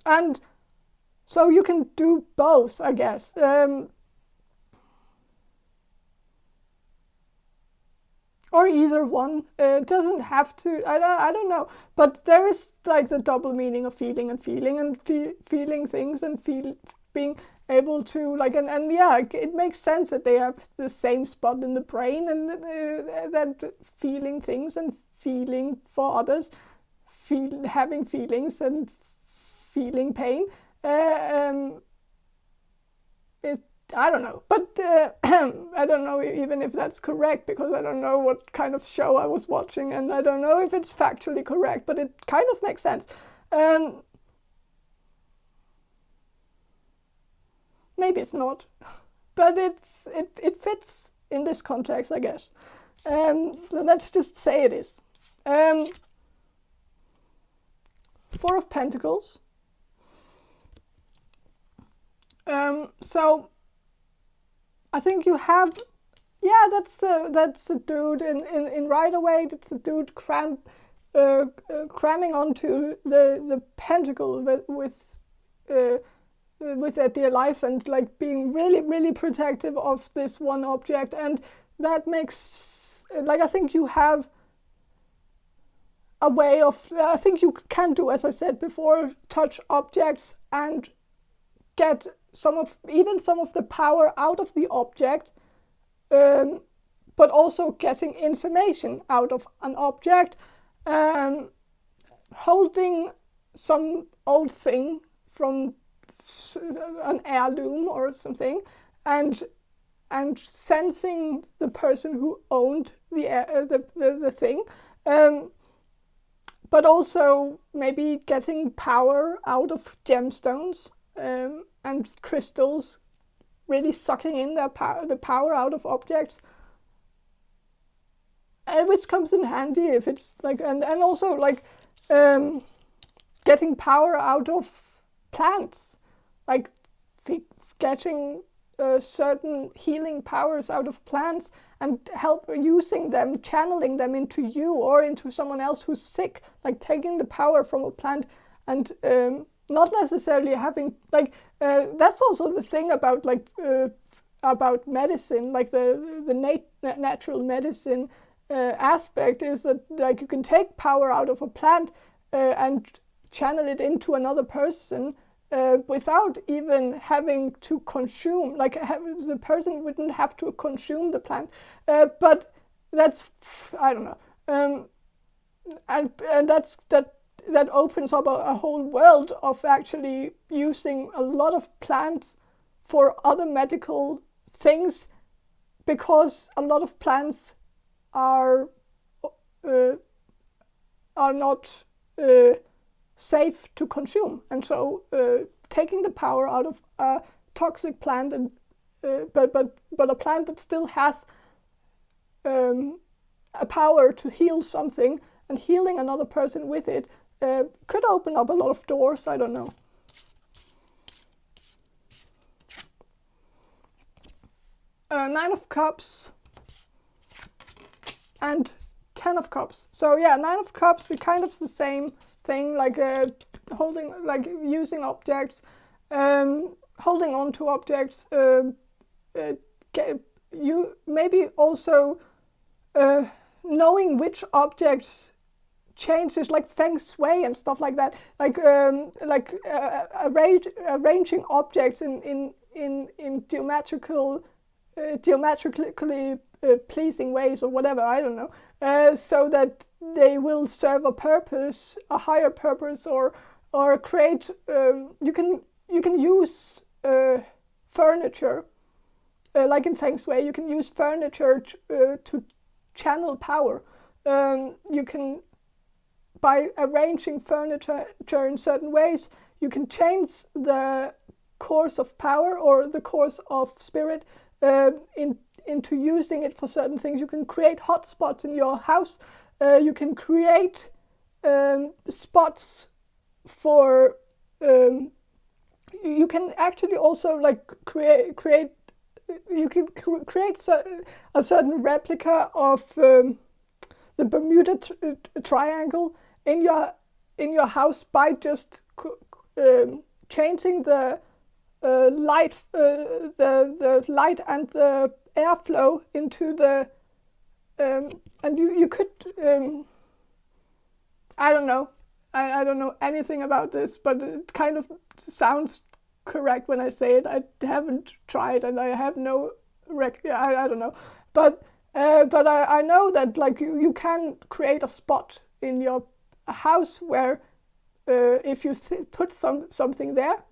And so you can do both, I guess. Or either one. It doesn't have to, I don't know. But there is like the double meaning of feeling and feeling things and being able to, like, and yeah, it makes sense that they have the same spot in the brain, and that feeling things and feeling for others, having feelings and feeling pain. I don't know, but I don't know even if that's correct, because I don't know what kind of show I was watching, and I don't know if it's factually correct, but it kind of makes sense. Maybe it's not, but it fits in this context, I guess. So let's just say it is. Four of Pentacles. So I think you have, that's a dude in Rider-Waite. It's a dude cramming onto the pentacle with their dear life, and like being really, really protective of this one object. And that makes, like, I think you have a way of, I think you can do, as I said before, touch objects and get some of the power out of the object, but also getting information out of an object, holding some old thing from an heirloom or something, and sensing the person who owned the thing, but also maybe getting power out of gemstones and crystals, really sucking in the power out of objects, which comes in handy if it's like, and also like getting power out of plants, like getting certain healing powers out of plants and using them, channeling them into you or into someone else who's sick, like taking the power from a plant and not necessarily having, like, that's also the thing about about medicine, like the natural medicine aspect, is that like you can take power out of a plant and channel it into another person without even having to consume, like the person wouldn't have to consume the plant, but that's, I don't know, and that opens up a whole world of actually using a lot of plants for other medical things, because a lot of plants are not safe to consume, and so taking the power out of a toxic plant, and but a plant that still has a power to heal something, and healing another person with it could open up a lot of doors. I don't know. Nine of Cups and 10 of Cups. So yeah, 9 of Cups is kind of the same thing, like holding, like using objects holding on to objects. You maybe also knowing which objects changes, like feng shui and stuff like that, arranging objects in geometrically pleasing ways or whatever, I don't know, so that they will serve a purpose, a higher purpose, or create. You can use furniture, like in feng shui. You can use furniture to channel power. You can, by arranging furniture in certain ways, you can change the course of power or the course of spirit into using it for certain things. You can create hotspots in your house. You can create spots for. You can actually also like create. You can create a certain replica of the Bermuda Triangle in your house by just changing the light, the light and the airflow into the and you could I don't know. I don't know anything about this, but it kind of sounds correct when I say it. I haven't tried, and I have no I don't know, but I know that like you can create a spot in your house where if you put something there,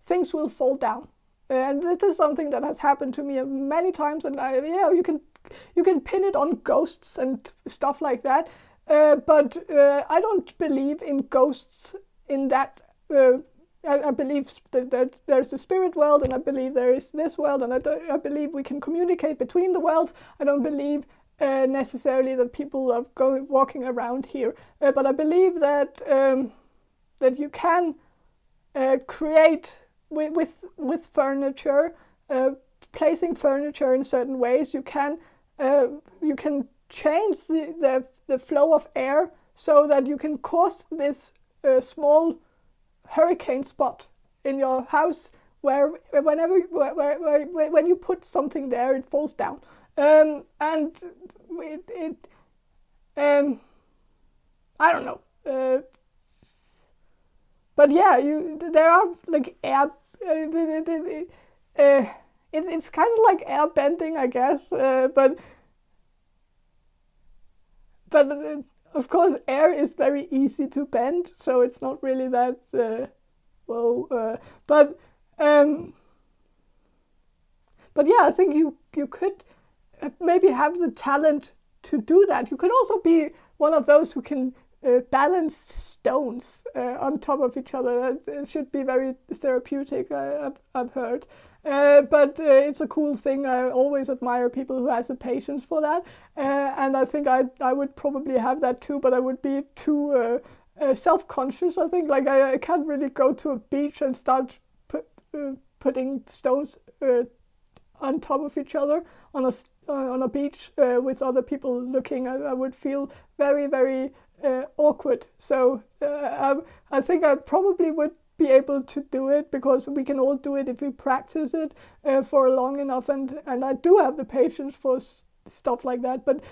things will fall down, and this is something that has happened to me many times. And you can pin it on ghosts and stuff like that, but I don't believe in ghosts in that. I believe that there's a spirit world, and I believe there is this world, and I believe we can communicate between the worlds. I don't believe necessarily that people are walking around here, but I believe that that you can create with furniture, placing furniture in certain ways. You can change the flow of air so that you can cause this small hurricane spot in your house where when you put something there, it falls down, and it I don't know, but yeah, there are like air. It's kind of like air bending, I guess, but of course, air is very easy to bend, so it's not really that but yeah, I think you could maybe have the talent to do that. You could also be one of those who can balance stones on top of each other. It should be very therapeutic, I've heard. But it's a cool thing. I always admire people who has the patience for that. And I think I would probably have that too, but I would be too self-conscious, I think. Like I can't really go to a beach and start putting stones on top of each other on a beach with other people looking. I would feel very, very awkward. So I think I probably would be able to do it, because we can all do it if we practice it for long enough, and I do have the patience for stuff like that, but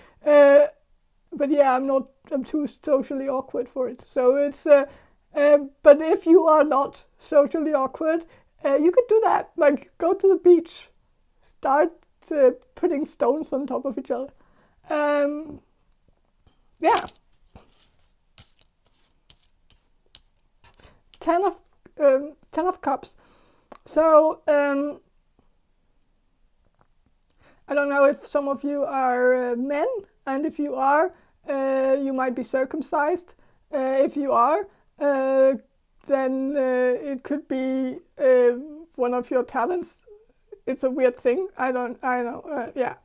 yeah, I'm too socially awkward for it. So it's but if you are not socially awkward, you could do that. Like go to the beach, start putting stones on top of each other. Yeah. 10 of Cups. So I don't know if some of you are men, and if you are, you might be circumcised. If you are, then it could be one of your talents. It's a weird thing. I know. Yeah.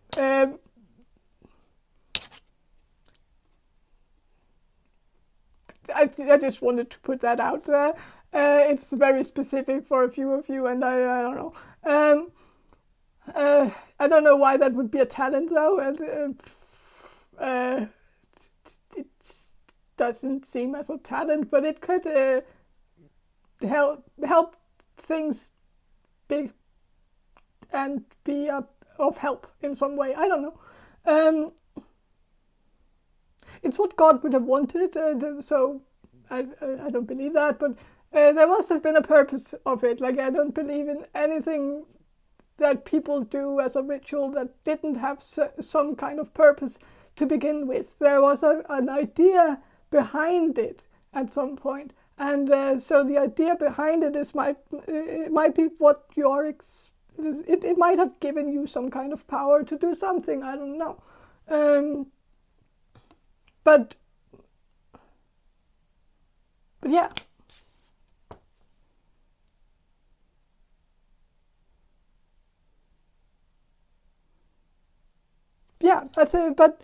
I just wanted to put that out there. It's very specific for a few of you, and I don't know. I don't know why that would be a talent, though. And it doesn't seem as a talent, but it could help things big and be of help in some way. I don't know. It's what God would have wanted, so I don't believe that, but there must have been a purpose of it. Like, I don't believe in anything that people do as a ritual that didn't have some kind of purpose to begin with. There was an idea behind it at some point, and so the idea behind it might be what it might have given you some kind of power to do something. I don't know. But yeah. Yeah, I think, but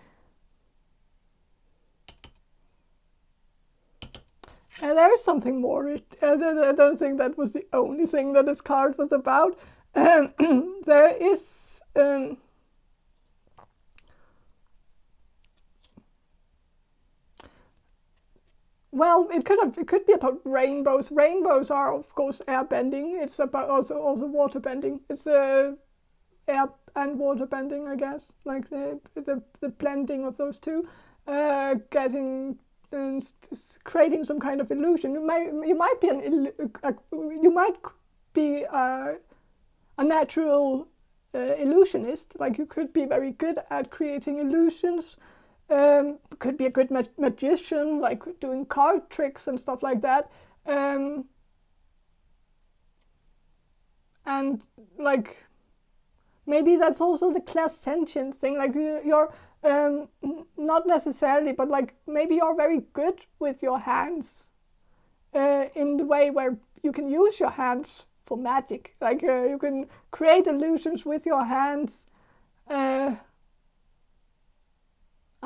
there is something more. I don't think that was the only thing that this card was about. There is well, it could be about rainbows. Rainbows are, of course, air bending. It's about also water bending. It's air and water bending, I guess, like the blending of those two, creating some kind of illusion. You might be a natural illusionist. Like, you could be very good at creating illusions. Could be a good magician, like doing card tricks and stuff like that. And like, maybe that's also the clairsentient thing. Like, you're not necessarily, but like, maybe you're very good with your hands in the way where you can use your hands for magic. Like, you can create illusions with your hands.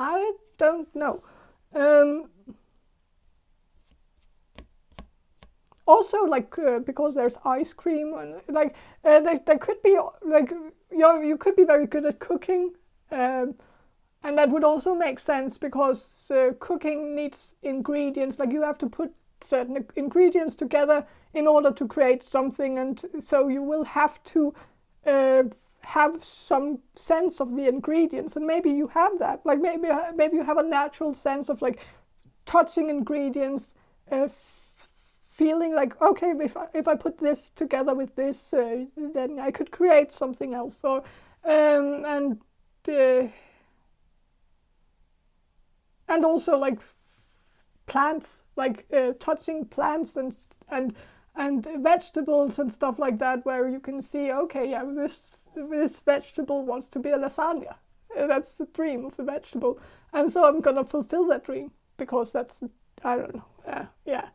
I don't know. Also, like, because there's ice cream, and like, there could be like, you could be very good at cooking, and that would also make sense because cooking needs ingredients. Like, you have to put certain ingredients together in order to create something, and so you will have to have some sense of the ingredients, and maybe you have that. Like, maybe you have a natural sense of like touching ingredients, feeling like, okay, if I put this together with this, then I could create something else. Or and also like plants, like touching plants and vegetables and stuff like that, where you can see, okay, yeah, this vegetable wants to be a lasagna. That's the dream of the vegetable, and so I'm gonna fulfill that dream because that's, I don't know. Yeah.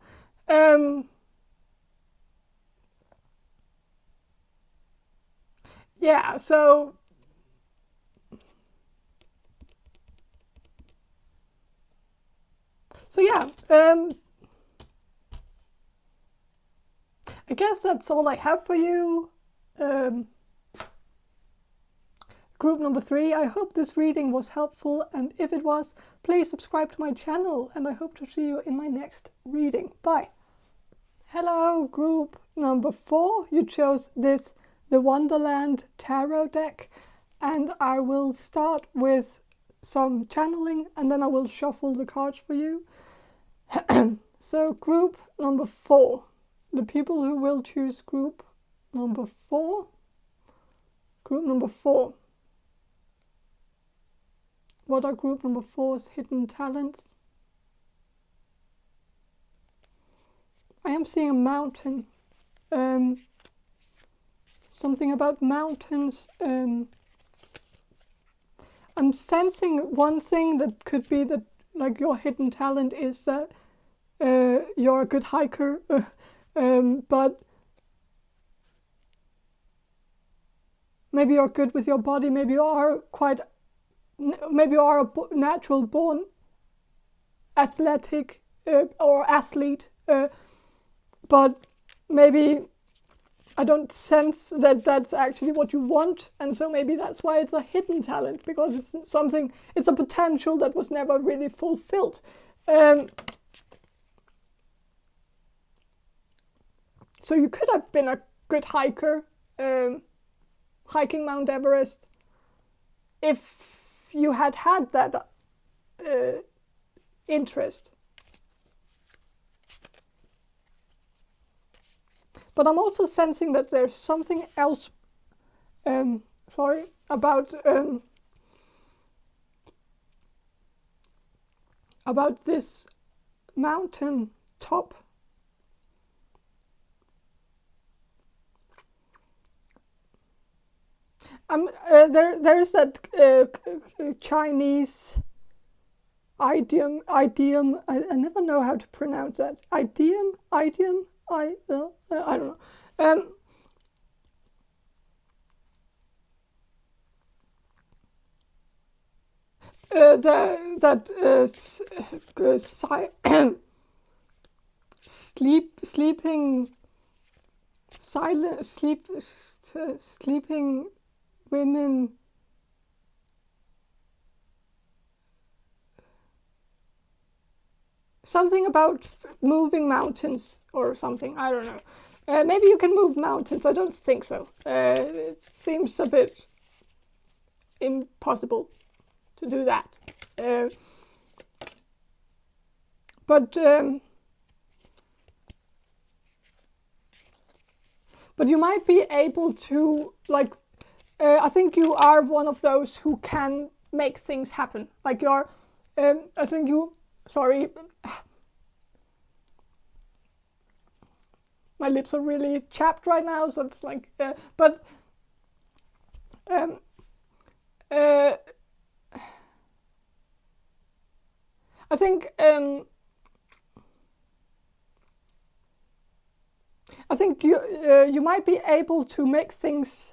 Yeah. So. So yeah. I guess that's all I have for you. Group number 3, I hope this reading was helpful, and if it was, please subscribe to my channel, and I hope to see you in my next reading. Bye. Hello, group number 4. You chose the Wonderland Tarot deck, and I will start with some channeling, and then I will shuffle the cards for you. So, group number 4. The people who will choose group number 4. Group number 4. What are group number 4's hidden talents? I am seeing a mountain. Something about mountains. I'm sensing one thing that could be that, like, your hidden talent is that you're a good hiker. But maybe you're good with your body. Maybe you are a natural born athletic or athlete. But maybe I don't sense that that's actually what you want, and so maybe that's why it's a hidden talent, because it's a potential that was never really fulfilled. So you could have been a good hiker, hiking Mount Everest, if you had that interest. But I'm also sensing that there's something else, about this mountain top. There is that Chinese idiom. I never know how to pronounce that. Idiom. I don't know. Sleeping women something about moving mountains or something. I don't know. Maybe you can move mountains. I don't think so. It seems a bit impossible to do that. But you might be able to, like, I think you are one of those who can make things happen. Like you're, I think you, sorry, my lips are really chapped right now, so it's like, I think you might be able to make things.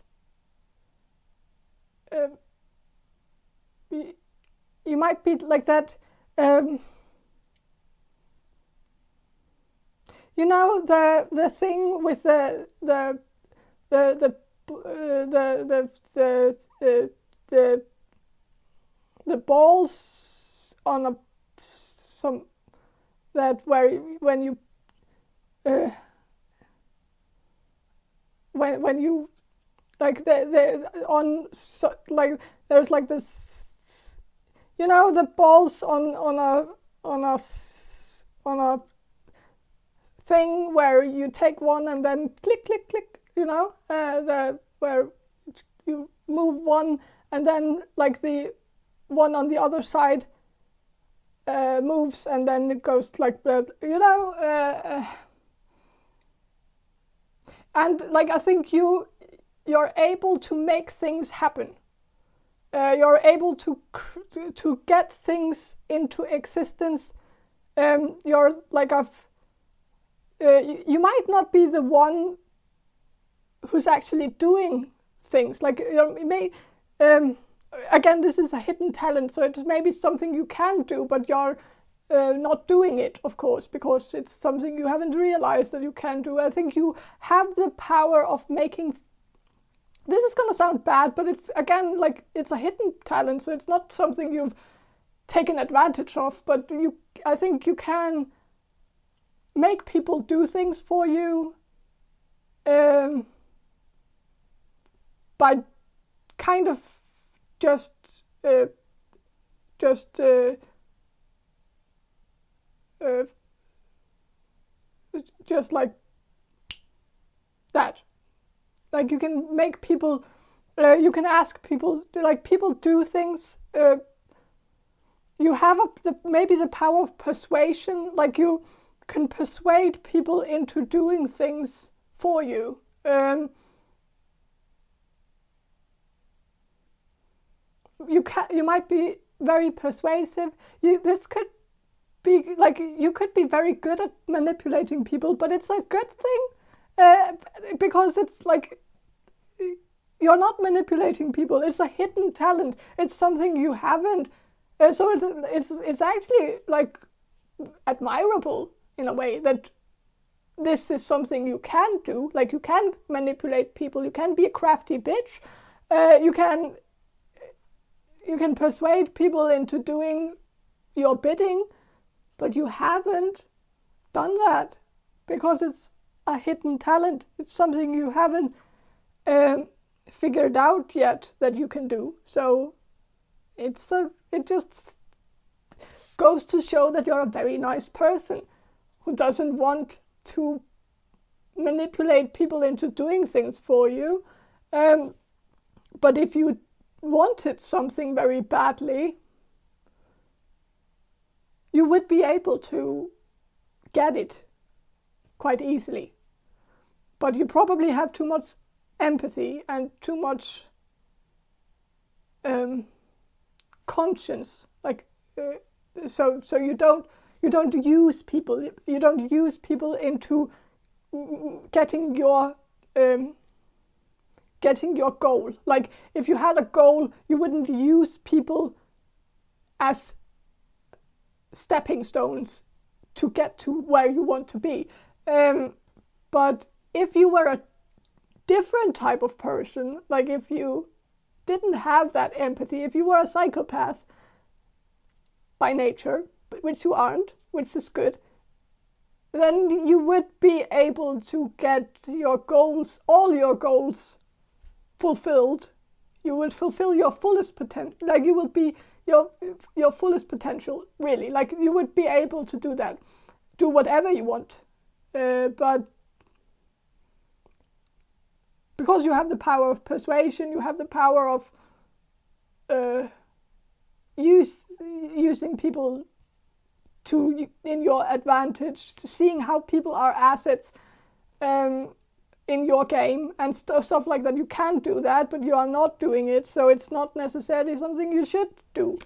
You might be like that. You know the thing with the balls on a some that where when you when you like the on so, like there's like this, you know, the balls on a thing where you take one and then click click click, you know, where you move one and then like the one on the other side moves and then it goes like, you know, and like I think you're able to make things happen. You're able to get things into existence. You're like you might not be the one who's actually doing things. Like you may, again, this is a hidden talent, so it's maybe something you can do, but you're not doing it, of course, because it's something you haven't realized that you can do. I think you have the power of making. This is going to sound bad, but it's, again, like it's a hidden talent, so it's not something you've taken advantage of, but I think you can make people do things for you by kind of just like that. Like you can make people, you can ask people, like people do things. You have maybe the power of persuasion, like you can persuade people into doing things for you. You might be very persuasive. This could be like you could be very good at manipulating people, but it's a good thing because it's like you're not manipulating people. It's a hidden talent. It's something you haven't. So it's actually like admirable in a way that this is something you can do. Like you can manipulate people. You can be a crafty bitch. You can persuade people into doing your bidding, but you haven't done that because it's a hidden talent. It's something you haven't figured out yet that you can do. So it just goes to show that you're a very nice person who doesn't want to manipulate people into doing things for you. But if you wanted something very badly, you would be able to get it quite easily. But you probably have too much empathy and too much conscience. So you don't use people. You don't use people into getting your goal. Like if you had a goal, you wouldn't use people as stepping stones to get to where you want to be. But if you were a different type of person, like if you didn't have that empathy, if you were a psychopath by nature, which you aren't, which is good, then you would be able to get your goals, all your goals, fulfilled. You would fulfill your fullest potential. Like you would be your fullest potential, really. Like you would be able to do that, do whatever you want, but because you have the power of persuasion, you have the power of using people in your advantage, seeing how people are assets in your game and stuff like that. You can do that, but you are not doing it, so it's not necessarily something you should do.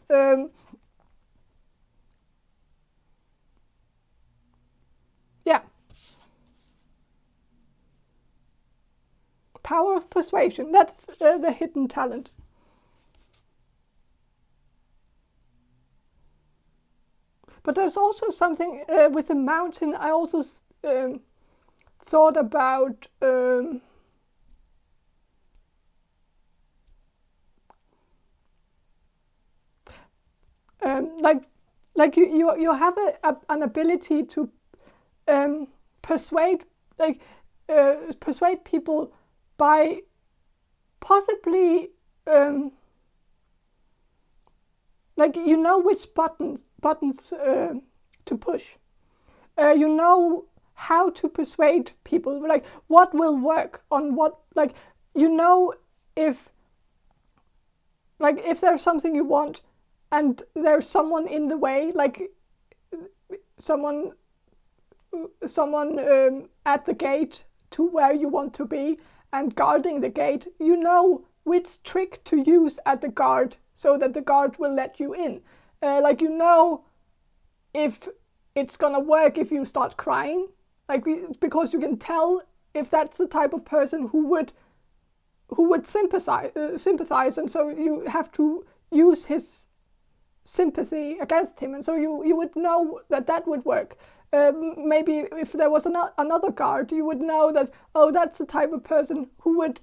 Yeah. Power of persuasion, that's the hidden talent. But there's also something with the mountain. I also thought about like you have an ability to persuade people by possibly like you know which buttons to push. You know how to persuade people, like what will work on what, like you know if there's something you want and there's someone in the way, like someone at the gate to where you want to be and guarding the gate, you know which trick to use at the guard so that the guard will let you in. Like you know if it's gonna work if you start crying, like because you can tell if that's the type of person who would sympathize, and so you have to use his sympathy against him, and so you would know that would work. Maybe if there was another guard, you would know that, oh, that's the type of person who would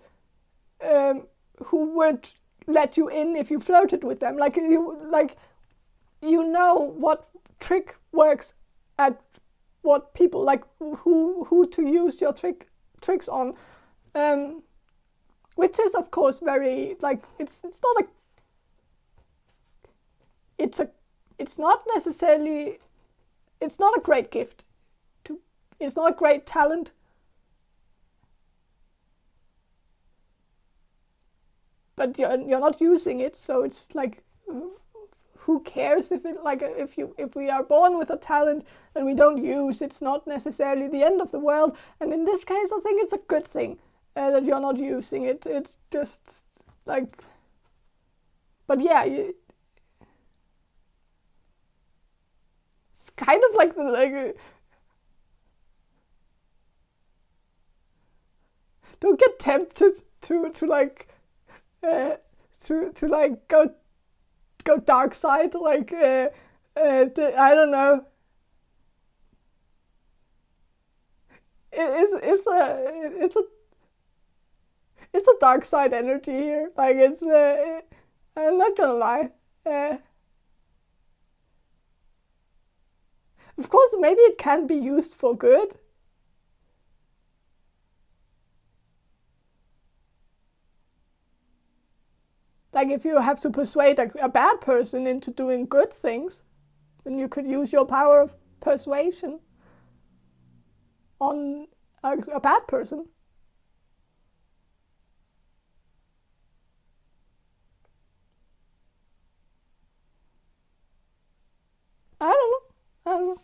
let you in if you flirted with them. Like you know what trick works at what people, like who to use your tricks on, which is of course very, like it's not a great gift. It's not a great talent. But you're not using it, so it's like, who cares if we are born with a talent and we don't use, it's not necessarily the end of the world. And in this case, I think it's a good thing that you're not using it. It's just like, but yeah, it's kind of like don't get tempted to like go dark side, like I don't know. It's a dark side energy here. Like it's I'm not gonna lie. Of course, maybe it can be used for good. like if you have to persuade a bad person into doing good things, then you could use your power of persuasion on a bad person. I don't know.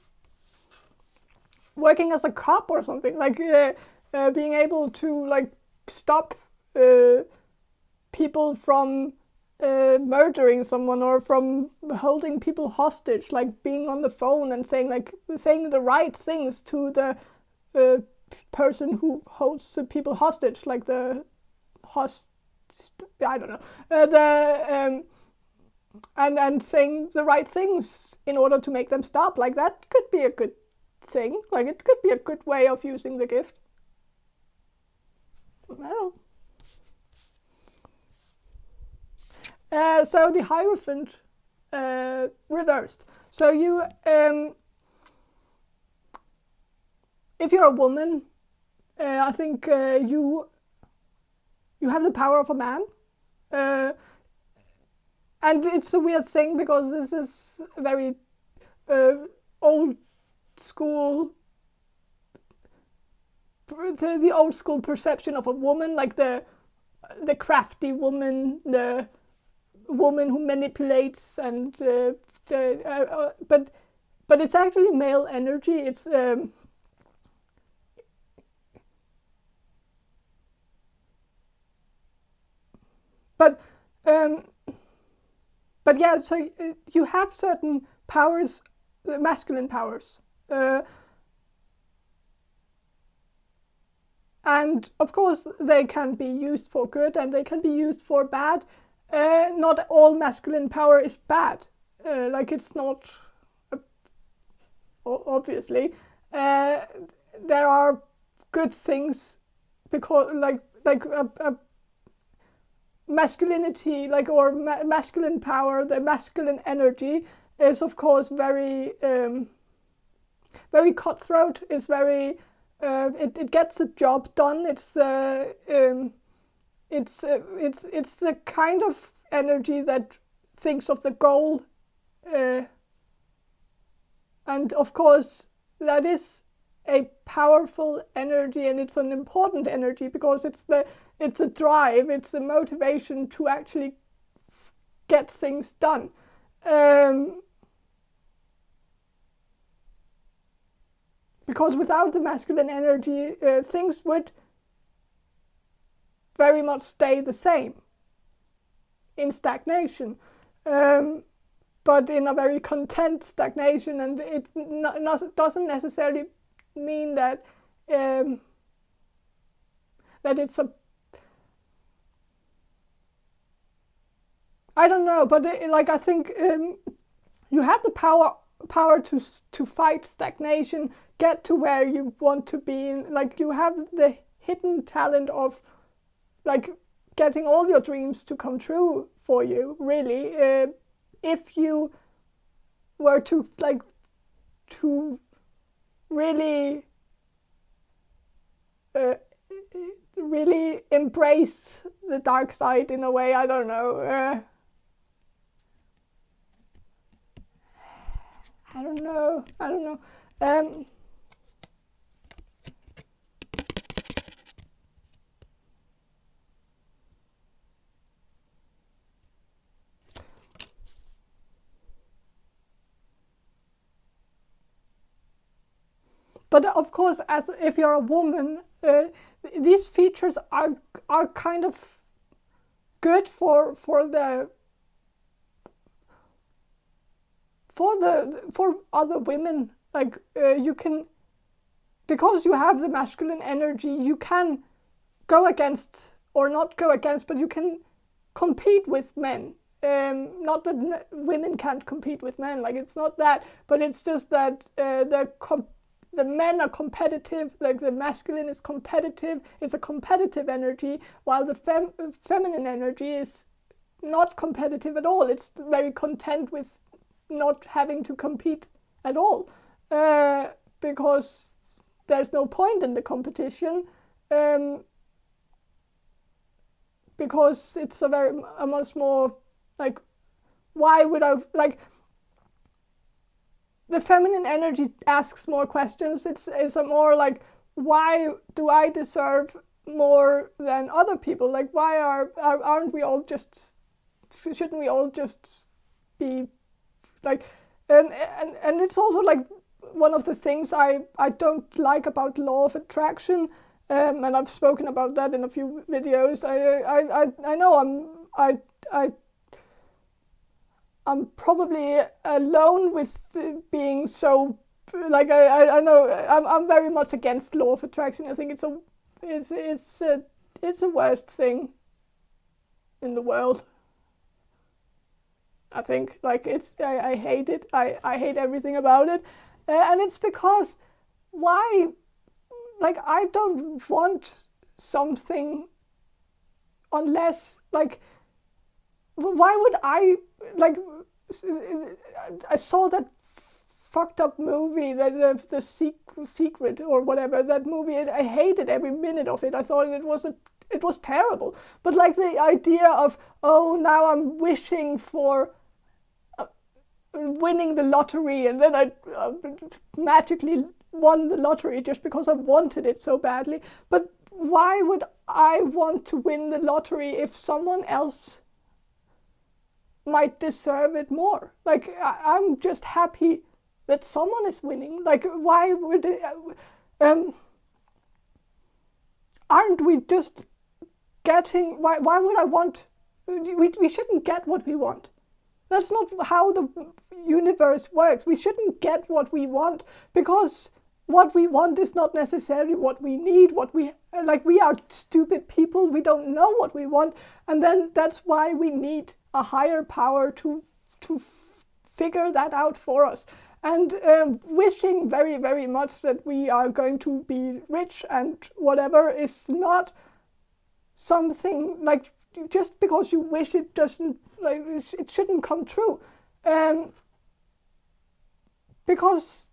Working as a cop or something, like being able to like stop people from murdering someone or from holding people hostage, like being on the phone and saying the right things to the person who holds people hostage, like the I don't know, and saying the right things in order to make them stop. Like that could be a good thing. Like it could be a good way of using the gift. I don't know. So the Hierophant reversed. So you, if you're a woman, I think you have the power of a man. And it's a weird thing because this is a very old school, the old school perception of a woman, like the crafty woman, the woman who manipulates, and but it's actually male energy. It's but yeah, so you have certain powers, masculine powers, and of course they can be used for good and they can be used for bad. Not all masculine power is bad. Like it's not, obviously. There are good things because like a masculinity, like or masculine power, the masculine energy is of course very very cutthroat. It's very it gets the job done. It's the kind of energy that thinks of the goal, and of course that is a powerful energy, and it's an important energy because it's a drive, it's a motivation to actually get things done. Because without the masculine energy, things would very much stay the same in stagnation, but in a very content stagnation, and it doesn't necessarily mean that that it's a, I don't know, but like I think you have the power to fight stagnation, get to where you want to be. Like you have the hidden talent of like getting all your dreams to come true for you, really, if you were to like to really really embrace the dark side in a way. I don't know. I don't know. But of course, as if you're a woman, these features are kind of good for other women. Like you can, because you have the masculine energy, you can go against, or not go against, but you can compete with men. Not that women can't compete with men, like it's not that, but it's just that the men are competitive, like the masculine is competitive, it's a competitive energy, while the feminine energy is not competitive at all. It's very content with not having to compete at all, because there's no point in the competition. because it's a much more like, why would I, like, the feminine energy asks more questions. It's a more like, why do I deserve more than other people? Like, why aren't we all just, shouldn't we all just be like, and it's also like one of the things I don't like about law of attraction, and I've spoken about that in a few videos. I know I'm probably alone with being so, like, I know I'm very much against law of attraction. I think it's the worst thing in the world. I think, like, I hate it. I hate everything about it, and it's because why, like, I don't want something unless, like, why would I, like, I saw that fucked up movie, the secret or whatever, that movie. I hated every minute of it. I thought it was terrible. But like the idea of, oh, now I'm wishing for winning the lottery, and then I magically won the lottery just because I wanted it so badly. But why would I want to win the lottery if someone else might deserve it more? Like, I'm just happy that someone is winning. Like, why would it, aren't we just getting, why would I want, we shouldn't get what we want. That's not how the universe works. We shouldn't get what we want, because what we want is not necessarily what we need. We are stupid people. We don't know what we want, and then that's why we need a higher power to figure that out for us. And wishing very, very much that we are going to be rich and whatever is not something, like, just because you wish it doesn't, like, it shouldn't come true. Because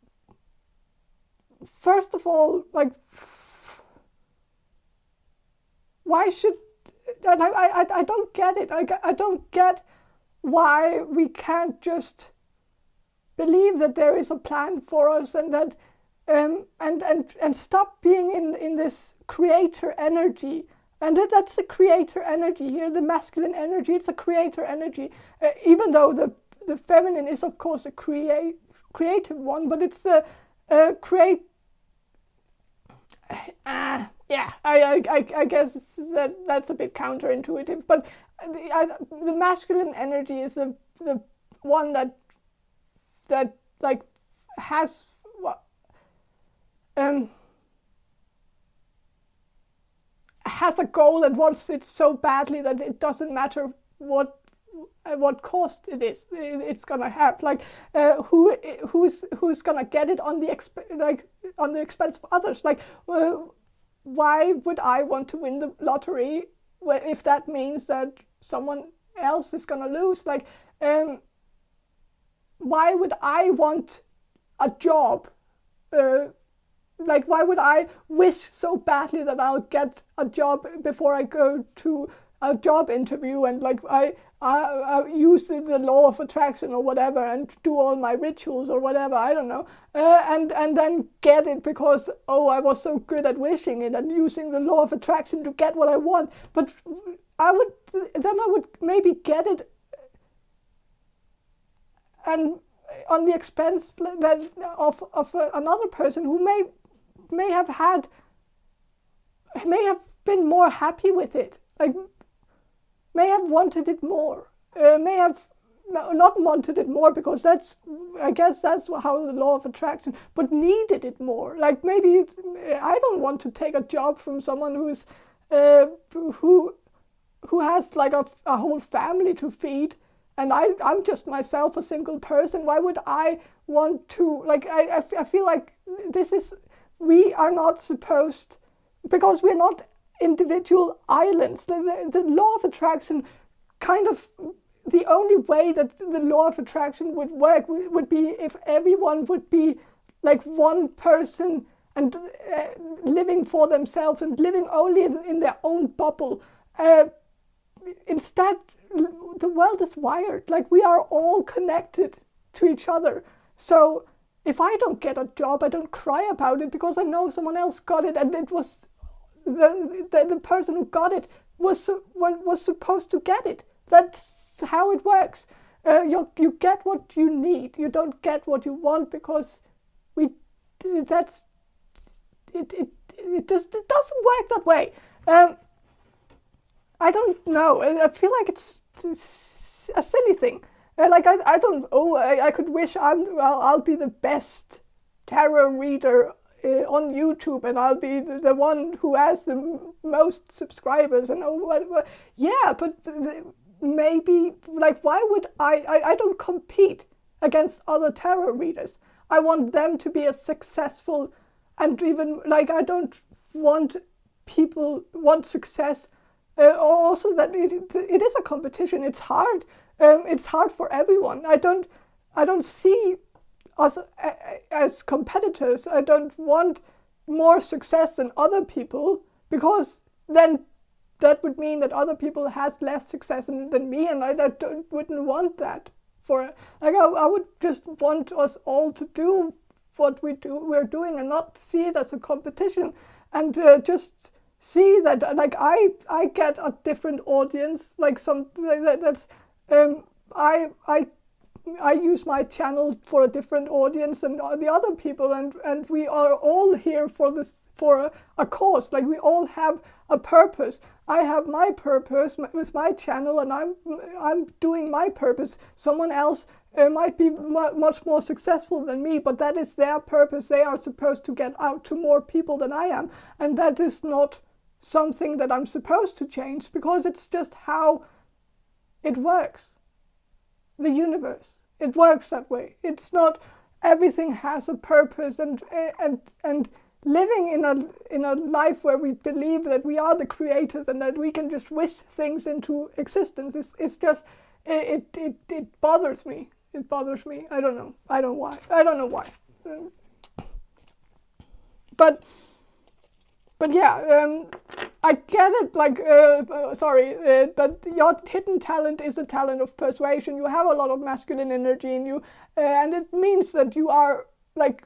first of all, like, why should, and I don't get it. I don't get why we can't just believe that there is a plan for us, and that and stop being in this creator energy. And that's the creator energy here, the masculine energy. It's a creator energy, even though the feminine is of course a creative one, but it's the create. Yeah, I guess that's a bit counterintuitive, but the masculine energy is the one that like has has a goal and wants it so badly that it doesn't matter what cost it is. It's gonna have, like, who's gonna get it on the expense of others. Like, why would I want to win the lottery if that means that someone else is gonna lose? Like, why would I want a job? Like, why would I wish so badly that I'll get a job before I go to a job interview, and like I use the law of attraction or whatever and do all my rituals or whatever, I don't know, and then get it because, oh, I was so good at wishing it and using the law of attraction to get what I want. But I would maybe get it and on the expense that of another person who may have been more happy with it, like may have wanted it more, may have not wanted it more because I guess that's how the law of attraction, but needed it more. Like, maybe I don't want to take a job from someone who's who has like a whole family to feed, and I'm just myself, a single person. Why would I want to, like, I feel like we are not supposed, because we're not individual islands. The law of attraction, kind of, the only way that the law of attraction would work would be if everyone would be like one person and living for themselves and living only in their own bubble. instead, the world is wired. Like, we are all connected to each other. So if I don't get a job, I don't cry about it because I know someone else got it, and it was the person who got it was supposed to get it. That's how it works. You get what you need. You don't get what you want because it doesn't work that way. I don't know. I feel like it's a silly thing. I could wish I'll be the best tarot reader on YouTube, and I'll be the one who has the most subscribers and whatever. Yeah, but maybe, like, why would I don't compete against other tarot readers. I want them to be as successful, and even, like, I don't want people want success. Also that it is a competition. It's hard. It's hard for everyone. I don't see us as competitors. I don't want more success than other people, because then that would mean that other people has less success than me, and I wouldn't want that. I would just want us all to do what we're doing, and not see it as a competition, and just see that, like, I get a different audience. Like, I use my channel for a different audience than the other people, and we are all here for a cause. Like, we all have a purpose. I have my purpose with my channel, and I'm doing my purpose. Someone else might be much more successful than me, but that is their purpose. They are supposed to get out to more people than I am, and that is not something that I'm supposed to change, because it's just how it works. The universe, it works that way. It's not, everything has a purpose, and living in a life where we believe that we are the creators and that we can just wish things into existence is just, it bothers me. It bothers me. I don't know. I don't know why. But yeah, I get it, like, but your hidden talent is a talent of persuasion. You have a lot of masculine energy in you, and it means that you are, like,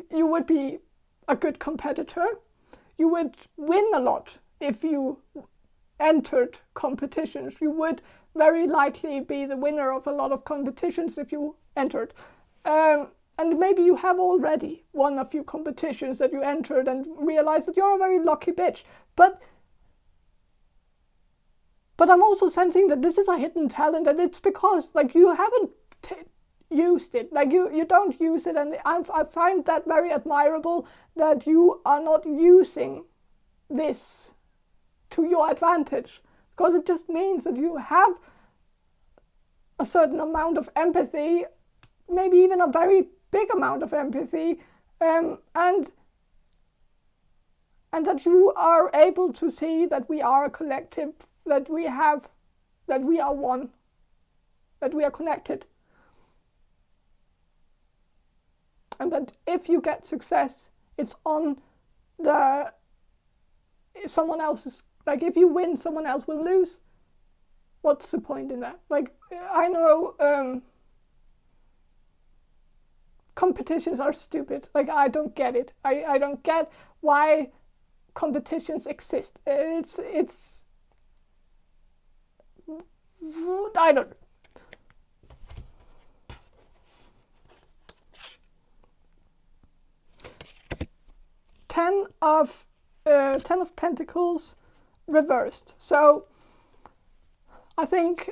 you would be a good competitor. You would win a lot if you entered competitions. You would very likely be the winner of a lot of competitions if you entered. And maybe you have already won a few competitions that you entered and realized that you're a very lucky bitch. But I'm also sensing that this is a hidden talent, and it's because, like, you haven't used it. Like, you don't use it, and I find that very admirable, that you are not using this to your advantage, because it just means that you have a certain amount of empathy, maybe even a very big amount of empathy, and that you are able to see that we are a collective, that we are one, that we are connected, and that if you get success, it's on someone else's. Like, if you win, someone else will lose. What's the point in that? Like, I know competitions are stupid. Like, I don't get it. I don't get why competitions exist. It's I don't. 10 of Pentacles reversed. So I think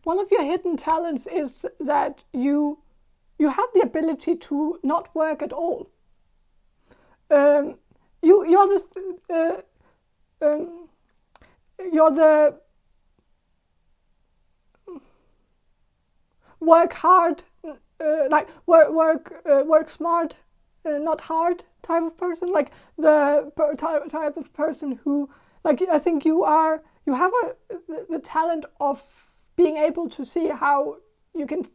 one of your hidden talents is that you have the ability to not work at all. You're the work hard, like work smart, not hard type of person. Like the type of person who, like, I think you have the talent of being able to see how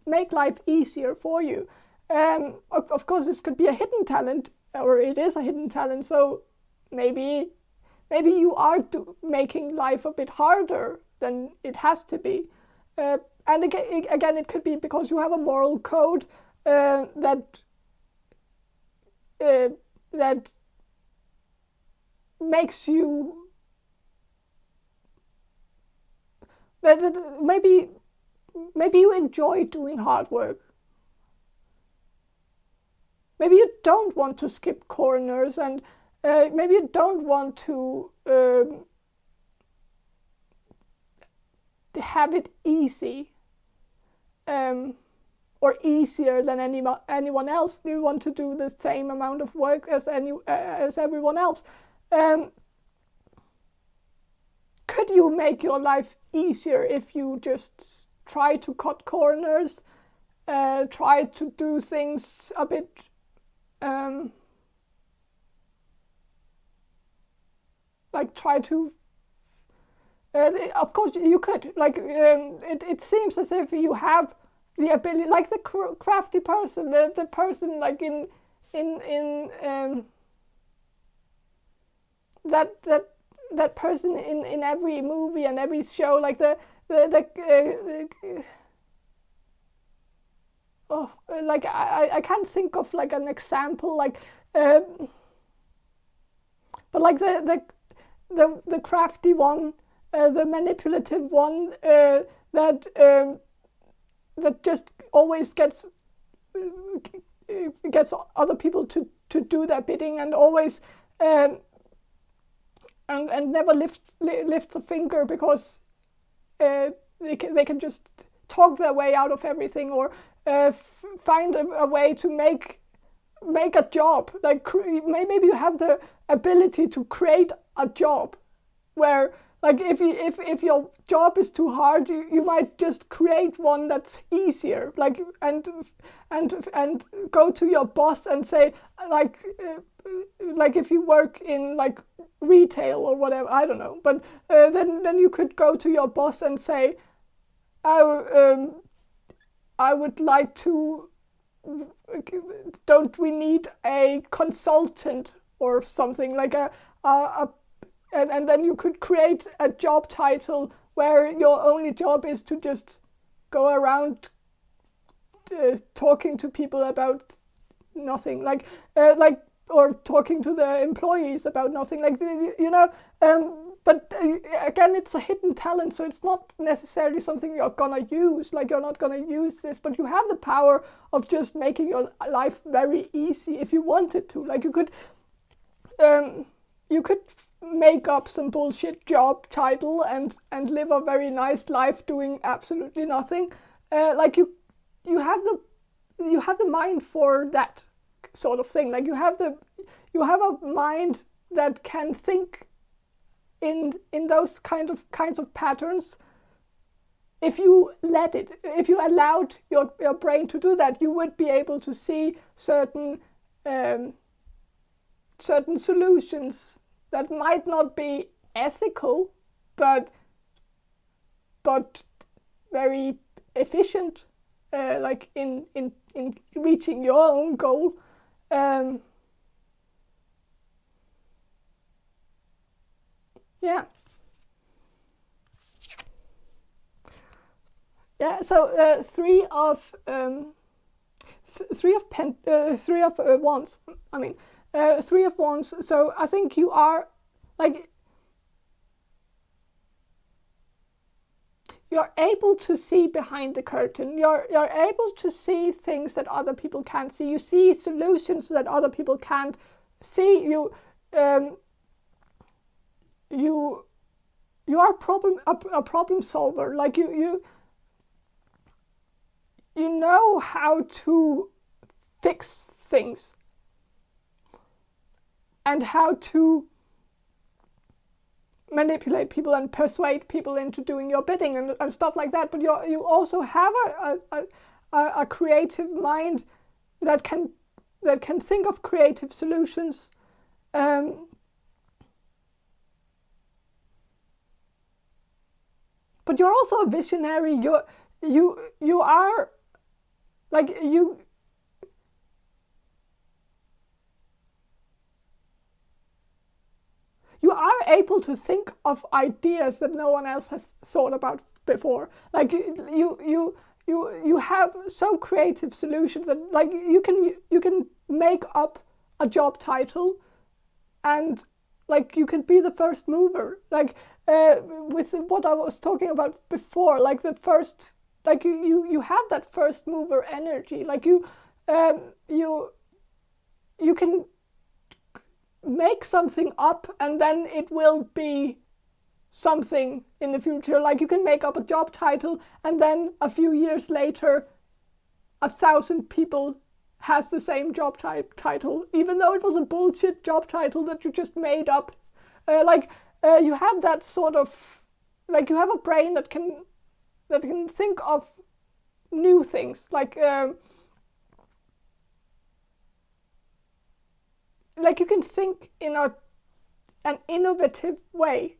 make life easier for you. Of course, this could be a hidden talent, or it is a hidden talent. So maybe you are making life a bit harder than it has to be. And again, it could be because you have a moral code that makes you that maybe you enjoy doing hard work. Maybe you don't want to skip corners, and maybe you don't want to have it easy, or easier than anyone else. You want to do the same amount of work as everyone else. Could you make your life easier if you just try to cut corners, try to do things a bit try to of course you could, it seems as if you have the ability, like the crafty person, the person like in that person in every movie and every show, like I can't think of like an example, but like the crafty one, the manipulative one, that just always gets other people to do their bidding, and always and never lifts a finger, because they can just talk their way out of everything, or find a way to make a job. Like maybe you have the ability to create a job where, like, if your job is too hard, you might just create one that's easier, like, and go to your boss and say, like if you work in like retail or whatever, I don't know, but then you could go to your boss and say, I would like to, don't we need a consultant or something, like and then you could create a job title where your only job is to just go around talking to people about nothing, or talking to the employees about nothing, but again, it's a hidden talent, so it's not necessarily something you're gonna use. Like, you're not gonna use this, but you have the power of just making your life very easy if you wanted to. Like, you could make up some bullshit job title and live a very nice life doing absolutely nothing. You have the mind for that sort of thing. Like, you have a mind that can think in those kinds of patterns. If you allowed your brain to do that, you would be able to see certain solutions that might not be ethical, but very efficient, like in reaching your own goal. So three of wands. I mean, 3 of wands. So I think you are like, you're able to see behind the curtain. You're able to see things that other people can't see. You see solutions that other people can't see. You are a problem solver. Like, you know how to fix things and how to manipulate people and persuade people into doing your bidding and stuff like that. But you also have a creative mind that can think of creative solutions. But you're also a visionary. you are like you are able to think of ideas that no one else has thought about before. Like you have so creative solutions that like you can make up a job title, and like you can be the first mover. Like with what I was talking about before, like the first, like you have that first mover energy. Like you can make something up and then it will be something in the future. Like you can make up a job title and then a few years later 1,000 people has the same job title, even though it was a bullshit job title that you just made up. You have that sort of, like you have a brain that can think of new things. Like you can think in an innovative way.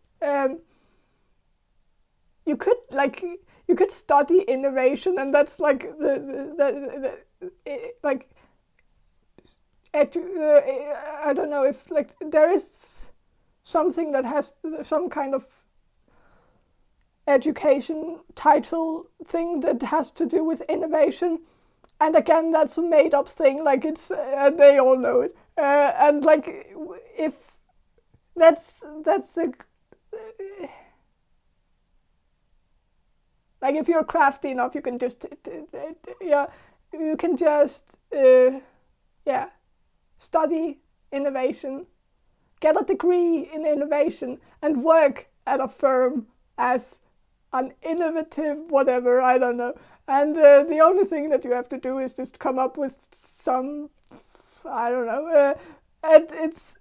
You could study innovation, and that's like I don't know if like there is something that has some kind of education title thing that has to do with innovation, and again that's a made up thing. Like it's they all know it. And like if that's a like if you're crafty enough, you can just you can just study innovation, get a degree in innovation, and work at a firm as an innovative whatever, I don't know. And the only thing that you have to do is just come up with some, I don't know, and it's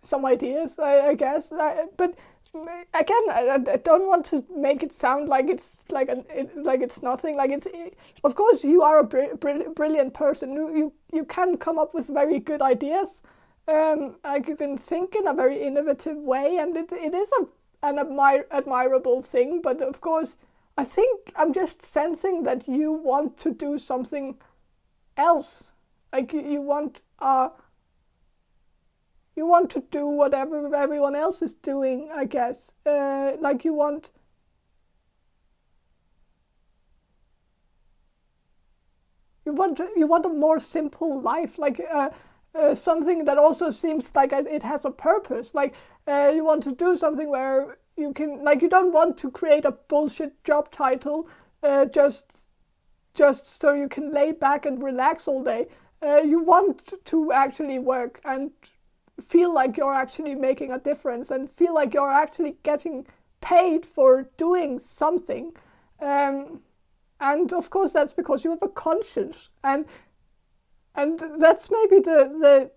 some ideas, I guess. But again, I don't want to make it sound like it's like it's nothing. Like of course, you are a brilliant person. You can come up with very good ideas. Like you can think in a very innovative way, and it is an admirable thing. But of course, I think I'm just sensing that you want to do something else. Like you want to do whatever everyone else is doing, I guess. Like you want a more simple life, like something that also seems like it has a purpose. Like you want to do something where you can, like you don't want to create a bullshit job title just so you can lay back and relax all day. You want to actually work and feel like you're actually making a difference and feel like you're actually getting paid for doing something. And of course that's because you have a conscience, and that's maybe the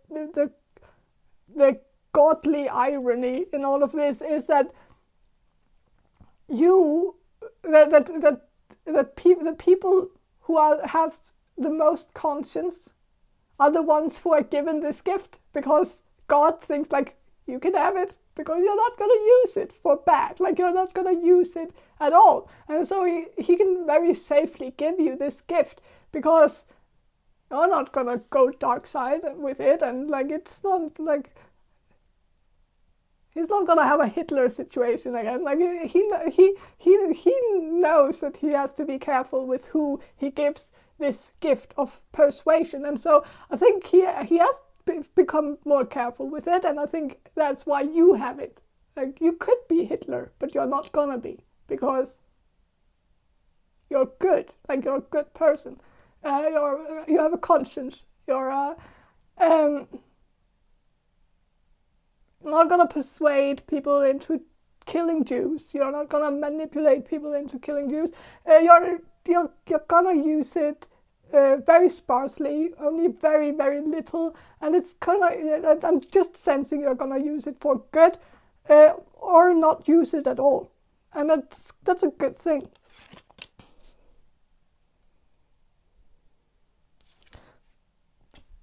godly irony in all of this, is that the people who have the most conscience are the ones who are given this gift, because God thinks like you can have it because you're not going to use it for bad. Like you're not going to use it at all. And so he can very safely give you this gift because you're not going to go dark side with it. And like it's not like he's not going to have a Hitler situation again. Like he knows that he has to be careful with who he gives this gift of persuasion. And so I think he has become more careful with it, and I think that's why you have it. Like you could be Hitler, but you're not gonna be, because you're good. Like you're a good person. You have a conscience. You're not gonna persuade people into killing Jews. You're not gonna manipulate people into killing Jews. You're gonna use it very sparsely, only very, very little, and it's kind of, I'm just sensing you're gonna use it for good, or not use it at all, and that's a good thing.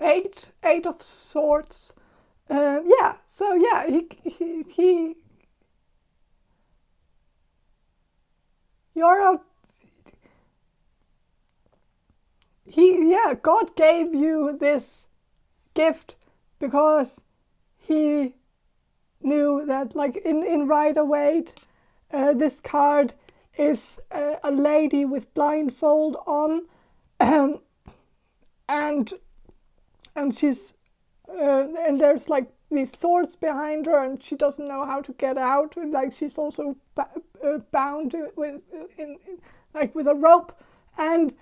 Eight of Swords. He you're God gave you this gift because he knew that, like in Rider-Waite, this card is a lady with blindfold on, and she's and there's like these swords behind her, and she doesn't know how to get out. Like she's also bound with with a rope, and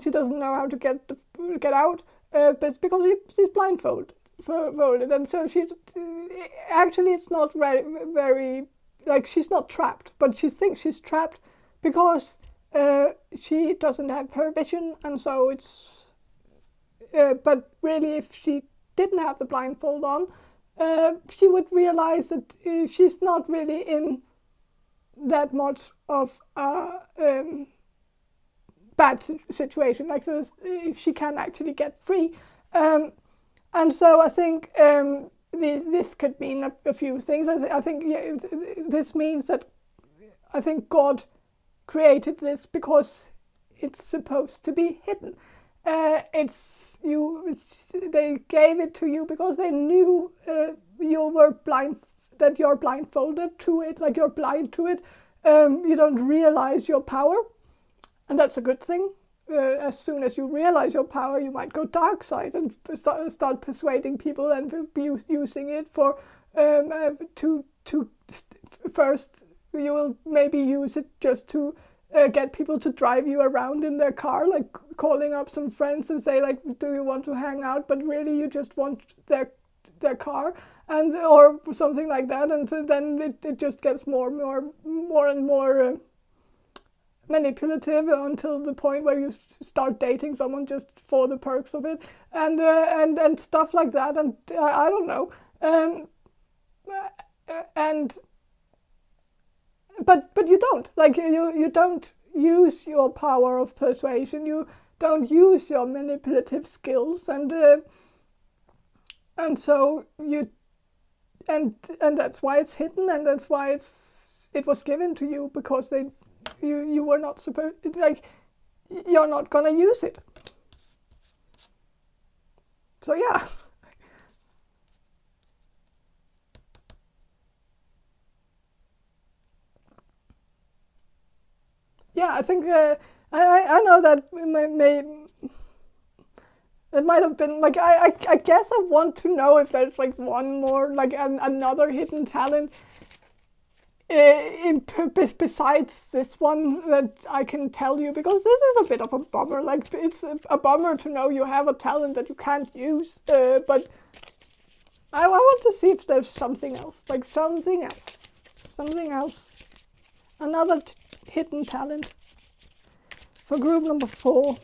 she doesn't know how to get out. But it's because she's blindfolded, and so she actually it's not very like she's not trapped, but she thinks she's trapped because she doesn't have her vision, and so it's. But really, if she didn't have the blindfold on, she would realize that she's not really in that much of a bad situation. Like this, she can actually get free, and so I think this could mean a few things. I think this means that I think God created this because it's supposed to be hidden. They gave it to you because they knew you were blind, that you're blindfolded to it, like you're blind to it. You don't realize your power, and that's a good thing. As soon as you realize your power, you might go dark side and start persuading people and be using it for first you will maybe use it just to get people to drive you around in their car, like calling up some friends and say like, do you want to hang out? But really you just want their car, and or something like that. And so then it just gets more and more manipulative until the point where you start dating someone just for the perks of it, and stuff like that. And I don't know. But you don't, like you don't use your power of persuasion, you don't use your manipulative skills, and so you and that's why it's hidden, and that's why it was given to you, because you were not supposed, like you're not gonna use it. So yeah. Yeah, I think I know that it might have been like I guess I want to know if there's like one more, like another hidden talent besides this one that I can tell you, because this is a bit of a bummer. Like it's a bummer to know you have a talent that you can't use, but I want to see if there's something else, like something else, another hidden talent for group number 4.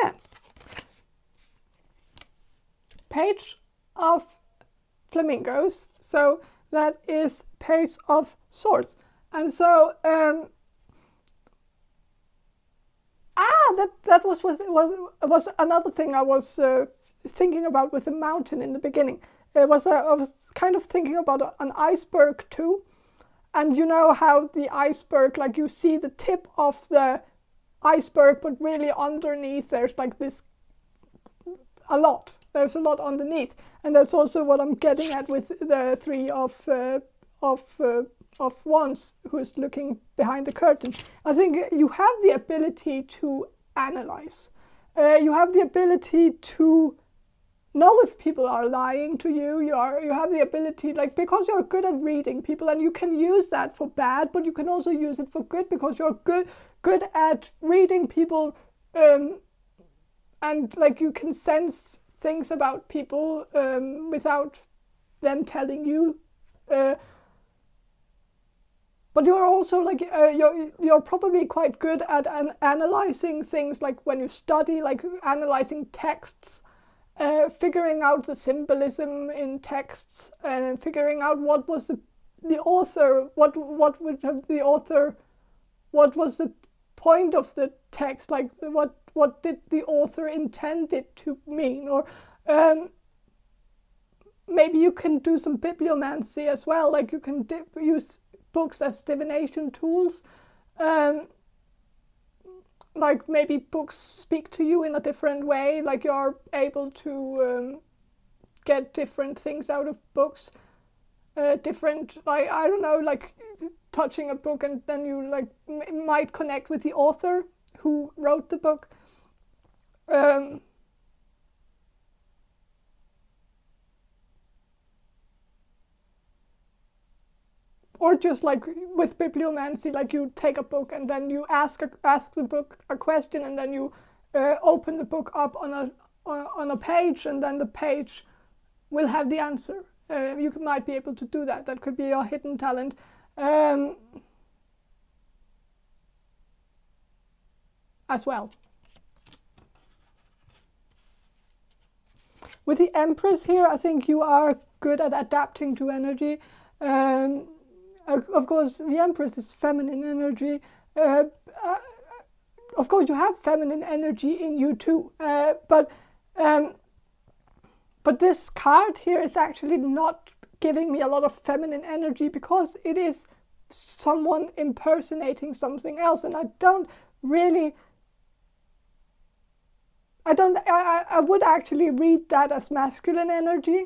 Yeah. Page of flamingos. So that is Page of Swords. And so that was another thing I was thinking about with the mountain in the beginning. I was kind of thinking about an iceberg too, and you know how the iceberg, like you see the tip of the iceberg, but really underneath there's like this there's a lot underneath, and that's also what I'm getting at with the 3 of wands, who's looking behind the curtain. I think you have the ability to analyze. You have the ability to know if people are lying to you. You have the ability, like, because you're good at reading people, and you can use that for bad, but you can also use it for good, because you're good at reading people, and like you can sense things about people without them telling you. But you're also like you're probably quite good at analyzing things, like when you study, like analyzing texts. Figuring out the symbolism in texts, and figuring out what was the author, what would have the author, what was the point of the text, like what did the author intend it to mean, or maybe you can do some bibliomancy as well, like you can use books as divination tools, like maybe books speak to you in a different way, like you're able to get different things out of books, different, like, I don't know, like touching a book and then you like might connect with the author who wrote the book. Or just like with bibliomancy, like you take a book and then you ask the book a question, and then you open the book up on a page, and then the page will have the answer. You might be able to do that. That could be your hidden talent. As well. With the Empress here, I think you are good at adapting to energy. Of course, the Empress is feminine energy. Of course, you have feminine energy in you too. But this card here is actually not giving me a lot of feminine energy, because it is someone impersonating something else, and I would actually read that as masculine energy,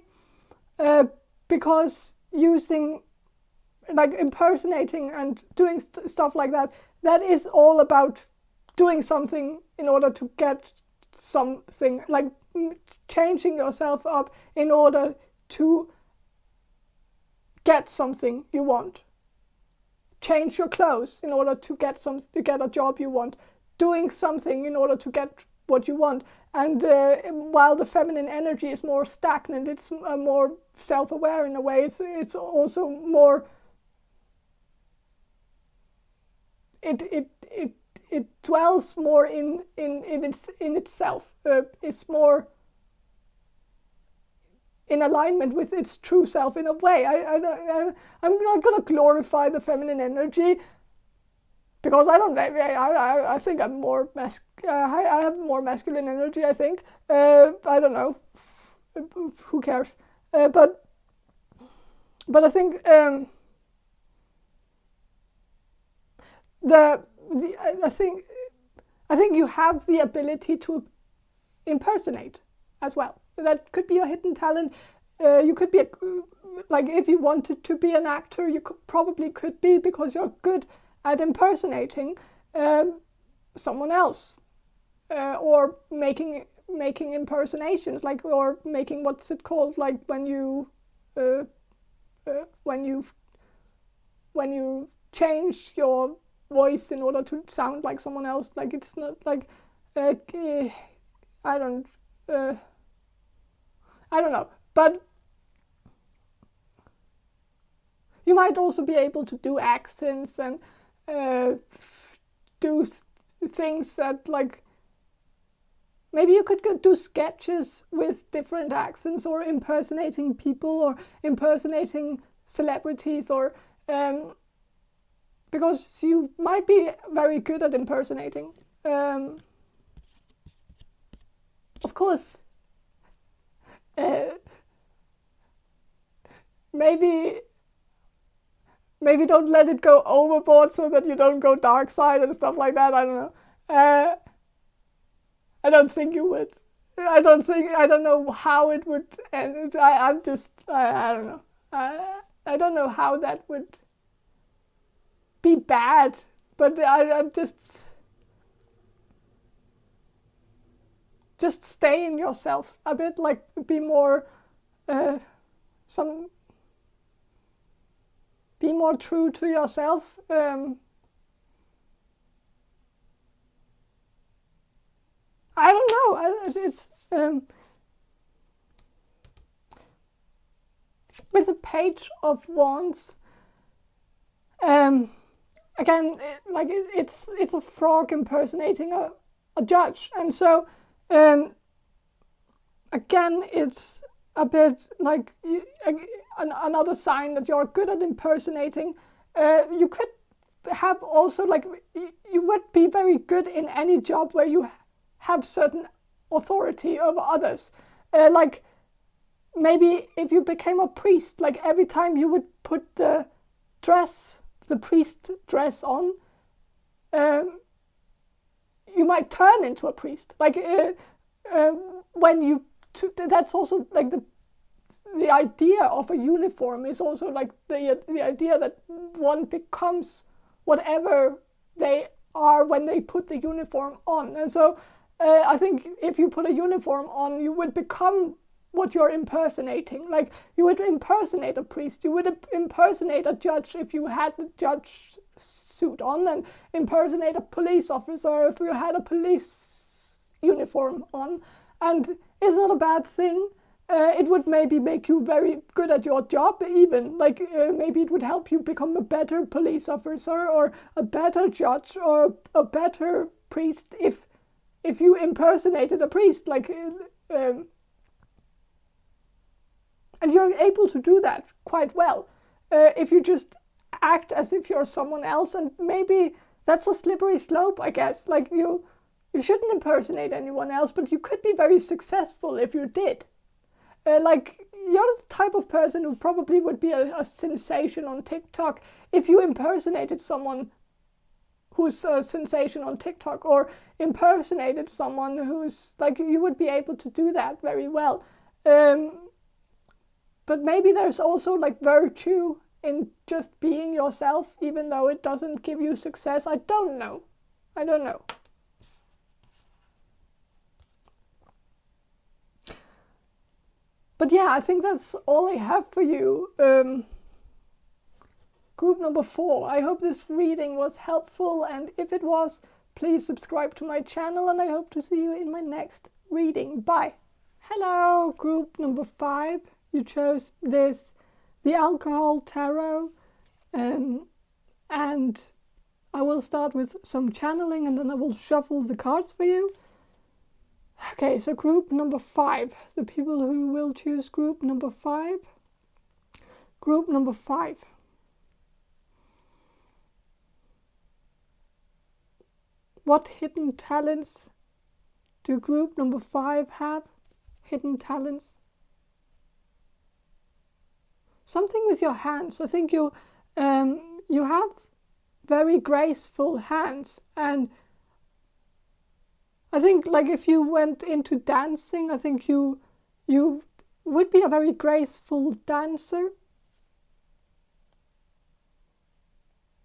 because using, like, impersonating and doing stuff like that, that is all about doing something in order to get something, like changing yourself up in order to get something you want. Change your clothes in order to get a job you want. Doing something in order to get what you want. And while the feminine energy is more stagnant, it's more self-aware in a way. It's also more. It dwells more in itself. It's more in alignment with its true self in a way. I'm not going to glorify the feminine energy, because I don't. I think I'm more I have more masculine energy, I think. I don't know. Who cares? But I think I think you have the ability to impersonate as well. That could be a hidden talent. You could be like, if you wanted to be an actor, you probably could be, because you're good at impersonating someone else, or making impersonations, like, or making, what's it called, like when you change your voice in order to sound like someone else. Like, it's not like I don't know, but you might also be able to do accents and do things that, like, maybe you could do sketches with different accents, or impersonating people, or impersonating celebrities, or because you might be very good at impersonating. Of course, maybe don't let it go overboard so that you don't go dark side and stuff like that. I don't know. I don't think you would. I don't know how it would end. I don't know. I don't know how that would be bad, but I'm just stay in yourself a bit, like, be more be more true to yourself. I don't know. It's with the Page of Wands. Again, it's a frog impersonating a judge, and so again, it's a bit like another sign that you're good at impersonating. You could have also, like, you would be very good in any job where you have certain authority over others. Like, maybe if you became a priest, like, every time you would put the priest dress on, you might turn into a priest. Like when you, that's also like the idea of a uniform is also like the idea that one becomes whatever they are when they put the uniform on. And so I think if you put a uniform on, you would become what you're impersonating. Like you would impersonate a priest, you would impersonate a judge if you had the judge suit on, and impersonate a police officer if you had a police uniform on. And it's not a bad thing. It would maybe make you very good at your job even. Like maybe it would help you become a better police officer or a better judge or a better priest if you impersonated a priest. Like and you're able to do that quite well if you just act as if you're someone else. And maybe that's a slippery slope, I guess. Like you shouldn't impersonate anyone else, but you could be very successful if you did. Like you're the type of person who probably would be a sensation on TikTok if you impersonated someone who's a sensation on TikTok, or impersonated someone who's like, you would be able to do that very well. But maybe there's also like virtue in just being yourself, even though it doesn't give you success. I don't know. But yeah, I think that's all I have for you. Group number 4. I hope this reading was helpful, and if it was, please subscribe to my channel, and I hope to see you in my next reading. Bye. Hello, group number 5. You chose this, the Alcohol Tarot, and I will start with some channeling, and then I will shuffle the cards for you. Okay, so group number 5, the people who will choose group number 5. Group number 5. What hidden talents do group number 5 have? Hidden talents? Something with your hands. I think you have very graceful hands, and I think like if you went into dancing, I think you would be a very graceful dancer.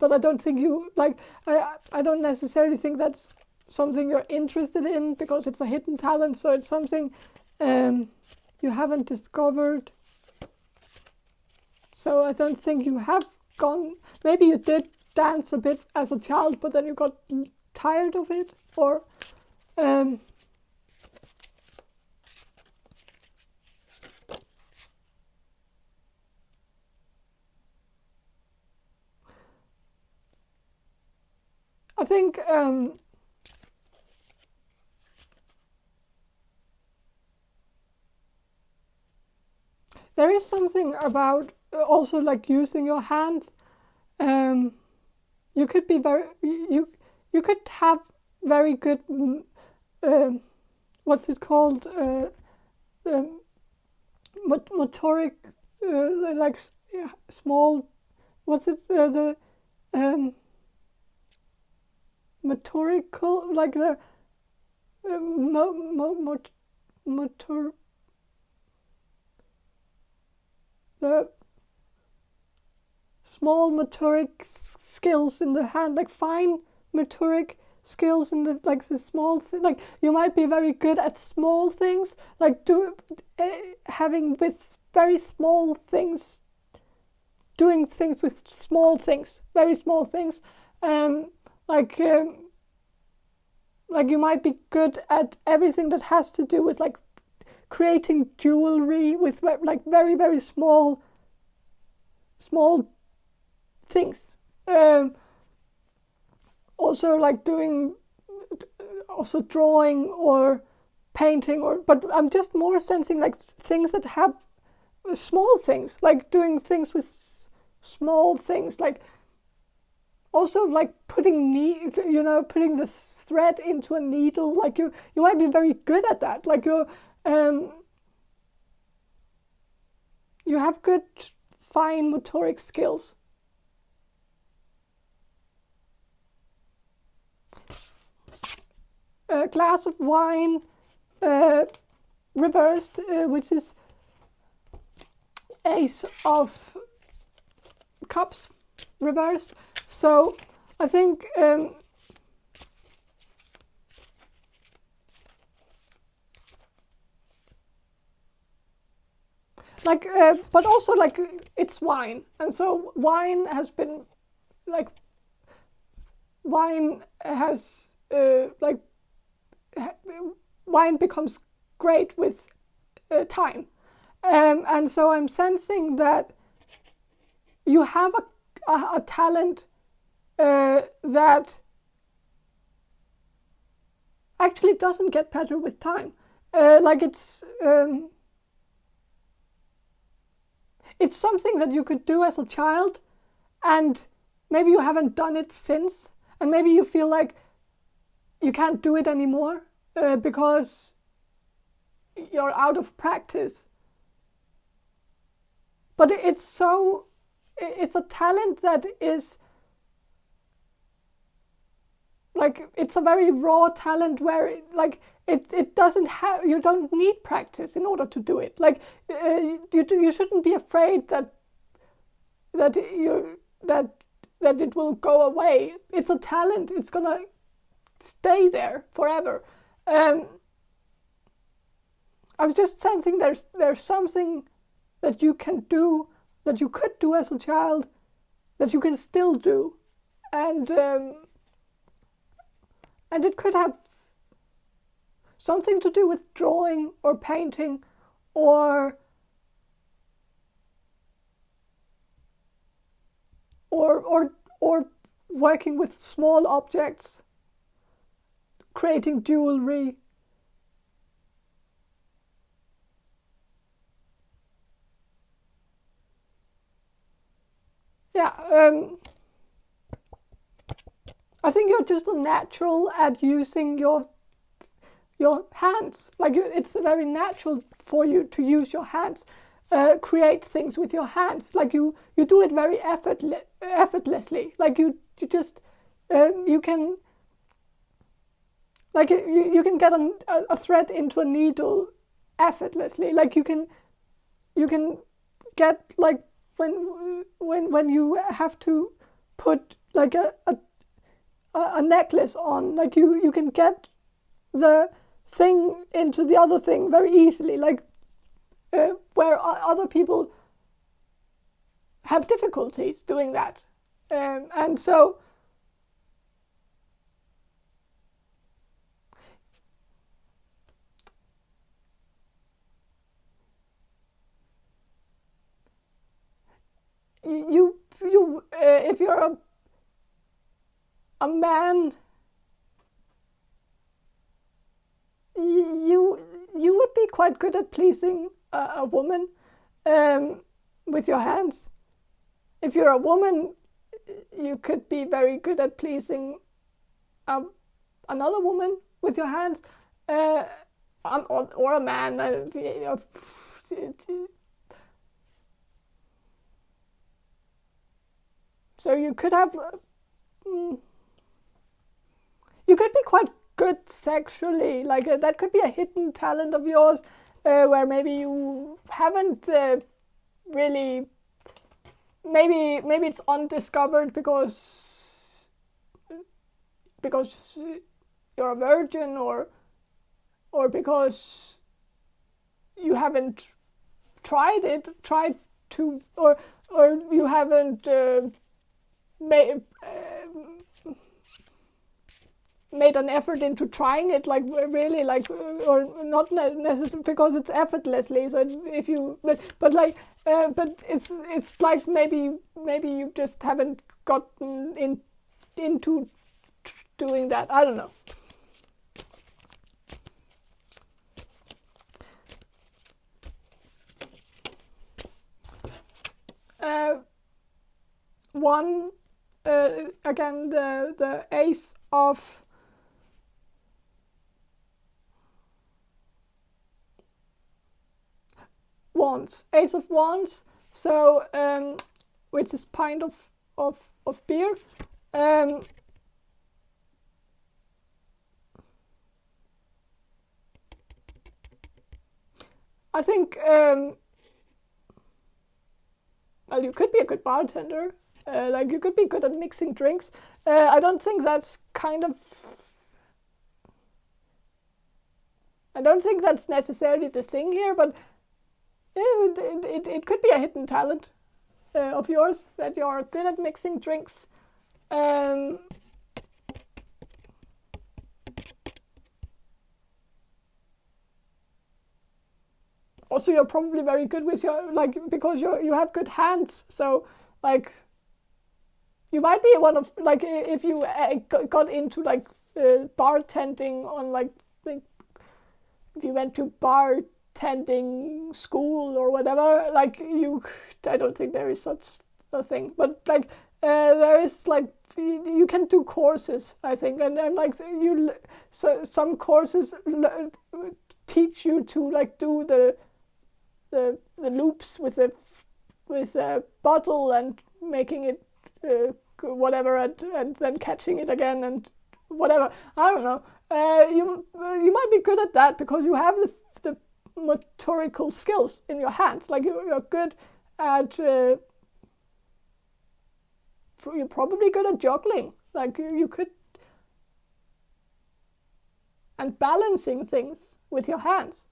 But I don't think you like. I don't necessarily think that's something you're interested in, because it's a hidden talent. So it's something you haven't discovered. So I don't think you have gone. Maybe you did dance a bit as a child, but then you got tired of it, or I think there is something about also like using your hands. You could be very you could have very good what's it called, motoric, like small, what's it, the motorical, like the motor, the small motoric skills in the hand, like fine motoric skills in the, like the small like you might be very good at small things, like having with very small things, doing things with small things, very small things, like you might be good at everything that has to do with like creating jewelry with like very, very small things. Also like doing, also drawing or painting, or, but I'm just more sensing like things that have small things, like doing things with small things, like also like putting putting the thread into a needle, like you might be very good at that, like you have good fine motoric skills. a glass of wine reversed, which is Ace of Cups reversed. So I think but also like it's wine, and so wine has been like wine has wine becomes great with time, and so I'm sensing that you have a talent that actually doesn't get better with time. It's something that you could do as a child, and maybe you haven't done it since, and maybe you feel like you can't do it anymore because you're out of practice. But it's a talent that is like, it's a very raw talent where it doesn't have, you don't need practice in order to do it. Like you shouldn't be afraid that it will go away. It's a talent. It's gonna stay there forever. I was just sensing there's something that you can do, that you could do as a child, that you can still do, and it could have something to do with drawing or painting or working with small objects, creating jewelry. Yeah, I think you're just a natural at using your hands. Like it's very natural for you to use your hands, create things with your hands. Like you do it very effortlessly. Like you just you can get a thread into a needle effortlessly. Like you can get like when you have to put like a necklace on, like you can get the thing into the other thing very easily, like where other people have difficulties doing that, and so you if you're a man, you would be quite good at pleasing a woman with your hands. If you're a woman, you could be very good at pleasing another woman with your hands, or a man. So you could have, you could be quite good sexually. Like that could be a hidden talent of yours, where maybe you haven't really. Maybe it's undiscovered because you're a virgin, or because you haven't tried to, or you haven't made an effort into trying it, like really, like, or not necessarily because it's effortlessly. So if you, but it's like maybe you just haven't gotten into doing that. I don't know. One again, the Ace of Wands, Ace of Wands. So which is pint of beer. I think, well, you could be a good bartender. Like you could be good at mixing drinks. I don't think that's I don't think that's necessarily the thing here, but it could be a hidden talent of yours, that you're good at mixing drinks. Also, you're probably very good with your, like, because you have good hands. So, like, you might be one of, like, if you got into like bartending on like if you went to bartending school or whatever, like I don't think there is such a thing, but like there is like you can do courses, I think, and like some courses teach you to like do the loops with a bottle and making it whatever, and then catching it again and whatever. I don't know. You might be good at that because you have the motorical skills in your hands. Like you're good at. You're probably good at juggling. Like you could, and balancing things with your hands.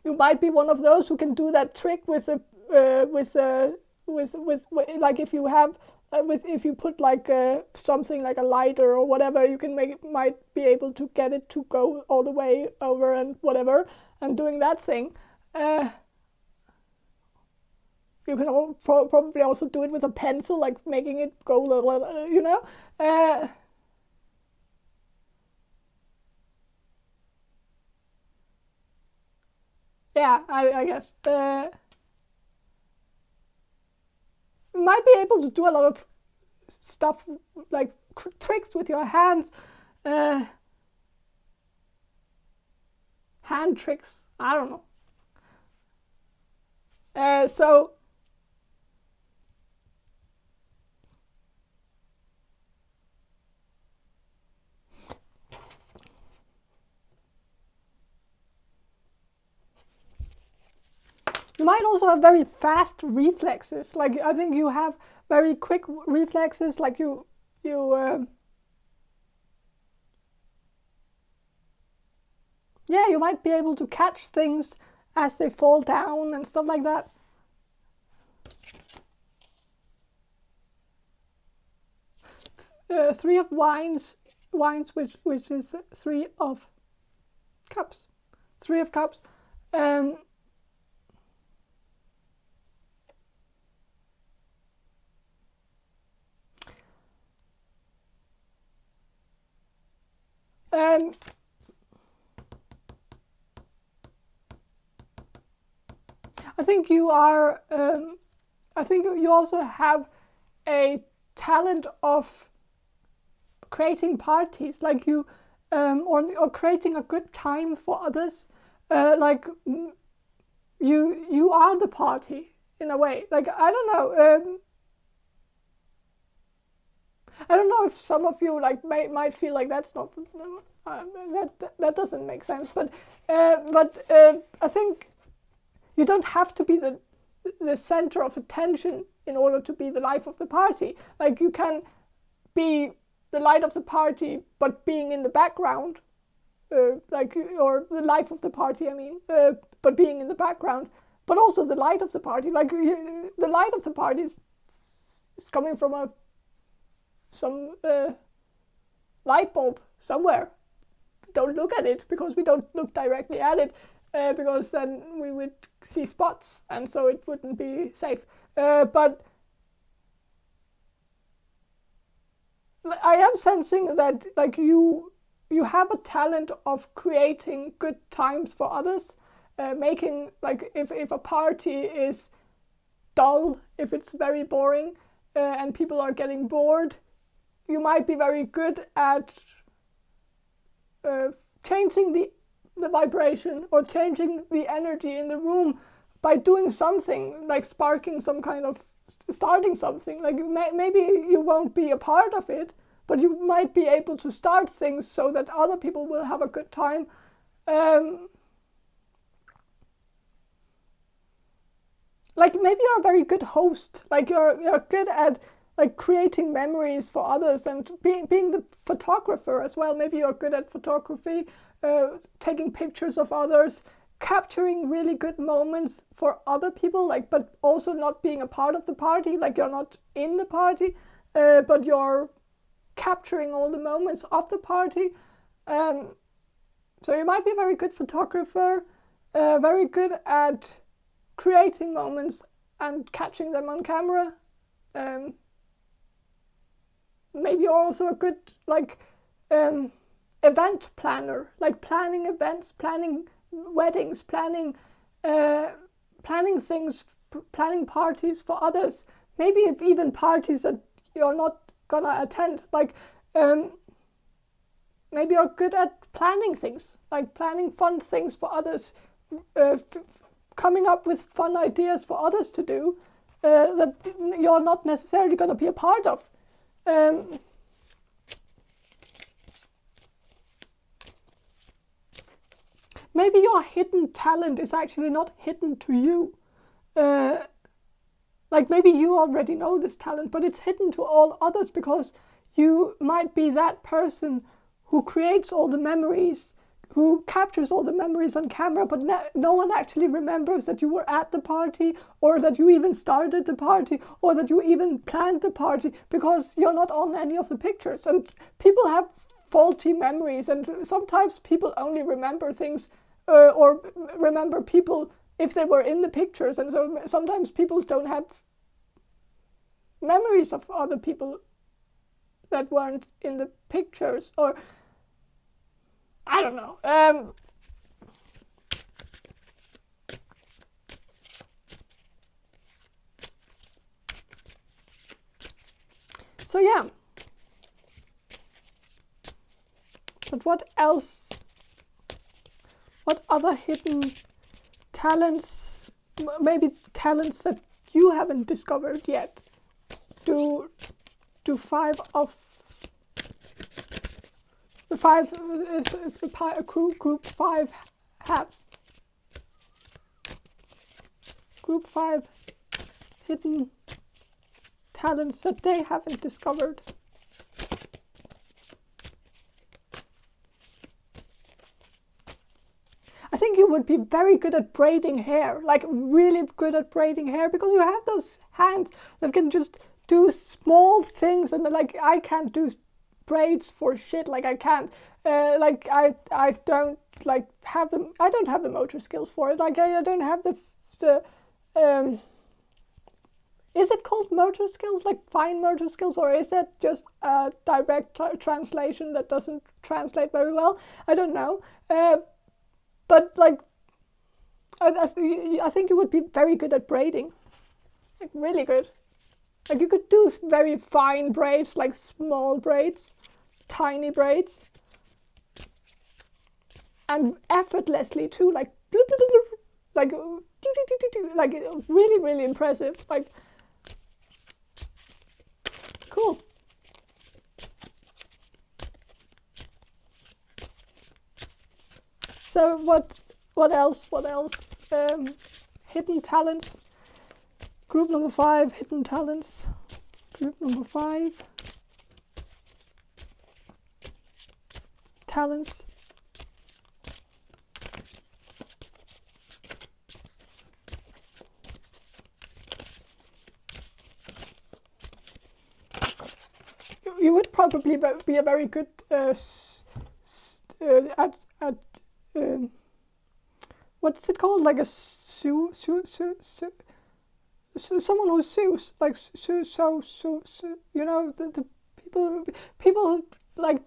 You might be one of those who can do that trick with like if you have if you put like something like a lighter or whatever, you can might be able to get it to go all the way over and whatever, and doing that thing. You can probably also do it with a pencil, like making it go, you know. Yeah, I guess. You might be able to do a lot of stuff like tricks with your hands, hand tricks. I don't know. So you might also have very fast reflexes. Like I think you have very quick reflexes. Like you yeah, you might be able to catch things as they fall down and stuff like that. Three of wines, which is three of cups. Three of cups. I think you are. I think you also have a talent of creating parties, like you, or creating a good time for others. Like you are the party in a way. Like I don't know. I don't know if some of you like might feel like that's not that doesn't make sense. But I think you don't have to be the center of attention in order to be the life of the party. Like you can be the light of the party, but being in the background, like or the life of the party. I mean, but being in the background, but also the light of the party. Like the light of the party is coming from some light bulb somewhere. Don't look at it because we don't look directly at it, because then we would see spots, and so it wouldn't be safe. But I am sensing that like you have a talent of creating good times for others, making like if a party is dull, if it's very boring, and people are getting bored, you might be very good at changing the vibration or changing the energy in the room by doing something, like sparking some kind of starting something. Like maybe you won't be a part of it, but you might be able to start things so that other people will have a good time. like maybe you're a very good host, like you're good at like creating memories for others and being the photographer as well. Maybe you're good at photography, taking pictures of others, capturing really good moments for other people, like, but also not being a part of the party, like you're not in the party, but you're capturing all the moments of the party. So you might be a very good photographer, very good at creating moments and catching them on camera. Maybe you're also a good like event planner, like planning events, planning weddings, planning things, planning parties for others. Maybe even parties that you're not gonna attend. Like maybe you're good at planning things, like planning fun things for others, coming up with fun ideas for others to do that you're not necessarily going to be a part of. Maybe your hidden talent is actually not hidden to you. Like maybe you already know this talent, but it's hidden to all others because you might be that person who creates all the memories, who captures all the memories on camera, but no one actually remembers that you were at the party, or that you even started the party, or that you even planned the party, because you're not on any of the pictures. And people have faulty memories, and sometimes people only remember things or remember people if they were in the pictures, and so sometimes people don't have memories of other people that weren't in the pictures, or I don't know. So yeah. But what else? What other hidden talents, maybe talents that you haven't discovered yet, do five of the five group five have? Group 5 hidden talents that they haven't discovered. I think you would be very good at braiding hair, like really good at braiding hair, because you have those hands that can just do small things, and like I can't do braids for shit. Like I can't, like I don't like have them. I don't have the motor skills for it. Like I don't have the is it called motor skills, like fine motor skills, or is it just a direct translation that doesn't translate very well? I don't know. But like, I think you would be very good at braiding, like really good. Like you could do very fine braids, like small braids, tiny braids, and effortlessly too, like really, really impressive. Like, cool. So what else? Hidden talents. Group number 5, hidden talents. Group number 5. Talents. You would probably be a very good at what's it called? Like a someone who sews, like you know, the people who like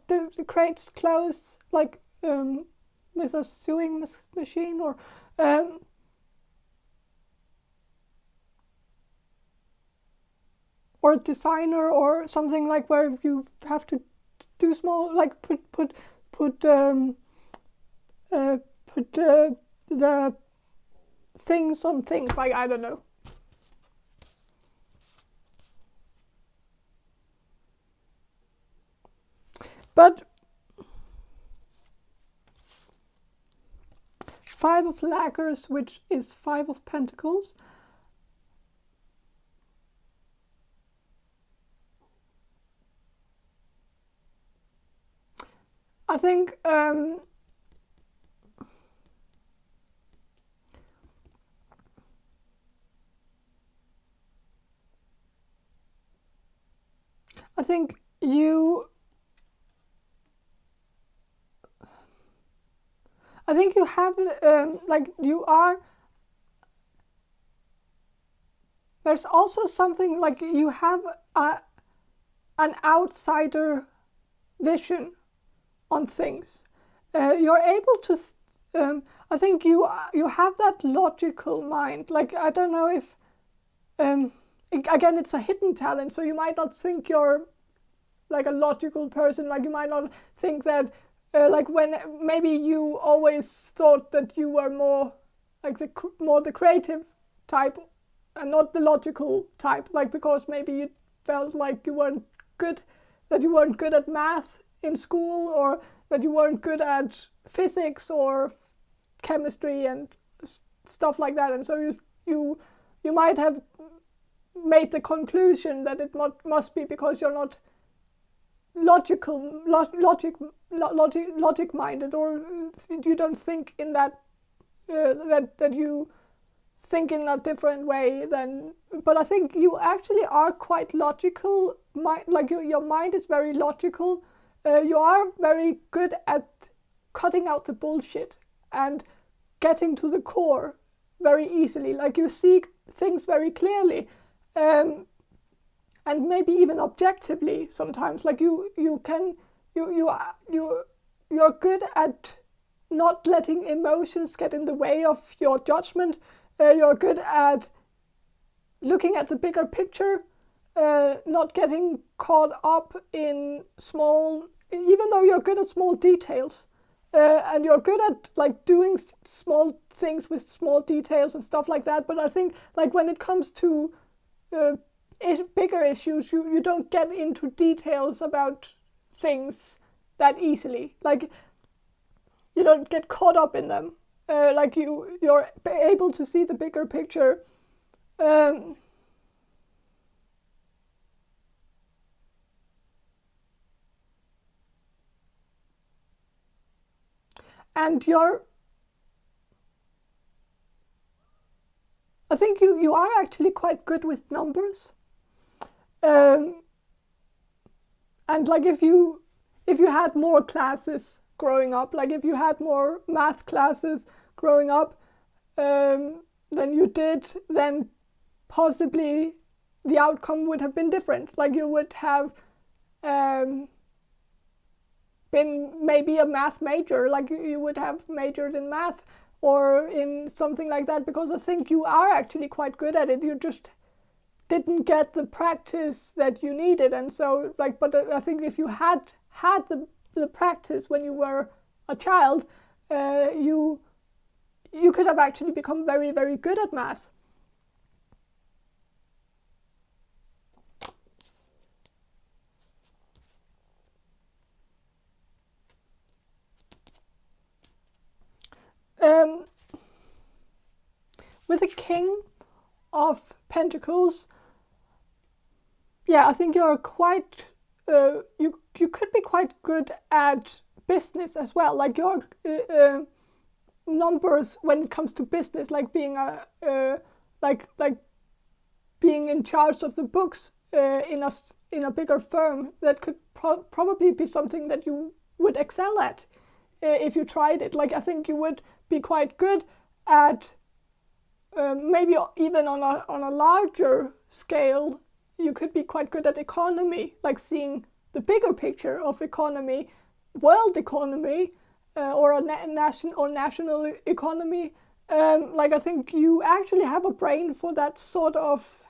creates clothes, like with a sewing machine, or a designer or something, like where you have to do small, like put the things on things, like I don't know. But 5 of daggers, which is 5 of pentacles, I think I think you have like you are. There's also something like you have an outsider vision on things. You're able to. I think you have that logical mind. Like I don't know if. Again, it's a hidden talent, so you might not think you're like a logical person. Like you might not think that. Like when maybe you always thought that you were more like the creative type and not the logical type, like because maybe you felt like you weren't good at math in school, or that you weren't good at physics or chemistry and stuff like that, and so you might have made the conclusion that it must be because you're not logic minded, or you don't think in that that you think in a different way than. But I think you actually are quite logical. Like your mind is very logical. You are very good at cutting out the bullshit and getting to the core very easily. Like you see things very clearly. And maybe even objectively sometimes, like you're good at not letting emotions get in the way of your judgment. You're good at looking at the bigger picture, not getting caught up in even though you're good at small details, and you're good at like doing small things with small details and stuff like that. But I think like when it comes to bigger issues, you don't get into details about things that easily. Like you don't get caught up in them. Like you're able to see the bigger picture. And I think you are actually quite good with numbers. And like if you had more classes growing up, like if you had more math classes growing up than you did, then possibly the outcome would have been different. Like you would have been maybe a math major, like you would have majored in math or in something like that, because I think you are actually quite good at it. You just didn't get the practice that you needed. And so like, but I think if you had the practice when you were a child, you could have actually become very, very good at math. With the King of Pentacles, yeah, I think you're quite, you could be quite good at business as well. Like your numbers when it comes to business, like being like being in charge of the books in a bigger firm, that could probably be something that you would excel at if you tried it. Like I think you would be quite good at maybe even on a larger scale. You could be quite good at economy, like seeing the bigger picture of economy, world economy, or a national economy. Like I think you actually have a brain for that sort of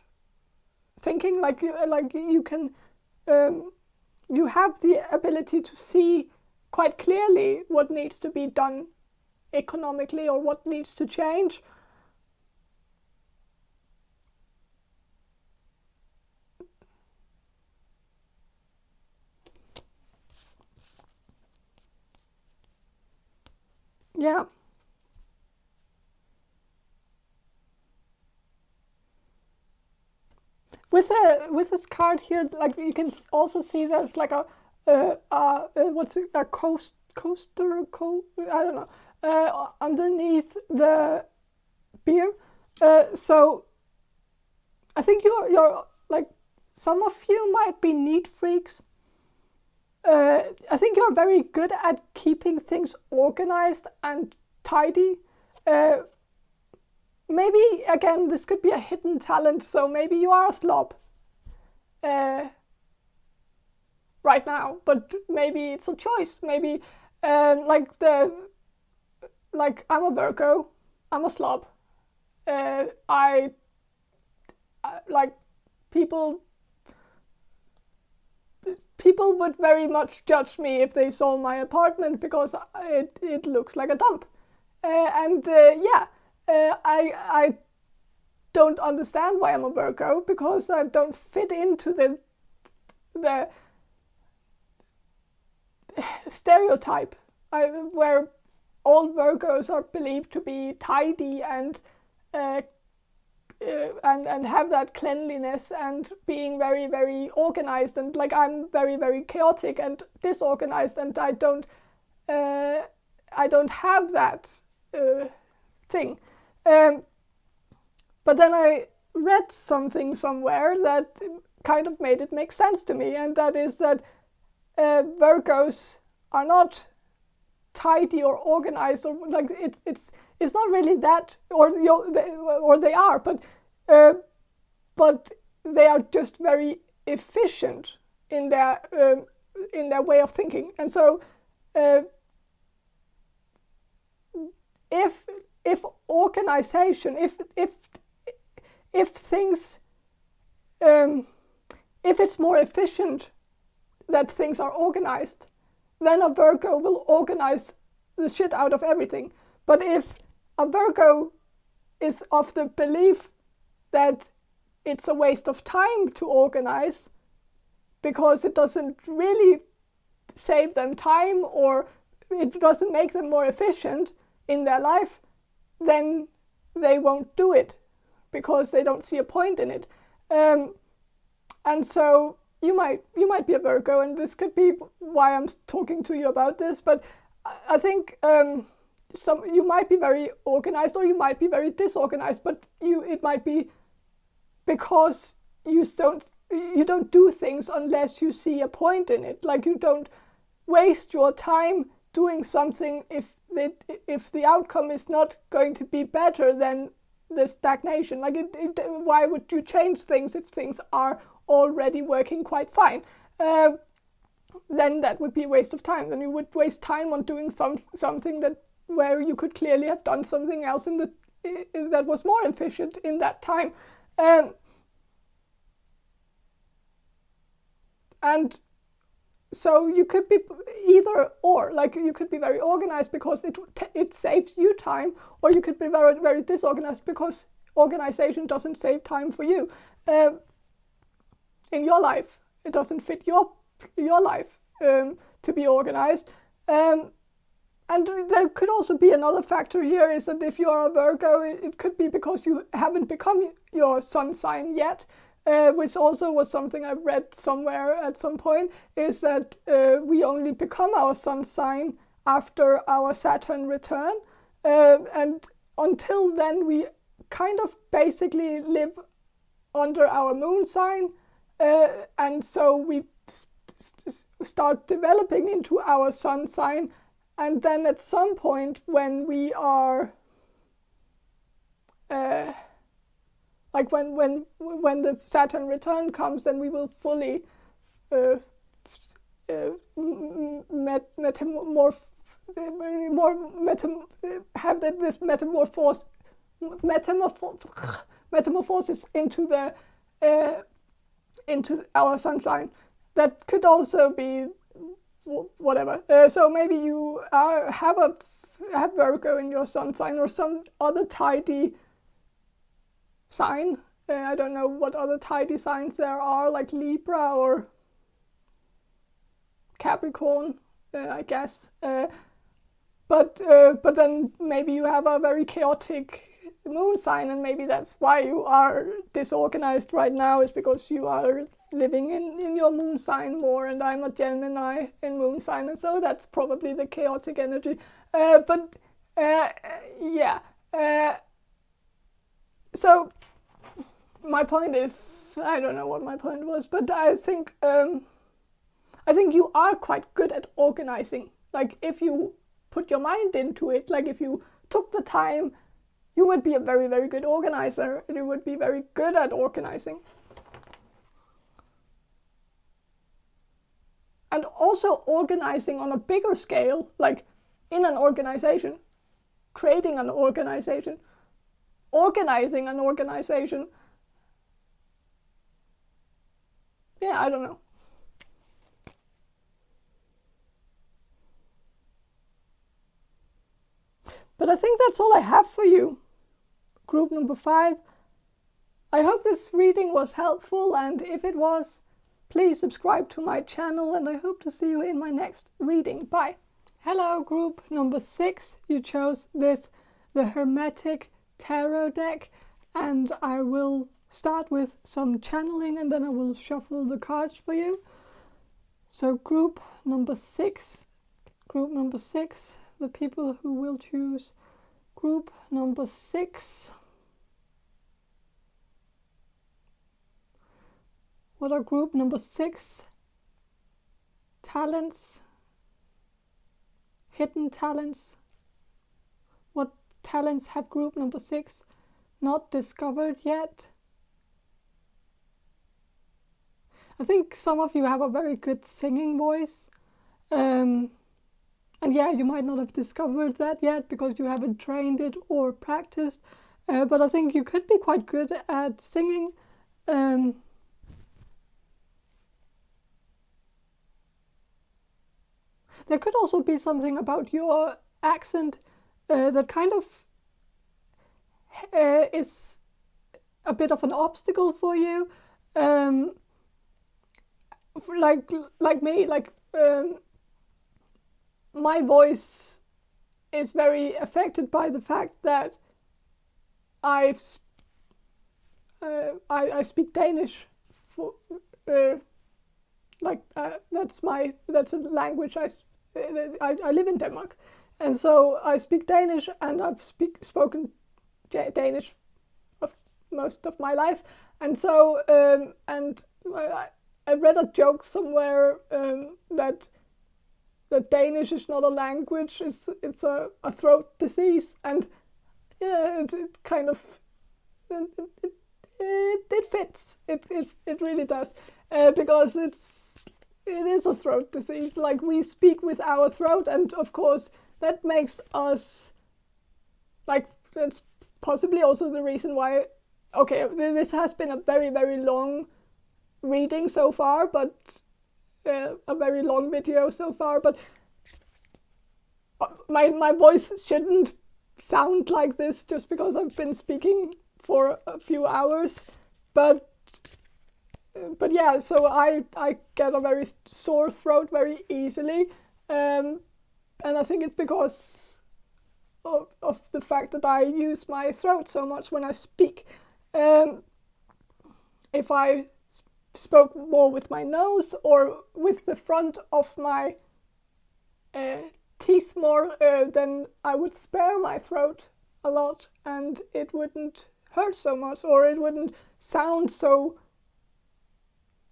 thinking. Like you can, you have the ability to see quite clearly what needs to be done economically or what needs to change. Yeah. With this card here, like you can also see there's like a I don't know, underneath the beer. So I think you're like, some of you might be neat freaks. I think you're very good at keeping things organized and tidy. Maybe, again, this could be a hidden talent, so maybe you are a slob right now, but maybe it's a choice. Maybe, like I'm a Virgo, I'm a slob. I like people would very much judge me if they saw my apartment because it looks like a dump. I don't understand why I'm a Virgo, because I don't fit into the stereotype where all Virgos are believed to be tidy and have that cleanliness and being very, very organized, and like I'm very, very chaotic and disorganized, and I don't have that thing. But then I read something somewhere that kind of made it make sense to me, and that is that Virgos are not tidy or organized, or like it's not really that, or they are, but they are just very efficient in their way of thinking. And so if organization, if things, if it's more efficient that things are organized, then a Virgo will organize the shit out of everything. But if a Virgo is of the belief that it's a waste of time to organize because it doesn't really save them time, or it doesn't make them more efficient in their life, then they won't do it because they don't see a point in it. And so you might be a Virgo, and this could be why I'm talking to you about this. But I think you might be very organized, or you might be very disorganized. But it might be because you don't do things unless you see a point in it. Like, you don't waste your time doing something if the outcome is not going to be better than the stagnation. Like, why would you change things if things are already working quite fine? Then that would be a waste of time. Then you would waste time on doing something where you could clearly have done something else that was more efficient in that time. And so you could be either or. Like, you could be very organized because it saves you time, or you could be very, very disorganized because organization doesn't save time for you in your life. It doesn't fit your life to be organized. And there could also be another factor here, is that if you are a Virgo, it could be because you haven't become your sun sign yet. Which also was something I read somewhere at some point, is that we only become our sun sign after our Saturn return. And until then, we kind of basically live under our moon sign. And so we start developing into our sun sign. And then at some point when we are... like when the Saturn return comes, then we will fully metamorphosis into our sun sign. That could also be whatever. So maybe you have Virgo in your sun sign, or some other tidy sign. I don't know what other tidy signs there are, like Libra or Capricorn, I guess. But then maybe you have a very chaotic moon sign, and maybe that's why you are disorganized right now, is because you are living in your moon sign more, and I'm a Gemini in moon sign, and so that's probably the chaotic energy. So my point is, I don't know what my point was, but I think you are quite good at organizing. Like, if you put your mind into it, like if you took the time, you would be a very, very good organizer, and you would be very good at organizing. And also organizing on a bigger scale, like in an organization, creating an organization, organizing an organization. Yeah, I don't know. But I think that's all I have for you. Group number 5. I hope this reading was helpful, and if it was, please subscribe to my channel, and I hope to see you in my next reading. Bye. Hello, group number 6. You chose the Hermetic Tarot deck, and I will start with some channeling, and then I will shuffle the cards for you. So group number 6, the people who will choose group number 6. What are group number 6 talents? Hidden talents. What talents have group number 6 not discovered yet? I think some of you have a very good singing voice. And yeah, you might not have discovered that yet because you haven't trained it or practiced. But I think you could be quite good at singing. There could also be something about your accent that kind of is a bit of an obstacle for you. Like me, my voice is very affected by the fact that I speak Danish. That's a language I live in Denmark, and so I speak Danish, and I've spoken Danish of most of my life, and so I read a joke somewhere that Danish is not a language; it's a throat disease, and yeah, it kind of it fits. It really does, because it is a throat disease. Like, we speak with our throat, and of course that makes us, like, that's possibly also the reason why. Okay, this has been a very, very long reading so far, but a very long video so far, but my voice shouldn't sound like this just because I've been speaking for a few hours, but yeah, so I get a very sore throat very easily, and I think it's because of the fact that I use my throat so much when I speak. If I spoke more with my nose or with the front of my teeth more, then I would spare my throat a lot, and it wouldn't hurt so much, or it wouldn't sound so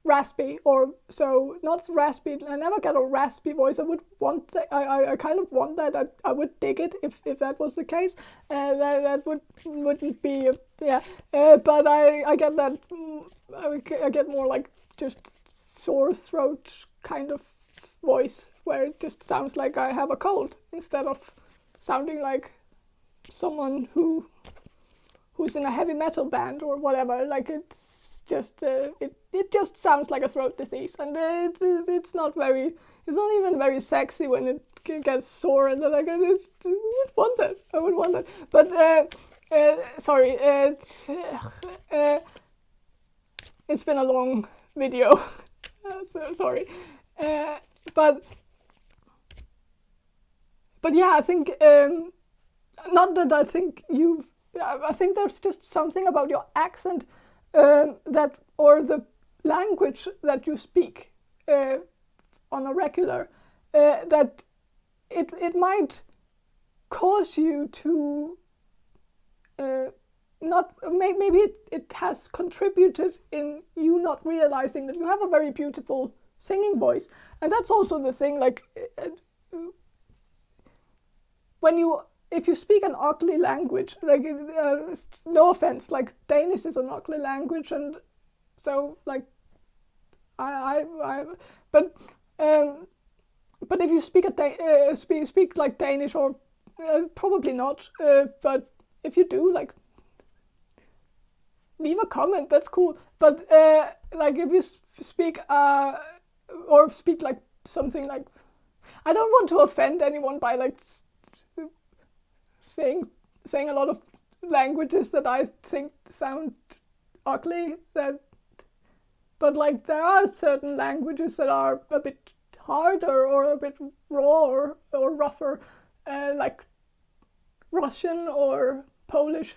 raspy, or so not raspy. I never get a raspy voice. I would want that. I kind of want that. I would dig it if that was the case. That wouldn't be but I get that. I get more like just sore throat kind of voice, where it just sounds like I have a cold instead of sounding like someone who's in a heavy metal band or whatever. Like, it's just it just sounds like a throat disease, and it's not even very sexy when it gets sore, and like I would want that. I would want that. But sorry, it's been a long video, so sorry. But yeah, I think not that I think I think there's just something about your accent that, or the language that you speak on a regular, that it might cause you to maybe it has contributed in you not realizing that you have a very beautiful singing voice. And that's also the thing, like if you speak an ugly language, like no offense, like Danish is an ugly language, and so like but if you speak speak like Danish, or probably not, but if you do, like, leave a comment, that's cool. But like if you speak or speak like something like, I don't want to offend anyone by like saying a lot of languages that I think sound ugly, but like there are certain languages that are a bit harder or a bit raw or rougher, like Russian or Polish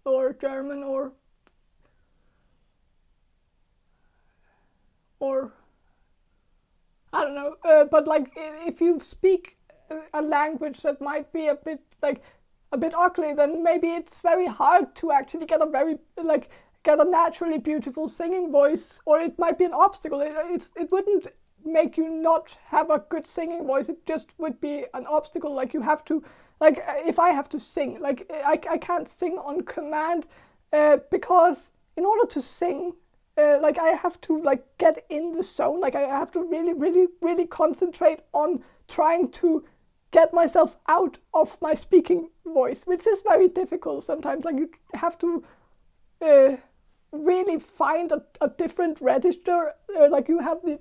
or German or I don't know, but like if you speak a language that might be a bit ugly, then maybe it's very hard to actually get a naturally beautiful singing voice, or it might be an obstacle. It wouldn't make you not have a good singing voice. It just would be an obstacle. Like you have to, like if I have to sing, like I can't sing on command, because in order to sing, like I have to like get in the zone. Like I have to really, really, really concentrate on trying to get myself out of my speaking voice, which is very difficult sometimes. Like you have to really find a different register. Like you have the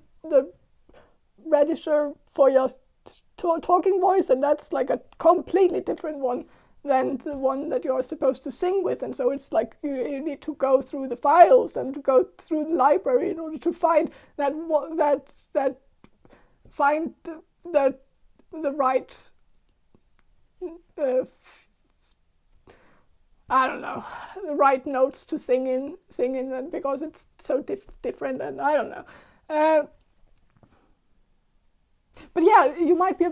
register for your talking voice, and that's like a completely different one than the one that you're supposed to sing with. And so it's like you need to go through the files and to go through the library in order to find the right I don't know, the right notes to sing in, and because it's so different, and I don't know. But yeah, you might be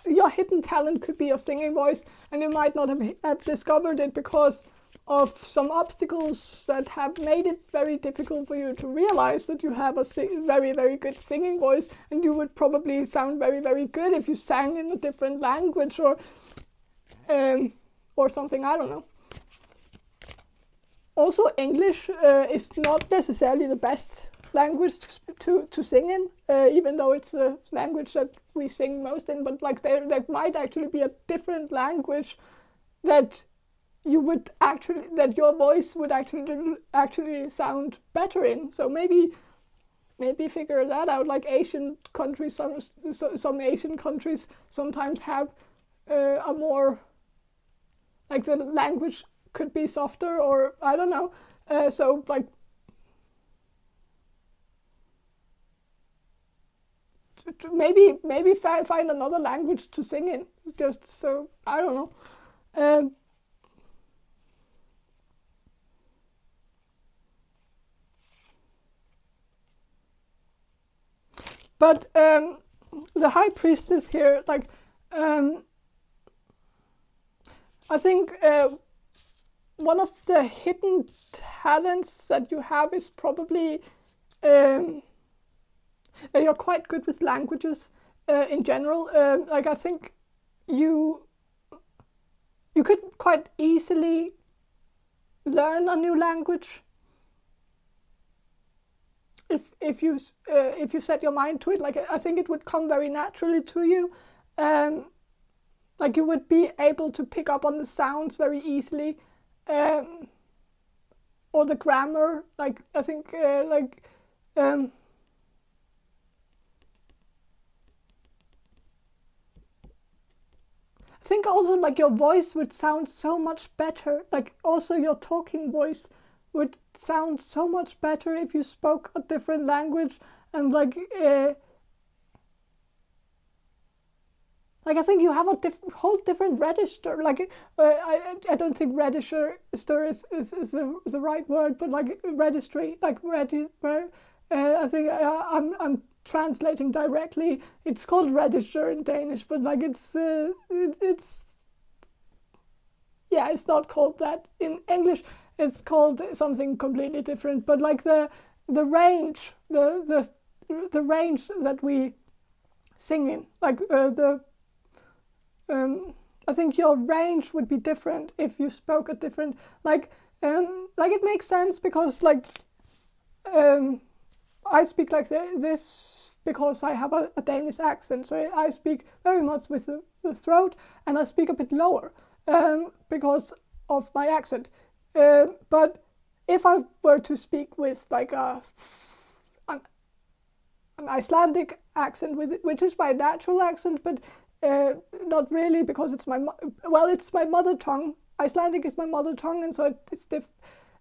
your hidden talent could be your singing voice, and you might not have discovered it because of some obstacles that have made it very difficult for you to realize that you have a very, very good singing voice, and you would probably sound very, very good if you sang in a different language or something, I don't know. Also, English is not necessarily the best language to sing in, even though it's a language that we sing most in. But like there might actually be a different language that your voice would actually sound better in. So maybe figure that out. Like Asian countries, some Asian countries sometimes have a more, like the language could be softer, or I don't know. So like maybe find another language to sing in. Just so I don't know. But the high priestess here, like I think one of the hidden talents that you have is probably that you're quite good with languages in general. Like I think you could quite easily learn a new language if you set your mind to it. Like I think it would come very naturally to you. Like you would be able to pick up on the sounds very easily, or the grammar. Like I think I think also like your voice would sound so much better. Like also your talking voice would sound so much better if you spoke a different language, and like like I think you have a whole different register. Like I don't think register is the right word, but like registry, like I think I'm translating directly. It's called register in Danish, but like it's yeah, it's not called that in English. It's called something completely different. But like the range, the range that we sing in, like I think your range would be different if you spoke a different, like it makes sense because like I speak like this because I have a Danish accent, so I speak very much with the throat, and I speak a bit lower because of my accent. But if I were to speak with like an Icelandic accent, which is my natural accent, but not really because it's it's my mother tongue. Icelandic is my mother tongue, and so it's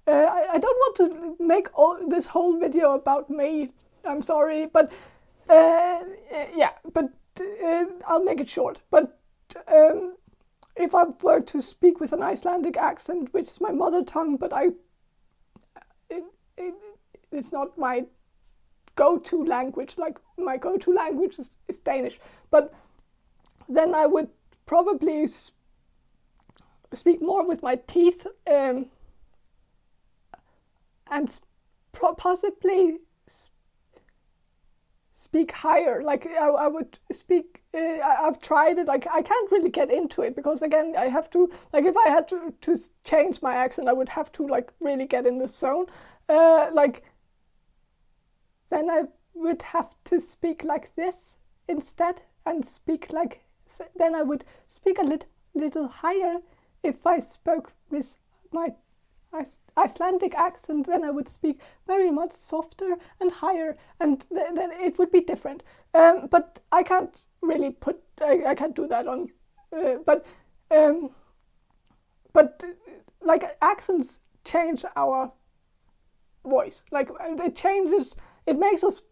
I don't want to make this whole video about me. I'm sorry, but yeah, but I'll make it short. But if I were to speak with an Icelandic accent, which is my mother tongue, but it's not my go-to language. Like my go-to language is Danish, but then I would probably speak more with my teeth and possibly speak higher. Like I would speak. I've tried it. Like I can't really get into it because again I have to. Like if I had to change my accent, I would have to like really get in the zone. Like then I would have to speak like this instead and speak like. Then I would speak a little higher if I spoke with my Icelandic accent. Then I would speak very much softer and higher, and then it would be different. But I can't really I can't do that on. But like accents change our voice. Like it changes. It makes us.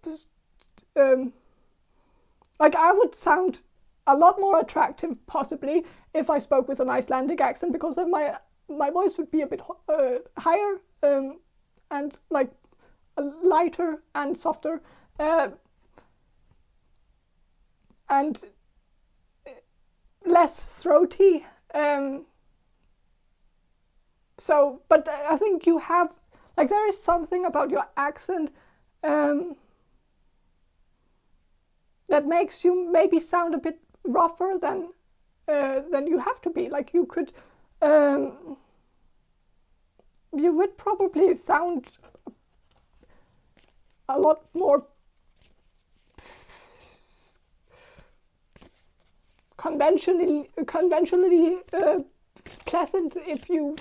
Like I would sound a lot more attractive possibly if I spoke with an Icelandic accent because then my voice would be a bit higher and like lighter and softer and less throaty. So, but I think you have, like there is something about your accent that makes you maybe sound a bit rougher than you have to be. Like you could, you would probably sound a lot more conventionally pleasant if you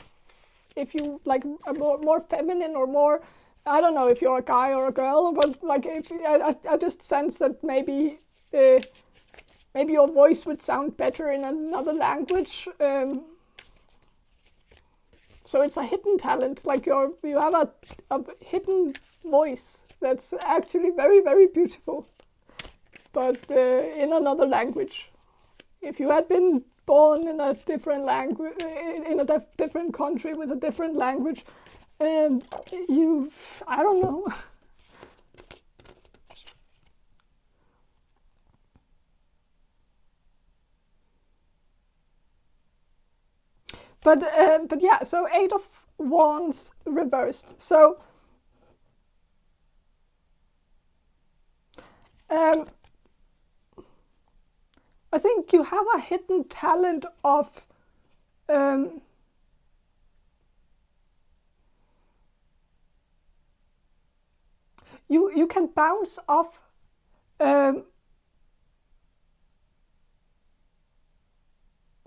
like a more feminine or more. I don't know if you're a guy or a girl, but like if I just sense that maybe your voice would sound better in another language. So it's a hidden talent. Like you have a hidden voice that's actually very, very beautiful, but in another language. If you had been born in a different language, in a different country with a different language, I don't know. But yeah, so 8 of Wands reversed. So I think you have a hidden talent of you can bounce off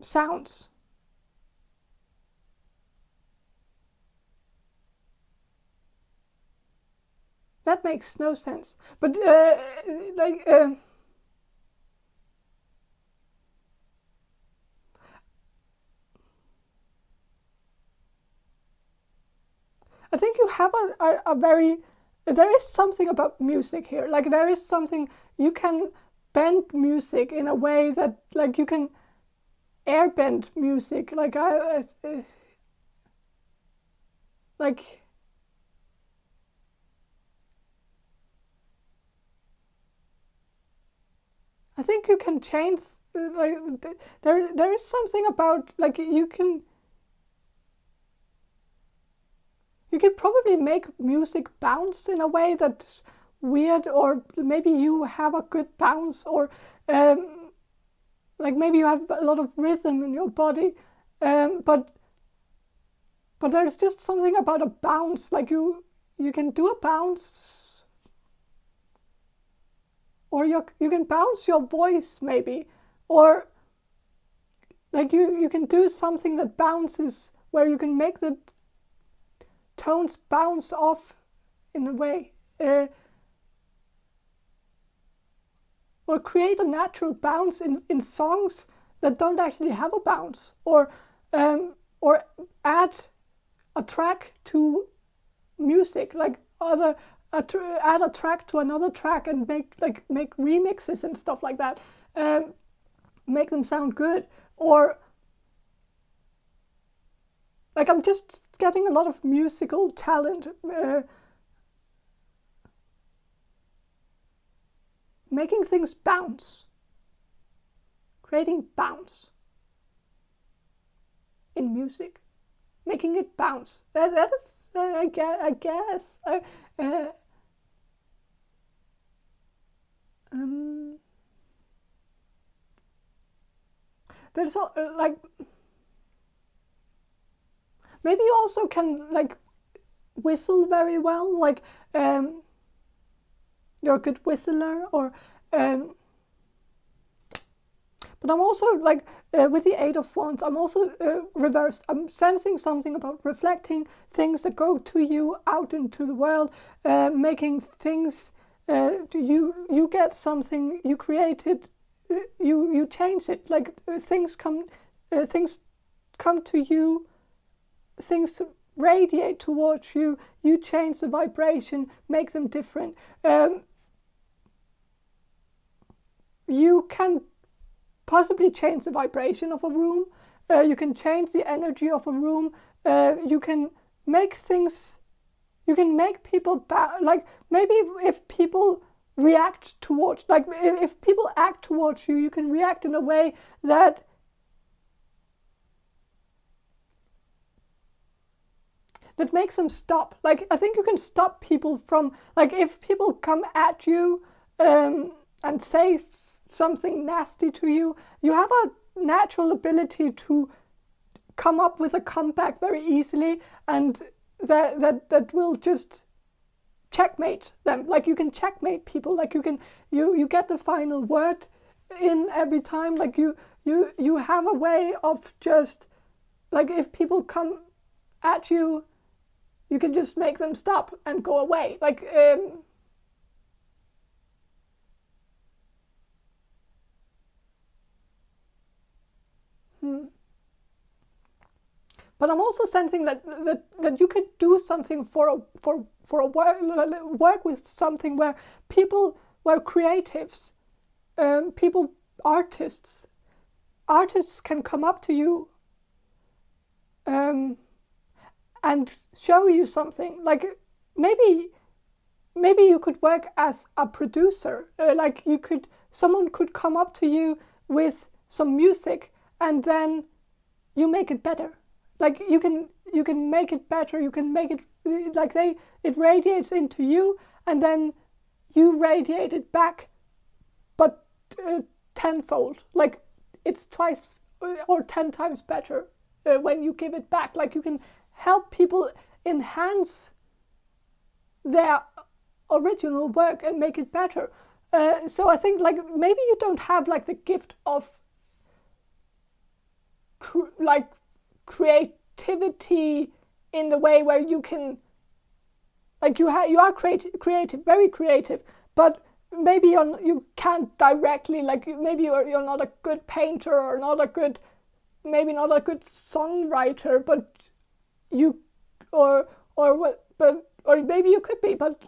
sounds. That makes no sense. But like I think you have a very, there is something about music here. Like there is something you can bend music in a way that like you can airbend music. Like like I think you can change. Like there is something about like you can probably make music bounce in a way that's weird, or maybe you have a good bounce, or like maybe you have a lot of rhythm in your body, but there's just something about a bounce. Like you can do a bounce, or you can bounce your voice maybe, or like you can do something that bounces, where you can make the tones bounce off in a way, or create a natural bounce in songs that don't actually have a bounce, or add a track to music, like add a track to another track and make remixes and stuff like that, make them sound good. Or like I'm just getting a lot of musical talent, making things bounce, creating bounce in music, making it bounce. That is, I guess. There's like maybe you also can like whistle very well, like you're a good whistler, or but I'm also like with the Eight of Wands, I'm also reversed. I'm sensing something about reflecting things that go to you out into the world, making things. You get something, you create it, you change it. Like things come to you, things radiate towards you. You change the vibration, make them different. You can possibly change the vibration of a room. You can change the energy of a room. You can make things. You can make people like maybe if people react towards, like if people act towards you, you can react in a way that makes them stop. Like I think you can stop people from, like if people come at you and say something nasty to you, you have a natural ability to come up with a comeback very easily, and that will just checkmate them. Like you can checkmate people. Like you get the final word in every time. Like you have a way of just, like if people come at you, you can just make them stop and go away. Like But I'm also sensing that you could do something for a work with something where people were creatives, artists can come up to you and show you something. Like maybe you could work as a producer. Like someone could come up to you with some music, and then you make it better. Like you can make it better. You can make it like it radiates into you, and then you radiate it back, but tenfold. Like it's twice or 10 times better when you give it back. Like you can help people enhance their original work and make it better. So I think like maybe you don't have like the gift of creativity in the way where you can, like you are creative, very creative, but maybe you can't directly, like maybe you're not a good painter, or maybe not a good songwriter, but you or maybe you could be, but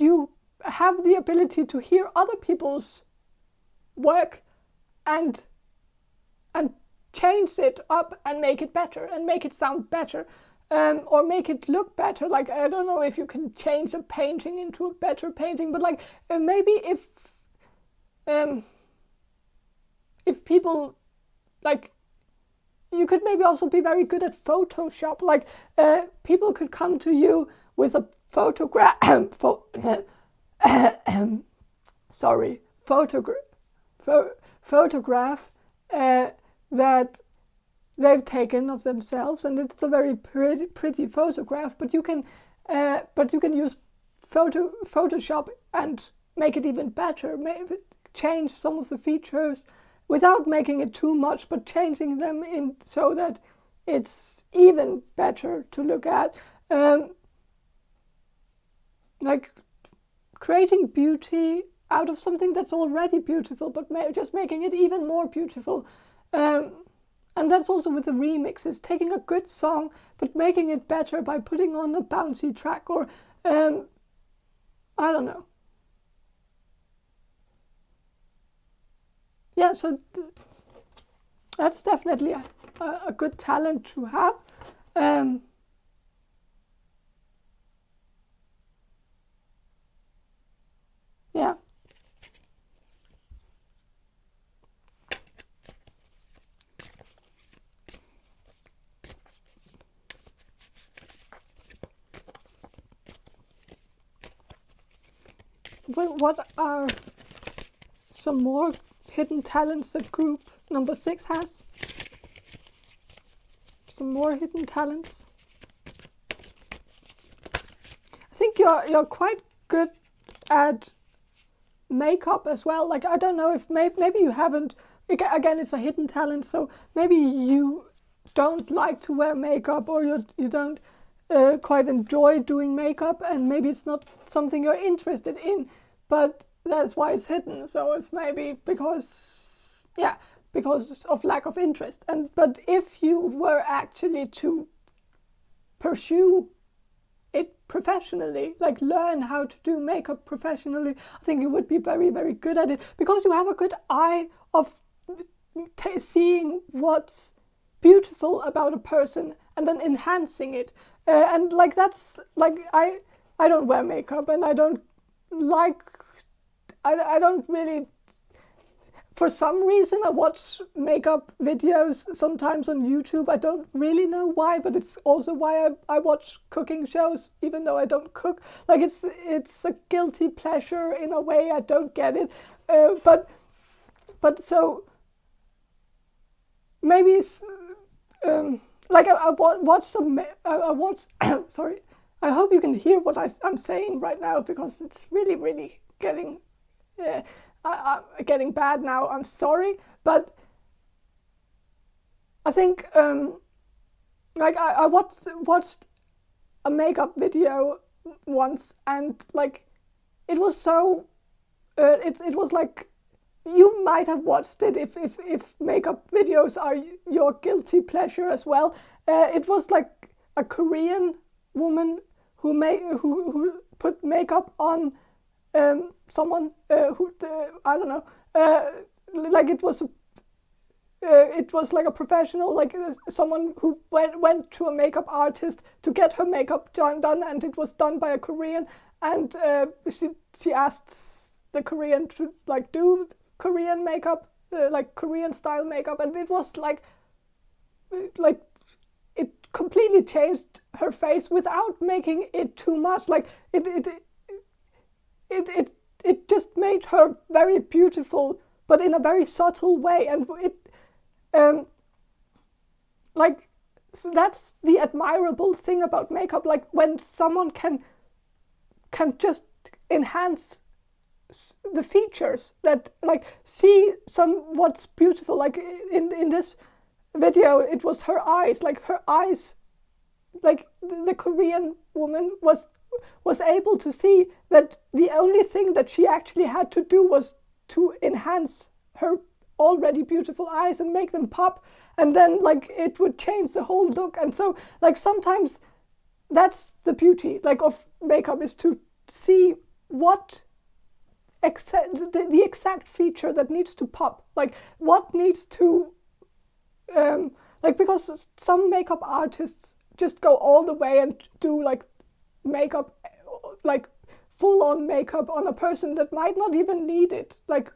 you have the ability to hear other people's work and change it up and make it better and make it sound better, or make it look better. Like, I don't know if you can change a painting into a better painting, but like maybe if people, like, you could maybe also be very good at Photoshop. Like people could come to you with a photograph photograph that they've taken of themselves, and it's a very pretty photograph, but you can use Photoshop and make it even better, maybe change some of the features without making it too much, but changing them in so that it's even better to look at. Like creating beauty out of something that's already beautiful, but just making it even more beautiful. And that's also with the remixes, taking a good song, but making it better by putting on a bouncy track, or I don't know. Yeah, so that's definitely a good talent to have. Yeah. Well, what are some more hidden talents that group number 6 has? Some more hidden talents. I think you're quite good at makeup as well. Like, I don't know if maybe you haven't, again, it's a hidden talent, so maybe you don't like to wear makeup, or you don't quite enjoy doing makeup, and maybe it's not something you're interested in, but that's why it's hidden. So it's maybe because of lack of interest. But if you were actually to pursue it professionally, like learn how to do makeup professionally, I think you would be very, very good at it, because you have a good eye of seeing what's beautiful about a person and then enhancing it. And like, that's like, I don't wear makeup, and I don't really, for some reason, I watch makeup videos sometimes on YouTube. I don't really know why, but it's also why I watch cooking shows, even though I don't cook. Like, it's a guilty pleasure in a way. I don't get it, but so maybe it's like I watch some. I watch. Sorry. I hope you can hear what I'm saying right now, because it's really, really getting bad now. I'm sorry, but I think like I watched a makeup video once, and like it was so it was like, you might have watched it if makeup videos are your guilty pleasure as well. It was like a Korean woman who put makeup on someone who I don't know, like it was like a professional, like someone who went to a makeup artist to get her makeup done, and it was done by a Korean, and she asked the Korean to like do Korean makeup, like Korean style makeup, and it was like it completely changed her face without making it too much. Like it just made her very beautiful, but in a very subtle way. And it like, so that's the admirable thing about makeup. Like, when someone can just enhance the features, that like see what's beautiful. Like in this video, it was her eyes. Like her eyes, like the Korean woman was able to see that the only thing that she actually had to do was to enhance her already beautiful eyes and make them pop, and then like it would change the whole look. And so like sometimes that's the beauty like of makeup, is to see what the exact feature that needs to pop. Like what needs to, like, because some makeup artists just go all the way and do like makeup, like full-on makeup on a person that might not even need it. Like,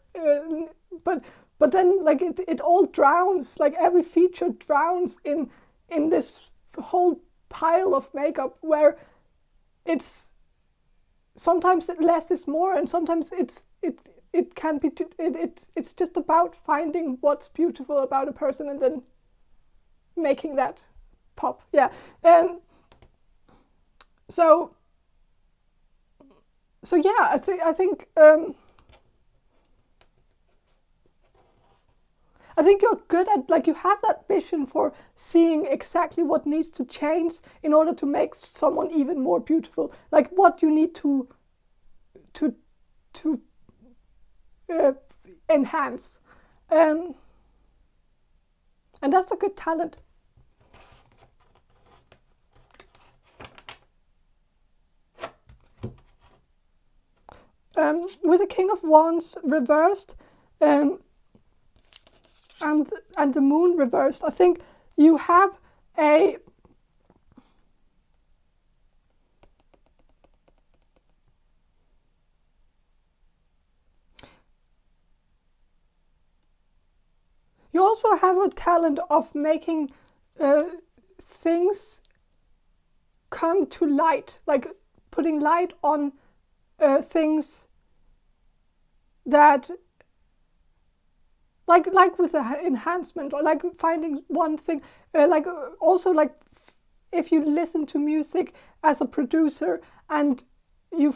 but then like it all drowns. Like every feature drowns in this whole pile of makeup where it's sometimes less is more, and sometimes it can be it's just about finding what's beautiful about a person and then making that pop. Yeah. So yeah, I think you're good at, like, you have that vision for seeing exactly what needs to change in order to make someone even more beautiful. Like what you need to enhance, and that's a good talent. With the King of Wands reversed, and the Moon reversed, I think you have a you also have a talent of making things come to light, like putting light on things that, like with the enhancement, or like finding one thing, like also like if you listen to music as a producer and you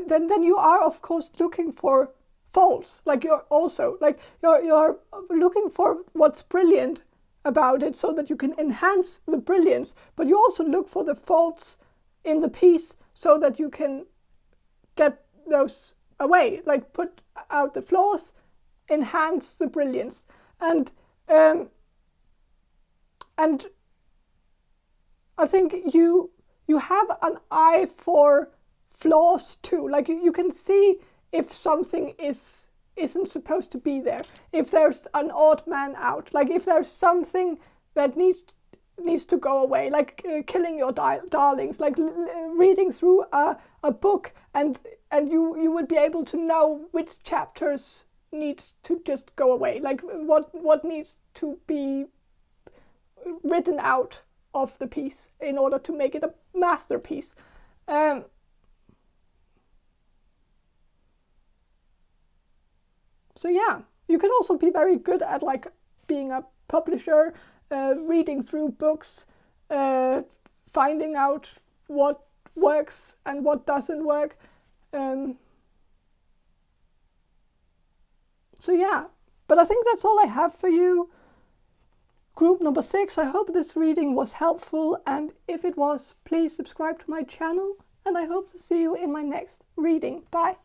then you are of course looking for faults. Like you're also like you're looking for what's brilliant about it so that you can enhance the brilliance, but you also look for the faults in the piece so that you can get those away, like put out the flaws, enhance the brilliance. And I think you have an eye for flaws too. Like you can see if something isn't supposed to be there, if there's an odd man out, like if there's something that needs to go away, like killing your darlings, like reading through a book and you would be able to know which chapters need to just go away, like what needs to be written out of the piece in order to make it a masterpiece. So yeah, you can also be very good at like being a publisher, reading through books, finding out what works and what doesn't work. So yeah, but I think that's all I have for you. Group number 6, I hope this reading was helpful, and if it was, please subscribe to my channel, and I hope to see you in my next reading. Bye!